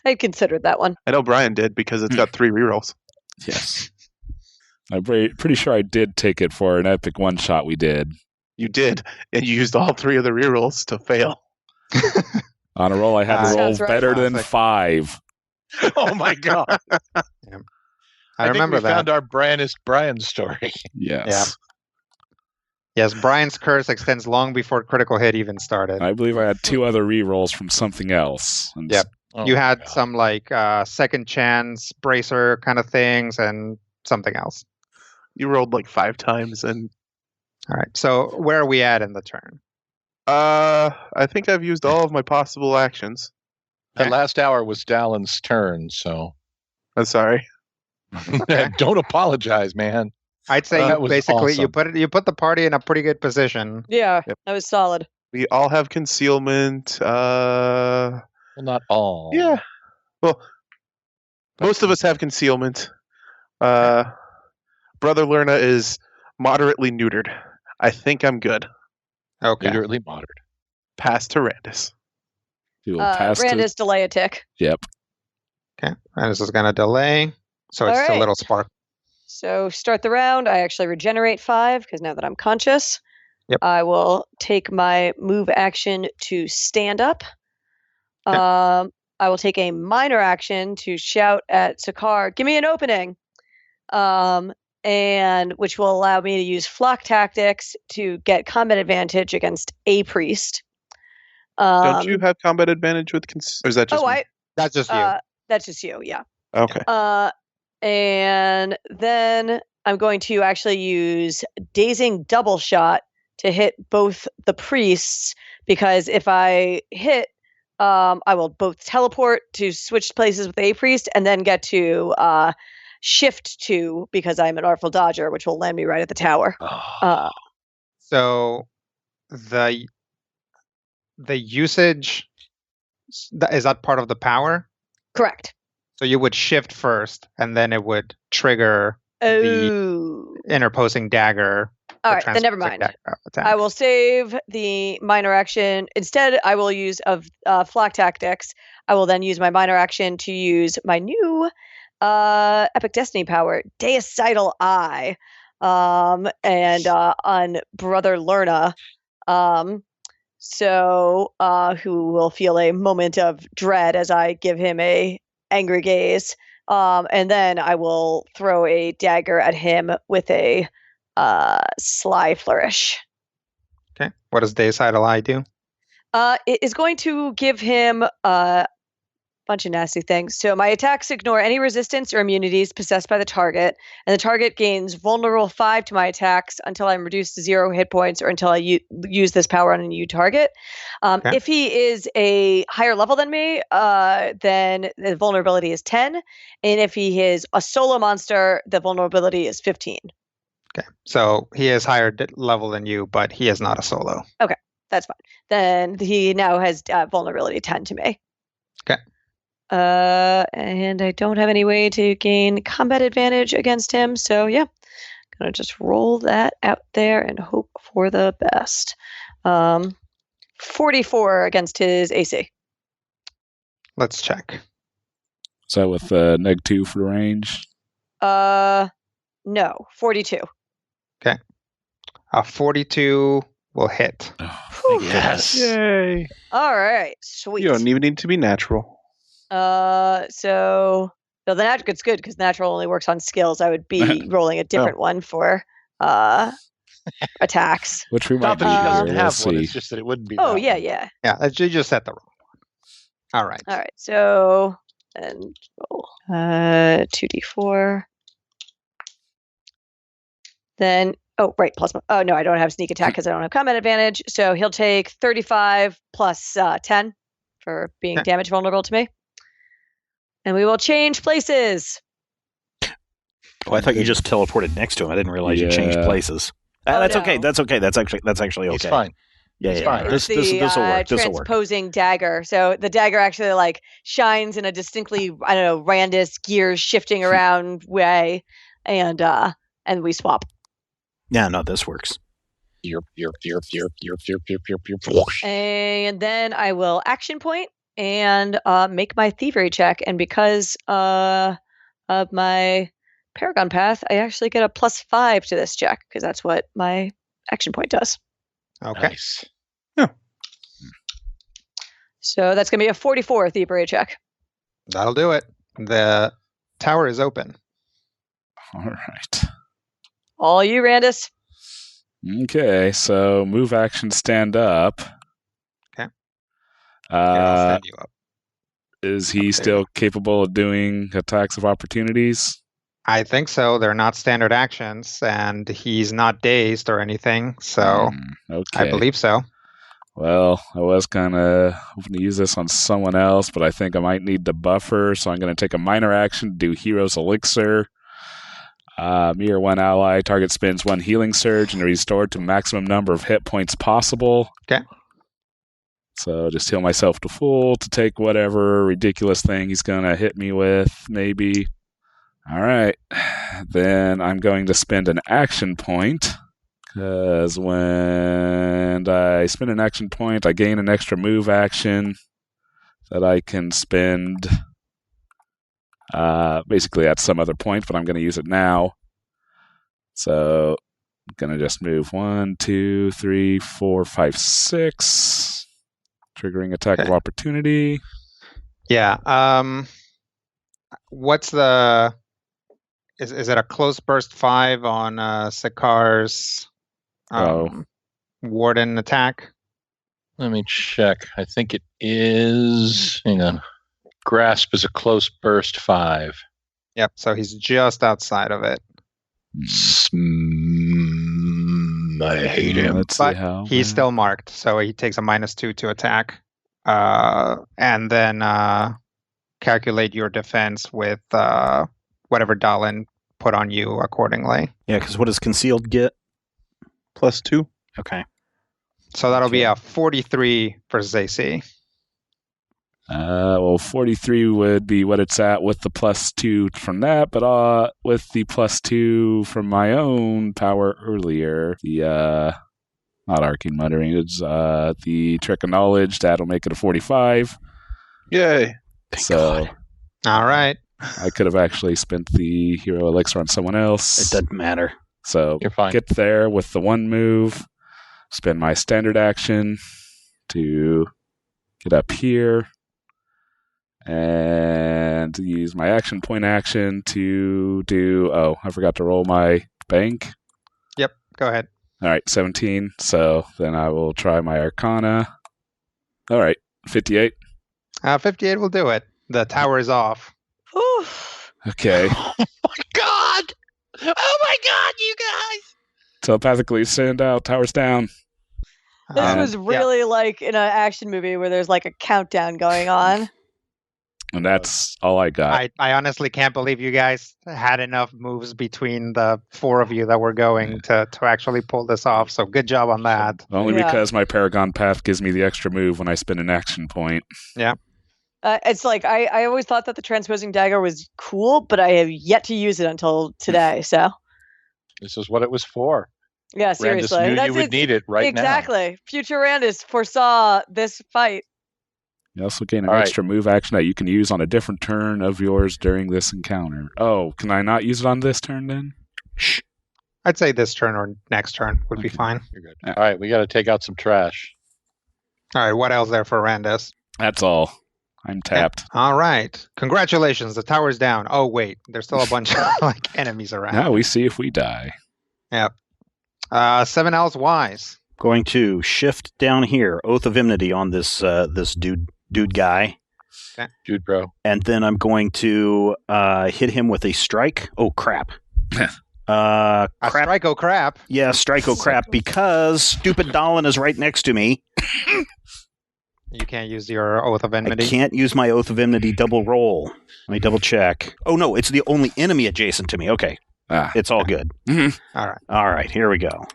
I considered that one. I know Brian did because it's got 3 rerolls. Yes. I'm pretty sure I did take it for an epic one-shot we did. You did, and you used all 3 of the rerolls to fail. On a roll, I had to roll Sounds right. better than 5. Oh my god. I remember think we found our Brian story. Yes. Yes, Brian's curse extends long before critical hit even started. I believe I had 2 other re-rolls from something else. And Yep. You had God. some like second chance bracer kind of things and something else. You rolled like 5 times, and All right. So where are we at in the turn? I think I've used all of my possible actions. That last hour was Dallin's turn, so I'm sorry. don't apologize, man. I'd say That was basically awesome. you put the party in a pretty good position. Yeah, Yep. that was solid. We all have concealment. Well, not all. Yeah. Well, most of us have concealment. Brother Lerna is moderately neutered. I think I'm good. Okay. Literally moderate. Pass to Randus. we will pass to... Randus, delay a tick. Yep. Okay. And this is going to delay. So All it's right. a little spark. So start the round. I actually regenerate 5 because now that I'm conscious, Yep. I will take my move action to stand up. Okay. I will take a minor action to shout at Sakar, "Give me an opening," and which will allow me to use flock tactics to get combat advantage against a priest. Don't you have combat advantage with or is that just me? That's just you. That's just you, yeah. Okay. And then I'm going to actually use Dazing Double Shot to hit both the priests, because if I hit, I will both teleport to switch places with a priest and then get to shift 2 because I'm an Artful Dodger, which will land me right at the tower. So the usage, is that part of the power? Correct. So you would shift first, and then it would trigger the interposing dagger All right, then never mind. I will save the minor action. Instead, I will use Flock Tactics. I will then use my minor action to use my new Epic Destiny power, Deicidal Eye, and on Brother Lerna. Who will feel a moment of dread as I give him a angry gaze. And then I will throw a dagger at him with a sly flourish. Okay. What does Deicidal Eye do? It is going to give him a bunch of nasty things. So my attacks ignore any resistance or immunities possessed by the target, and the target gains vulnerable 5 to my attacks until I'm reduced to 0 hit points or until I use this power on a new target. If he is a higher level than me, then the vulnerability is 10, and if he is a solo monster, the vulnerability is 15. Okay, so he is higher level than you, but he is not a solo. Okay, that's fine. Then he now has vulnerability 10 to me. Okay. And I don't have any way to gain combat advantage against him, so yeah, gonna just roll that out there and hope for the best. 44 against his AC. Let's check. Is that with -2 for range? No, 42. Okay. 42 will hit. Oh, yes. Yay. All right, sweet. You don't even need to be natural. So the natural's good because natural only works on skills. I would be rolling a different one for attacks. Which we might Not be that he doesn't here. have Let's one. see. It's just that it wouldn't be. Oh that yeah, one. yeah. Yeah, you just set the wrong one. All right. All right. So and roll 2d4. Then plus. Oh no, I don't have sneak attack because I don't have combat advantage. So he'll take 35 plus 10 for being damage vulnerable to me. And we will change places. Oh, I thought you just teleported next to him. I didn't realize you changed places. That's no. okay. That's okay. That's actually okay. He's fine. Yeah, It's yeah. fine. This will work. This will work. Transposing dagger. So the dagger actually shines in a distinctly Randus gears shifting around way, and we swap. Yeah, no, this works. And then I will action point and make my thievery check. And because of my Paragon Path, I actually get a +5 to this check because that's what my action point does. Okay. Nice. Yeah. So that's going to be a 44 thievery check. That'll do it. The tower is open. All right. All you, Randus. Okay, so move action, stand up. Okay. I'll stand you up. Is he still capable of doing attacks of opportunities? I think so. They're not standard actions, and he's not dazed or anything, so Okay. I believe so. Well, I was kind of hoping to use this on someone else, but I think I might need the buffer, so I'm going to take a minor action to do Hero's Elixir. Me or one ally, target spends 1 healing surge and restored to maximum number of hit points possible. Okay. So just heal myself to full to take whatever ridiculous thing he's going to hit me with, maybe. All right. Then I'm going to spend an action point, because when I spend an action point, I gain an extra move action that I can spend basically at some other point, but I'm going to use it now. So I'm going to just move 1, 2, 3, 4, 5, 6. Triggering attack of opportunity. Yeah. What's the... Is it a close burst 5 on Sikar's warden attack? Let me check. I think it is... Hang on. Grasp is a close burst 5. Yep, so he's just outside of it. I hate him. Let's see But how he's still marked, so he takes a -2 to attack. And then calculate your defense with whatever Dalin put on you accordingly. Yeah, because what does concealed get? +2. Okay. So that'll be a 43 versus AC. Well, 43 would be what it's at with the +2 from that, but with the +2 from my own power earlier, the not arcane muttering, it's the trick of knowledge, that'll make it a 45. Yay. Thank So, God. All right. I could have actually spent the hero elixir on someone else. It doesn't matter. So, You're fine. get there with the one move, spend my standard action to get up here, and use my action point action to do... Oh, I forgot to roll my bank. Yep. Go ahead. All right, 17. So then I will try my Arcana. All right, 58. 58 will do it. The tower is off. Whew. Okay. Oh my god! Oh my god, you guys! Telepathically send out, towers down. This was really like in an action movie where there's like a countdown going on. And that's all I got. I honestly can't believe you guys had enough moves between the four of you that were going to actually pull this off. So good job on that. Only Yeah. because my Paragon Path gives me the extra move when I spend an action point. Yeah. It's like I always thought that the transposing dagger was cool, but I have yet to use it until today. So This is what it was for. yeah, Randus seriously, knew you would need it right now. exactly. Future Randus foresaw this fight. You also gain an All right. extra move action that you can use on a different turn of yours during this encounter. Oh, can I not use it on this turn then? Shh. I'd say this turn or next turn would be Okay. fine. You're good. All right, we got to take out some trash. All right. What else there for Randus? That's all. I'm tapped. All right. Congratulations. The tower's down. Oh, wait. There's still a bunch of enemies around. Now we see if we die. 7 L's wise. Going to shift down here, Oath of Enmity on this this dude guy, Dude, bro. and then I'm going to hit him with a strike. Oh crap! A Crap. strike, oh crap. Yeah, strike. Oh crap! Because stupid Dolan is right next to me. You can't use your Oath of I Enmity. can't use my Oath of Enmity double roll. Let me double check. Oh no, it's the only enemy adjacent to me. Okay, it's all good. All right. All right, here we go.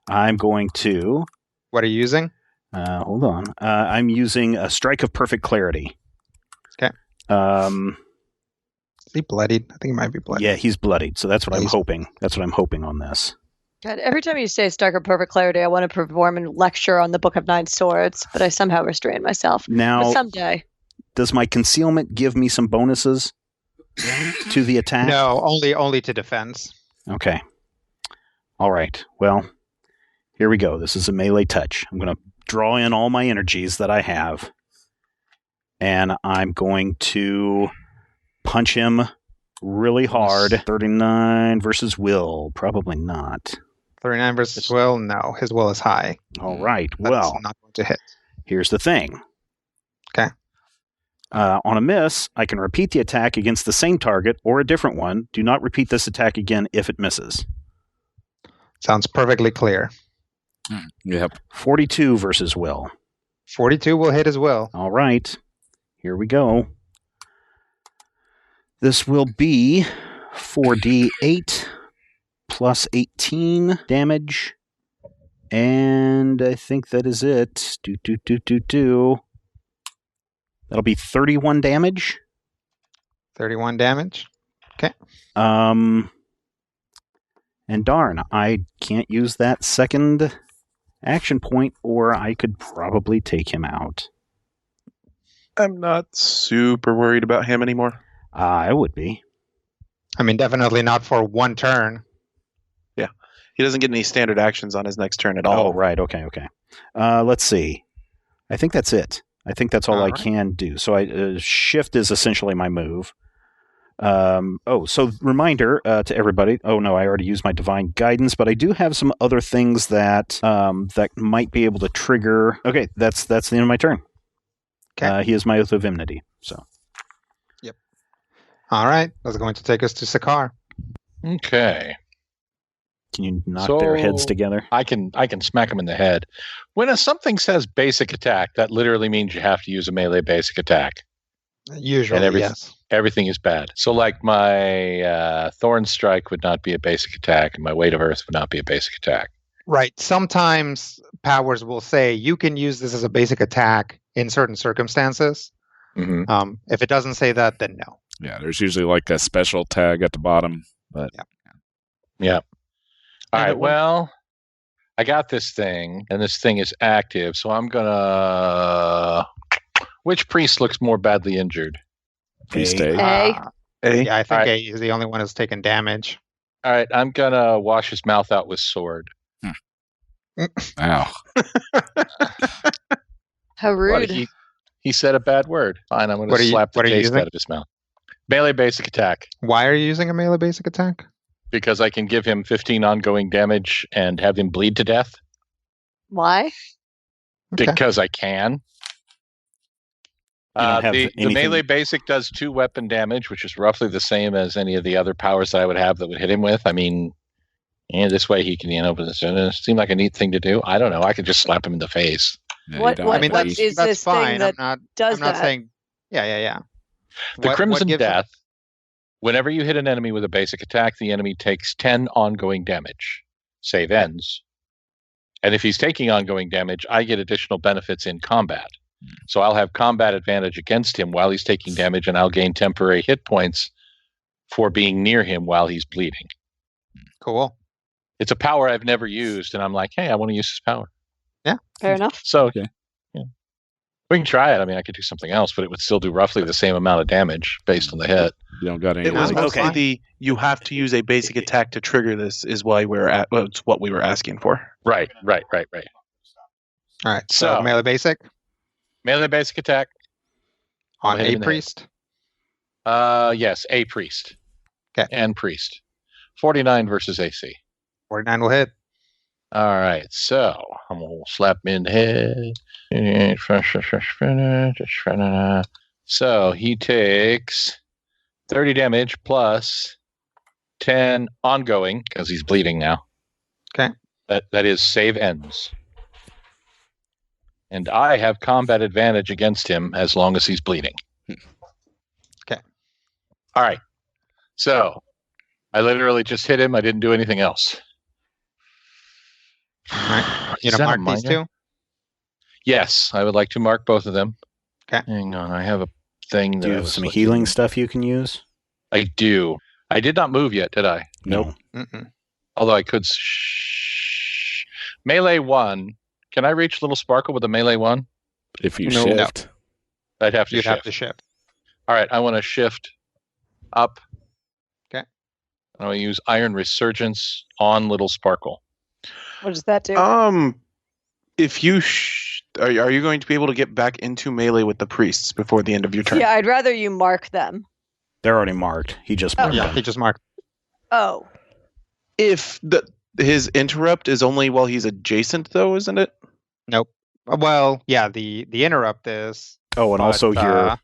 I'm going to What are you using? hold on. I'm using a Strike of Perfect Clarity. Okay. Is he bloodied? I think he might be bloodied. Yeah, he's bloodied, so that's what I'm He's- hoping. That's what I'm hoping on this. God, every time you say Stark of Perfect Clarity, I want to perform a lecture on the Book of Nine Swords, but I somehow restrain myself. But Now, someday. does my concealment give me some bonuses to the attack? No, only to defense. Okay. All right. Well, here we go. This is a melee touch. I'm going to draw in all my energies that I have, and I'm going to punch him really hard. 39 versus will. Probably not. 39 versus will? No, his will is high. All right. That's Well, not going to hit. here's the thing. Okay. On a miss, I can repeat the attack against the same target or a different one. Do not repeat this attack again if it misses. Sounds perfectly clear. Yep. 42 versus will. 42 will hit his will. All right. Here we go. This will be 4d8 plus 18 damage. And I think that is it. That'll be 31 damage. 31 damage. And darn, I can't use that second action point, or I could probably take him out. I'm not super worried about him anymore. I would be. I mean, definitely not for one turn. He doesn't get any standard actions on his next turn at Oh, all. right. Okay. Let's see. I think that's it. I think that's all I All right. can do. So shift is essentially my move. So reminder to everybody. Oh no, I already used my divine guidance, but I do have some other things that that might be able to trigger. Okay, that's the end of my turn. Okay. He is my Oath of Enmity. So All right. That's going to take us to Sakar. Okay. can you knock their heads So- together? I can smack him in the head. When something says basic attack, that literally means you have to use a melee basic attack. Usually, And yes. Everything is bad. So like my Thorn Strike would not be a basic attack, and my Weight of Earth would not be a basic attack. Right. Sometimes powers will say you can use this as a basic attack in certain circumstances. Mm-hmm. If it doesn't say that, then no. Yeah, there's usually like a special tag at the bottom, but Yeah. All And right. Well, I got this thing, and this thing is active, so I'm gonna. Which priest looks more badly injured? Priest A. A. A? Yeah, I think Alright. A is the only one that's taken damage. All right, I'm gonna wash his mouth out with sword. Ow. How rude. What, he said a bad word. Fine, I'm gonna What are you- slap the what are you taste using? out of his mouth. Melee basic attack, Why are you using a melee basic attack? because I can give him 15 ongoing damage and have him bleed to death. Why? Okay. Because I can. You don't have The anything- melee basic does 2 weapon damage, which is roughly the same as any of the other powers that I would have that would hit him with. I mean, this way he can, it seemed like a neat thing to do. I don't know. I could just slap him in the face. Yeah, What- you don't what- I mean, have what to- is that's this thing fine. that I'm does not that? saying. Yeah. The Crimson gives him- Death, whenever you hit an enemy with a basic attack, the enemy takes 10 ongoing damage, save ends. And if he's taking ongoing damage, I get additional benefits in combat. So I'll have combat advantage against him while he's taking damage, and I'll gain temporary hit points for being near him while he's bleeding. Cool. It's a power I've never used, and I'm like, hey, I want to use this power. Fair enough. So Okay. yeah. We can try it. I mean, I could do something else, but it would still do roughly the same amount of damage based on the hit. You don't got any. It was No, mostly okay. you have to use a basic attack to trigger this is why it's what we were asking for. Right. All right. So So- melee basic Melee basic attack. on hit him a in the priest. Yes, a priest. Okay. And priest. 49 versus AC. 49 will hit. All right, so I'm gonna slap him in the head. So he takes 30 damage plus 10 ongoing because he's bleeding now. Okay. That is save ends. And I have combat advantage against him as long as he's bleeding. Okay. All right. So I literally just hit him. I didn't do anything else. Right. You Is know, that a mark these minor? two. Yes, I would like to mark both of them. Okay. Hang on, I have a thing. Do you have some healing stuff you can use? I do. I did not move yet, did I? No. Mm-mm. Although I could. Melee 1. Can I reach Little Sparkle with a melee 1? If you No. shift. I'd have to You'd shift. have to shift. All right, I want to shift up. Okay. I want to use Iron Resurgence on Little Sparkle. What does that do? If you are you going to be able to get back into melee with the priests before the end of your turn? Yeah, I'd rather you mark them. They're already marked. He just marked Yeah, them. he just marked. Oh, If his interrupt is only while he's adjacent, though, isn't it? Nope. Well, yeah, the interrupt is. Oh, and but, also your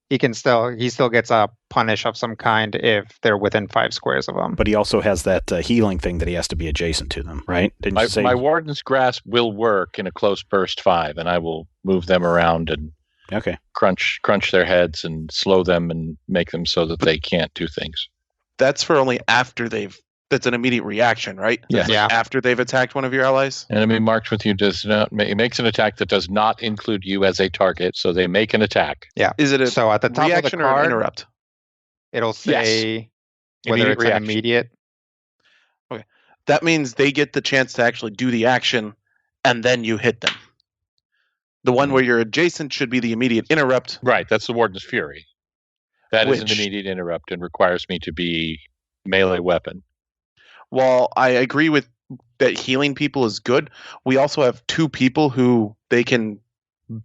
he still gets a punish of some kind if they're within 5 squares of him. but he also has that healing thing that he has to be adjacent to them, right? Didn't you say? My Warden's Grasp will work in a close burst 5, and I will move them around and Okay. crunch their heads and slow them and make them so that they can't do things. That's for only after that's an immediate reaction, right? Yes. Yeah. After they've attacked one of your allies? Enemy marked with you does not it makes an attack that does not include you as a target, so they make an attack. Is it a So at the top of the reaction or an card, interrupt? it'll say whether Immediate it's reaction. an immediate. That means they get the chance to actually do the action, and then you hit them. The one where you're adjacent should be the immediate interrupt. Right, that's the Warden's Fury. That is an Which- immediate interrupt and requires me to be melee weapon. While I agree with that healing people is good, we also have 2 people who they can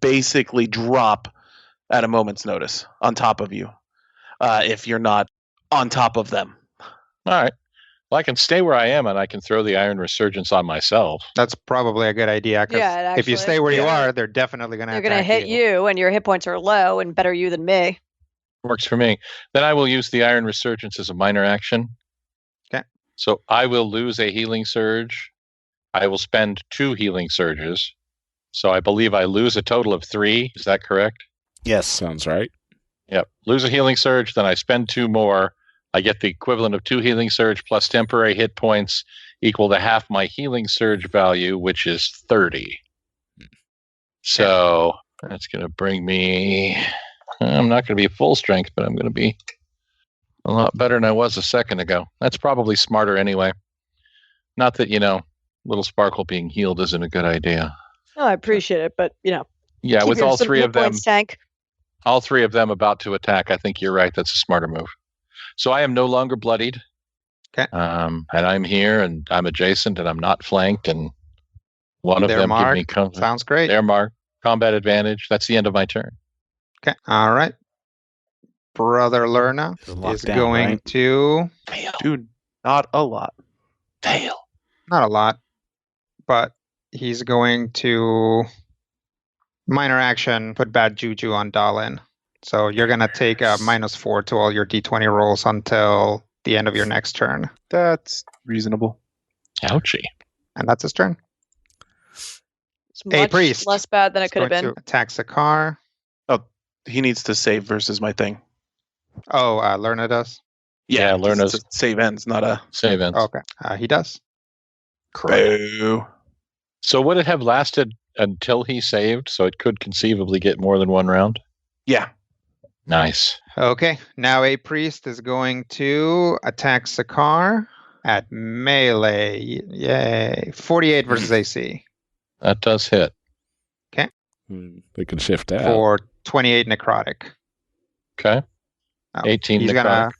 basically drop at a moment's notice on top of you if you're not on top of them. All right. Well, I can stay where I am and I can throw the Iron Resurgence on myself. That's probably a good idea. 'Cause Yeah, it if you actually stay where you is. are, they're definitely going to. they're going to hit you, and your hit points are low, and better you than me. Works for me. Then I will use the Iron Resurgence as a minor action. Okay. So I will lose a healing surge. I will spend 2 healing surges. So I believe I lose a total of 3. Is that correct? Yes. Sounds right. Yep. Lose a healing surge, then I spend 2 more. I get the equivalent of 2 healing surge plus temporary hit points equal to half my healing surge value, which is 30. So that's going to bring me I'm not going to be full strength, but I'm going to be a lot better than I was a second ago. That's probably smarter anyway. Not that, little Sparkle being healed isn't a good idea. No, I appreciate it, but, Yeah, keep with your all some three hit of them, points, tank. all three of them about to attack, I think you're right. That's a smarter move. So I am no longer bloodied. Okay. And I'm here, and I'm adjacent, and I'm not flanked, and one of They're them marked. give me Sounds great. They're marked. Combat advantage. That's the end of my turn. Okay. All right. Brother Lerna is going to Fail. Dude, not a lot. Fail. not a lot, but he's going to minor action put bad juju on Dalin. So you're going to take a -4 to all your d20 rolls until the end of your next turn. That's reasonable. Ouchie. And that's his turn. It's much priest. less bad than it He's could have going been. to attack Sakar. He needs to save versus my thing. Oh, Lerna does? Yeah, just Lerna's- to save ends, not a Save ends. Okay. He does. boo. So would it have lasted until he saved? So it could conceivably get more than one round? Yeah. Nice. Okay. Now a priest is going to attack Sakar at melee. Yay. 48 versus AC That does hit. They can shift out. for 28 necrotic. Okay. Oh, 18 he's necrotic.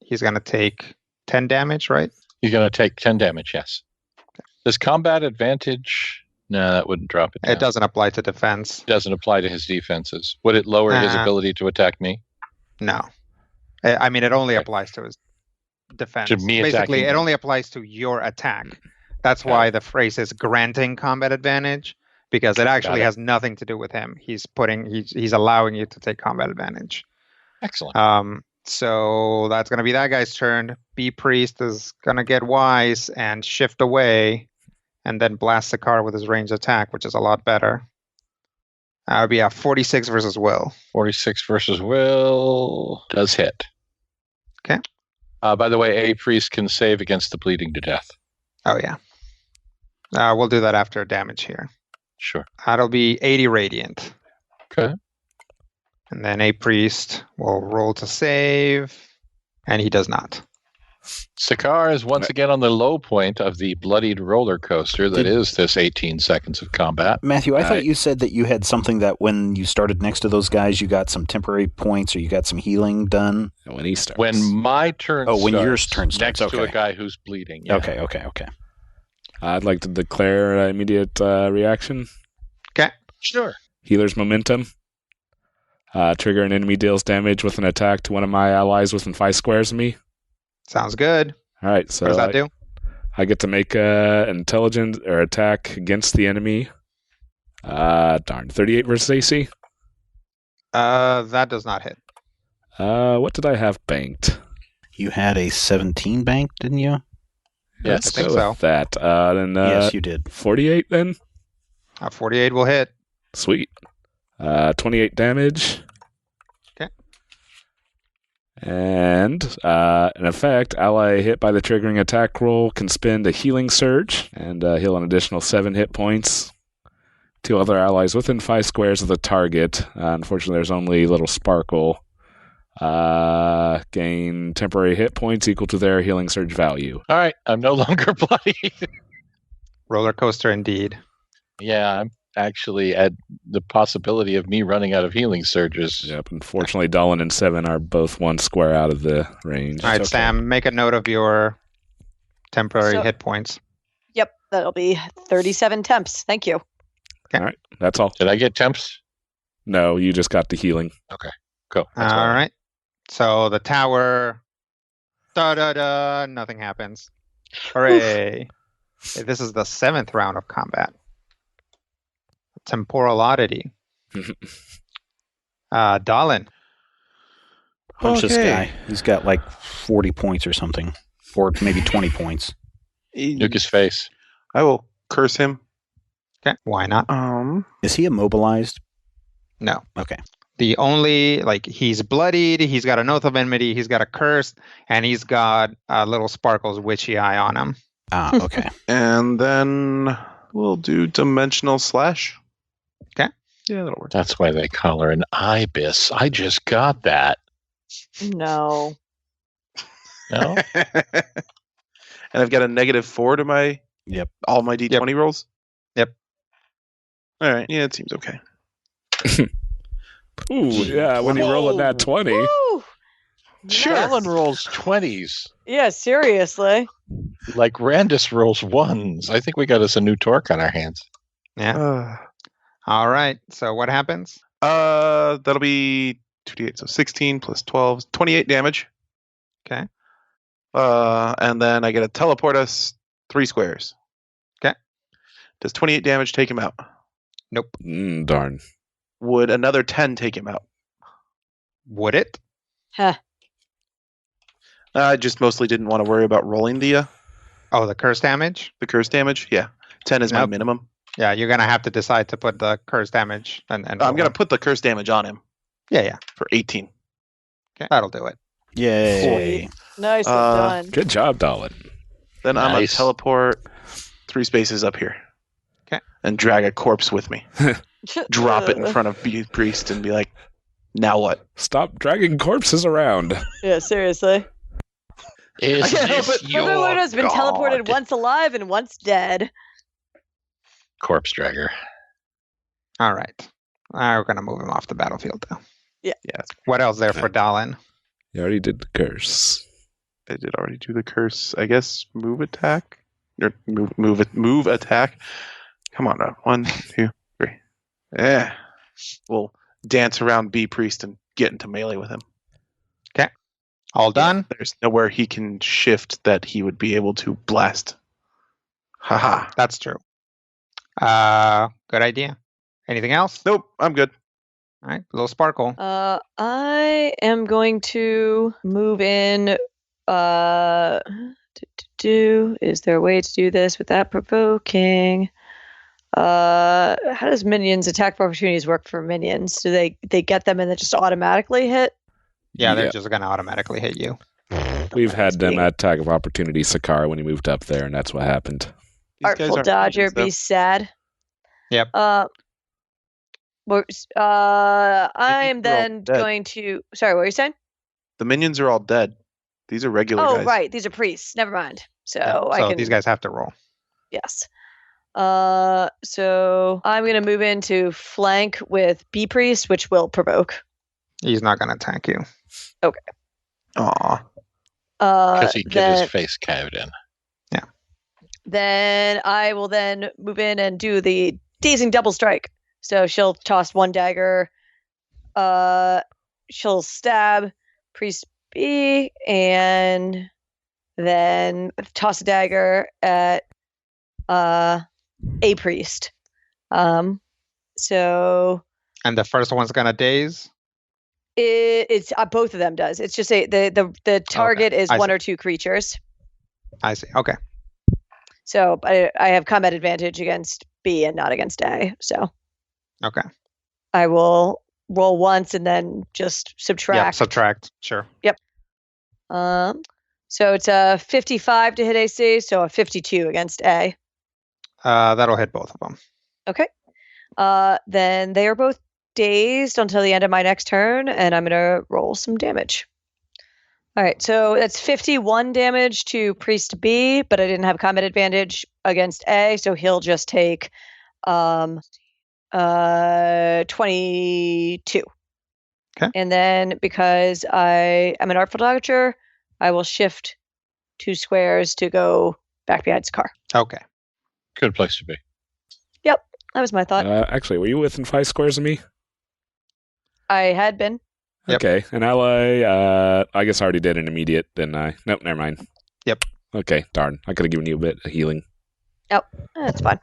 he's gonna take 10 damage, right? He's going to take 10 damage, yes. Does combat advantage? No, that wouldn't drop it down. It doesn't apply to defense. Doesn't apply to his defenses. Would it lower his ability to attack me? No. I mean, it only applies to his defense. To me Basically, attacking it him. only applies to your attack. That's why the phrase is granting combat advantage, because it actually it. has nothing to do with him. He's allowing you to take combat advantage. Excellent. So that's going to be that guy's turn. B Priest is going to get wise and shift away and then blast the car with his ranged attack, which is a lot better. It would be a 46 versus Will. 46 versus Will does hit. Okay. By the way, a priest can save against the bleeding to death. Oh, yeah. We'll do that after damage here. Sure. That'll be 80 radiant. Okay. And then a priest will roll to save, and he does not. Sakar is once again on the low point of the bloodied roller coaster that is this 18 seconds of combat. Matthew, I thought you said that you had something that when you started next to those guys, you got some temporary points or you got some healing done. When he starts. When my turn Oh, when starts, your turn starts, next to a okay. guy who's bleeding. Yeah. Okay. I'd like to declare immediate reaction. Okay. Sure. Healer's Momentum. Trigger an enemy deals damage with an attack to one of my allies within 5 squares of me. Sounds good. All right, so What does that do? I get to make an intelligence or attack against the enemy. 38 versus AC. That does not hit. What did I have banked? You had a 17 bank, didn't you? Yes. I think Go so. with that. Then Yes, you did. 48 then. 48 will hit. Sweet. 28 damage. Okay. And in effect, ally hit by the triggering attack roll can spend a healing surge and heal an additional 7 hit points. 2 other allies within 5 squares of the target. Unfortunately, there's only little Sparkle. Gain temporary hit points equal to their healing surge value. All right. I'm no longer bloody. Roller coaster indeed. Yeah, I'm actually at the possibility of me running out of healing surges. Yep. Unfortunately, Dolan and Seven are both 1 square out of the range. All right, It's okay. Sam, make a note of your temporary So- hit points. Yep, that'll be 37 temps. Thank you. All right. That's all. Did I get temps? No, you just got the healing. Go. That's All all. right. So the tower, nothing happens. Hooray. Okay, this is the 7th round of combat. Temporal oddity. Dalin. Punch this Okay. guy. He's got like 40 points or something. Or maybe 20 points. Nuke his face. I will curse him. Okay, why not? Is he immobilized? No. Okay. The only, he's bloodied, he's got an Oath of Enmity, he's got a curse, and he's got little Sparkle's witchy eye on him. Okay. And then we'll do Dimensional Slash. Yeah, that'll work. That's why they call her an ibis. I just got that. No. No? And I've got a -4 to my all my D20 rolls? Yep. All right. Yeah, it seems okay. Ooh, yeah, when you roll a nat 20. Woo! Sure. Alan rolls 20s. Yeah, seriously. Like Randus rolls 1s. I think we got us a new Torque on our hands. Yeah. All right. So what happens? That'll be 2d8, so 16 plus 12, 28 damage. Okay. And then I get to teleport us 3 squares. Okay. Does 28 damage take him out? Nope. Darn. Would another 10 take him out? Would it? Huh. I just mostly didn't want to worry about rolling the the curse damage? The curse damage? Yeah. 10 is my minimum. Yeah, you're going to have to decide to put the curse damage. And I'm going to put the curse damage on him. Yeah. For 18. Okay, that'll do it. Yay. Nicely done. Good job, Dalin. Then I'm going to teleport 3 spaces up here. Okay. And drag a corpse with me. Drop it in front of Priest and be like, now what? Stop dragging corpses around. Yeah, seriously. Is this your Lord has been God? teleported once alive and once dead. Corpse dragger. All right. We're going to move him off the battlefield, though. Yeah. What else there for Dalin? You already did the curse. I did already do the curse. I guess move attack? Or move attack? Come on now. 1, 2, 3. Yeah. We'll dance around B Priest and get into melee with him. Okay. All done? Yeah, there's nowhere he can shift that he would be able to blast. Haha. That's true. Good idea. Anything else? Nope, I'm good. All right. Little sparkle. I am going to move in. Is there a way to do this without provoking? How does minions attack opportunities work for minions? Do they get them and then just automatically hit? Yeah, they're just going to automatically hit you. We've had them at attack of opportunity Sakara when he moved up there, and that's what happened. Artful Dodger, be sad. Yep. I am then going to. Sorry, what were you saying? The minions are all dead. These are regular guys. Oh, right. These are priests. Never mind. These guys have to roll. Yes. So I'm going to move into flank with B Priest, which will provoke. He's not going to attack you. Okay. Aw. Because he'd get his face caved in. Yeah. Then I will then move in and do the dazing double strike. So she'll toss 1 dagger. She'll stab Priest B and then toss a dagger at A Priest. So. And the first one's going to daze? It's both of them does. It's just the target is 1 or 2 creatures. I see. Okay. So I have combat advantage against B and not against A. So. Okay. I will roll once and then just subtract. Yeah, subtract. Sure. Yep. So it's a 55 to hit AC, so a 52 against A. That'll hit both of them. Okay. Then they are both dazed until the end of my next turn, and I'm going to roll some damage. All right, so that's 51 damage to Priest B, but I didn't have combat advantage against A, so he'll just take 22. Okay. And then because I am an Artful Dodger, I will shift 2 squares to go back behind his car. Okay. Good place to be. Yep, that was my thought. Actually, were you within 5 squares of me? I had been. Yep. Okay, and ally, I guess I already did an immediate, didn't I? Nope, never mind. Yep. Okay, darn. I could have given you a bit of healing. Oh, that's fine.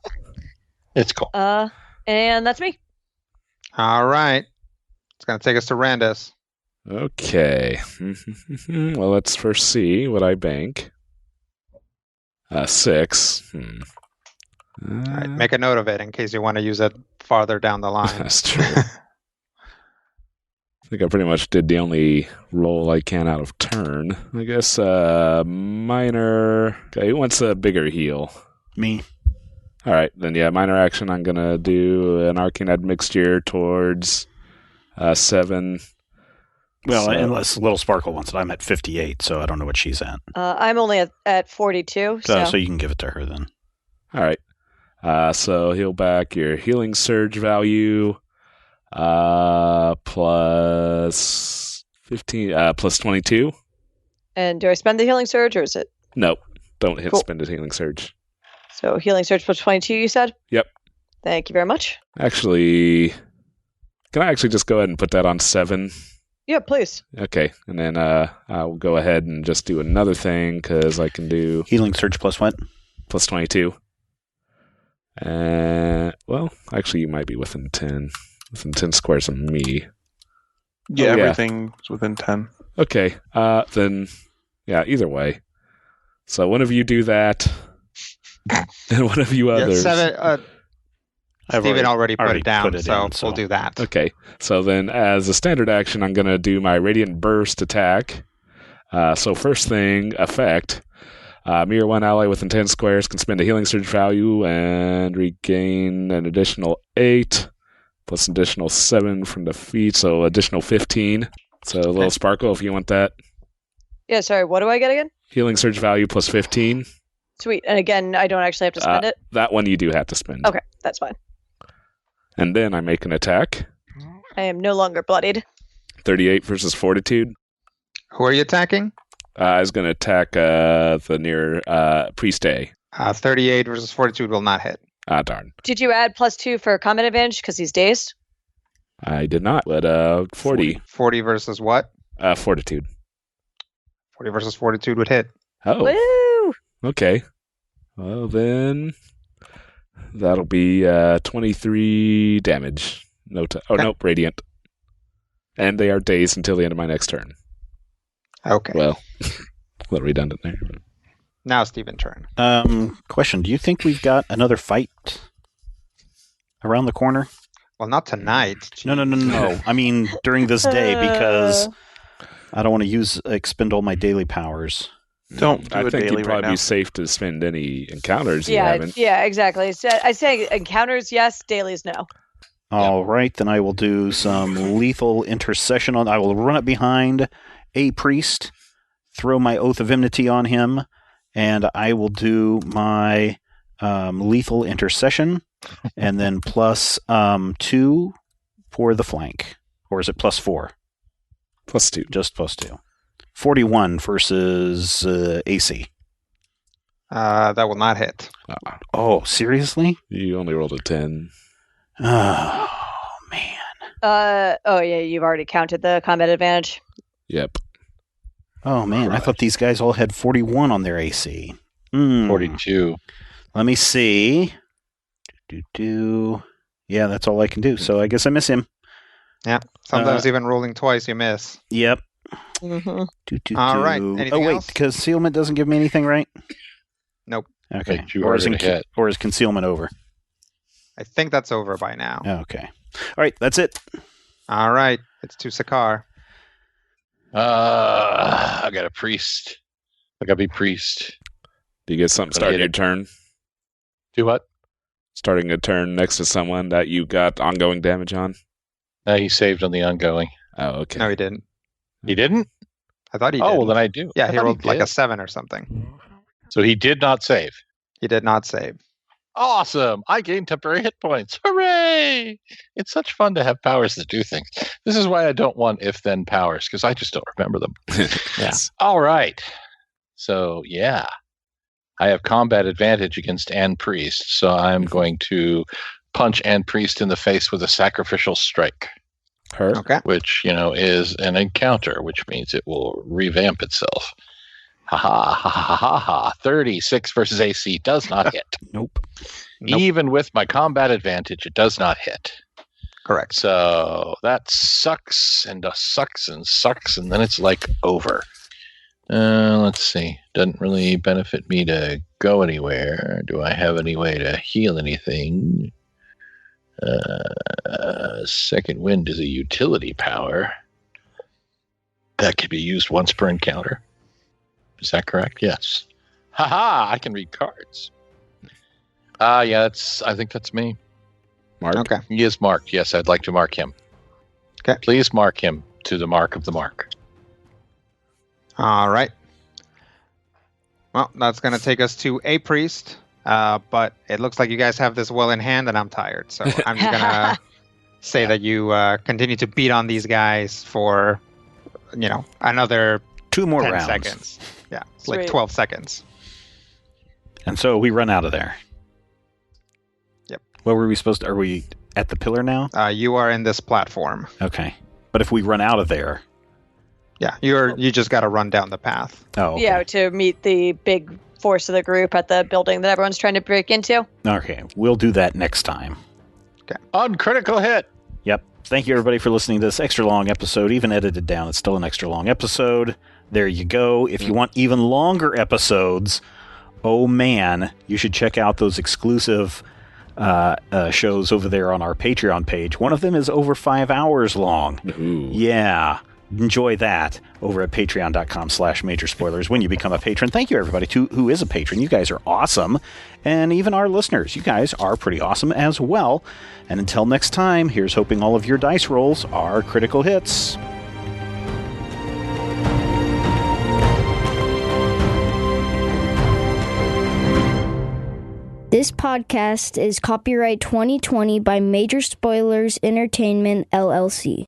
It's cool. And that's me. All right. It's going to take us to Randus. Okay. Well, let's first see what I bank. 6. All right. Make a note of it in case you want to use it farther down the line. That's true. I think I pretty much did the only roll I can out of turn. I guess minor. Okay, who wants a bigger heal? Me. All right, then minor action. I'm gonna do an arcane admixture towards 7. Well, unless Little Sparkle wants it. I'm at 58, so I don't know what she's at. I'm only at 42. So you can give it to her then. All right. So heal back your healing surge value plus 15 plus 22. And do I spend the healing surge, or is it? Nope. Don't hit spend a healing surge. So healing surge plus 22, you said? Yep. Thank you very much. Actually, can I actually just go ahead and put that on 7? Yeah, please. Okay, and then I'll go ahead and just do another thing, because I can do... Healing surge plus what? Plus 22. Well, actually, you might be within 10. Within 10 squares of me. Yeah, everything's within 10. Okay, then, either way. So one of you do that, and one of you others... Steven already put it down, so we'll do that. Okay, so then as a standard action, I'm going to do my Radiant Burst attack. So first thing, effect. Me or one ally within 10 squares can spend a healing surge value and regain an additional 8, plus an additional 7 from the feet, so additional 15. So a little Sparkle, if you want that. Yeah, sorry, what do I get again? Healing surge value plus 15. Sweet, and again, I don't actually have to spend it? That one you do have to spend. Okay, that's fine. And then I make an attack. I am no longer bloodied. 38 versus Fortitude. Who are you attacking? I was going to attack the near Priest A. 38 versus Fortitude will not hit. Ah, darn. Did you add +2 for combat advantage because he's dazed? I did not, but 40. 40 versus what? Fortitude. 40 versus Fortitude would hit. Oh. Woo! Okay. Well, then that'll be 23 damage. Nope, radiant. And they are dazed until the end of my next turn. Okay. Well, a little redundant there. Now Steven's turn. Question, do you think we've got another fight around the corner? Well, not tonight. No. I mean, during this day, because I don't want to expend all my daily powers. Don't do I it think daily it'd probably right now. be safe to spend any encounters you haven't. Yeah, exactly. So I say encounters, yes. Dailies, no. All right, then I will do some lethal intercession on. I will run up behind a priest, throw my Oath of Enmity on him, and I will do my lethal intercession, and then plus 2 for the flank. Or is it plus 4? Plus 2. Just plus 2. 41 versus AC. That will not hit. Oh, seriously? You only rolled a 10. Oh, man. You've already counted the combat advantage. Yep. Oh, man. Right. I thought these guys all had 41 on their AC. 42. Let me see. Yeah, that's all I can do. So I guess I miss him. Yeah. Sometimes even rolling twice, you miss. Yep. Mm-hmm. All right. Anything else? Concealment doesn't give me anything, right? Nope. Okay. Or is concealment over? I think that's over by now. Okay. All right. That's it. All right. It's to Sakar. I got a priest. I got to be priest. Do you get something starting your turn? Do what? Starting a turn next to someone that you got ongoing damage on? No, he saved on the ongoing. Oh, okay. No, he didn't. He didn't? I thought he did. Oh, well, then I do. Yeah, he rolled like a 7 or something. So he did not save. He did not save. Awesome! I gained temporary hit points. Hooray! It's such fun to have powers that do things. This is why I don't want if-then powers, because I just don't remember them. Yes. All right. So, yeah. I have combat advantage against Ann Priest, so I'm going to punch Ann Priest in the face with a sacrificial strike. Her? Okay. Which, is an encounter, which means it will revamp itself. Ha ha ha ha ha ha. 36 versus AC does not hit. Nope. Even with my combat advantage, it does not hit. Correct. So that sucks and sucks and sucks, and then it's like over. Let's see. Doesn't really benefit me to go anywhere. Do I have any way to heal anything? Second Wind is a utility power. That could be used once per encounter. Is that correct? Yes. Haha, I can read cards. Yeah, I think that's me. Mark. Okay. He is marked. Yes, I'd like to mark him. Okay. Please mark him to the mark of the mark. All right. Well, that's going to take us to a priest, but it looks like you guys have this well in hand, and I'm tired. So I'm just going to say that you continue to beat on these guys for, another 2 more 10 rounds. seconds. Yeah, it's like Sweet. 12 seconds. And so we run out of there. Yep. What were we supposed to... Are we at the pillar now? You are in this platform. Okay. But if we run out of there... Yeah, you just got to run down the path. Oh, okay. Yeah, to meet the big force of the group at the building that everyone's trying to break into. Okay, we'll do that next time. On critical hit. Yep. Thank you, everybody, for listening to this extra long episode. Even edited down, it's still an extra long episode. There you go. If you want even longer episodes, oh man, you should check out those exclusive shows over there on our Patreon page. One of them is over 5 hours long. Ooh. Yeah. Enjoy that over at patreon.com/major spoilers when you become a patron. Thank you, everybody, who is a patron. You guys are awesome. And even our listeners, you guys are pretty awesome as well. And until next time, here's hoping all of your dice rolls are critical hits. This podcast is copyright 2020 by Major Spoilers Entertainment, LLC.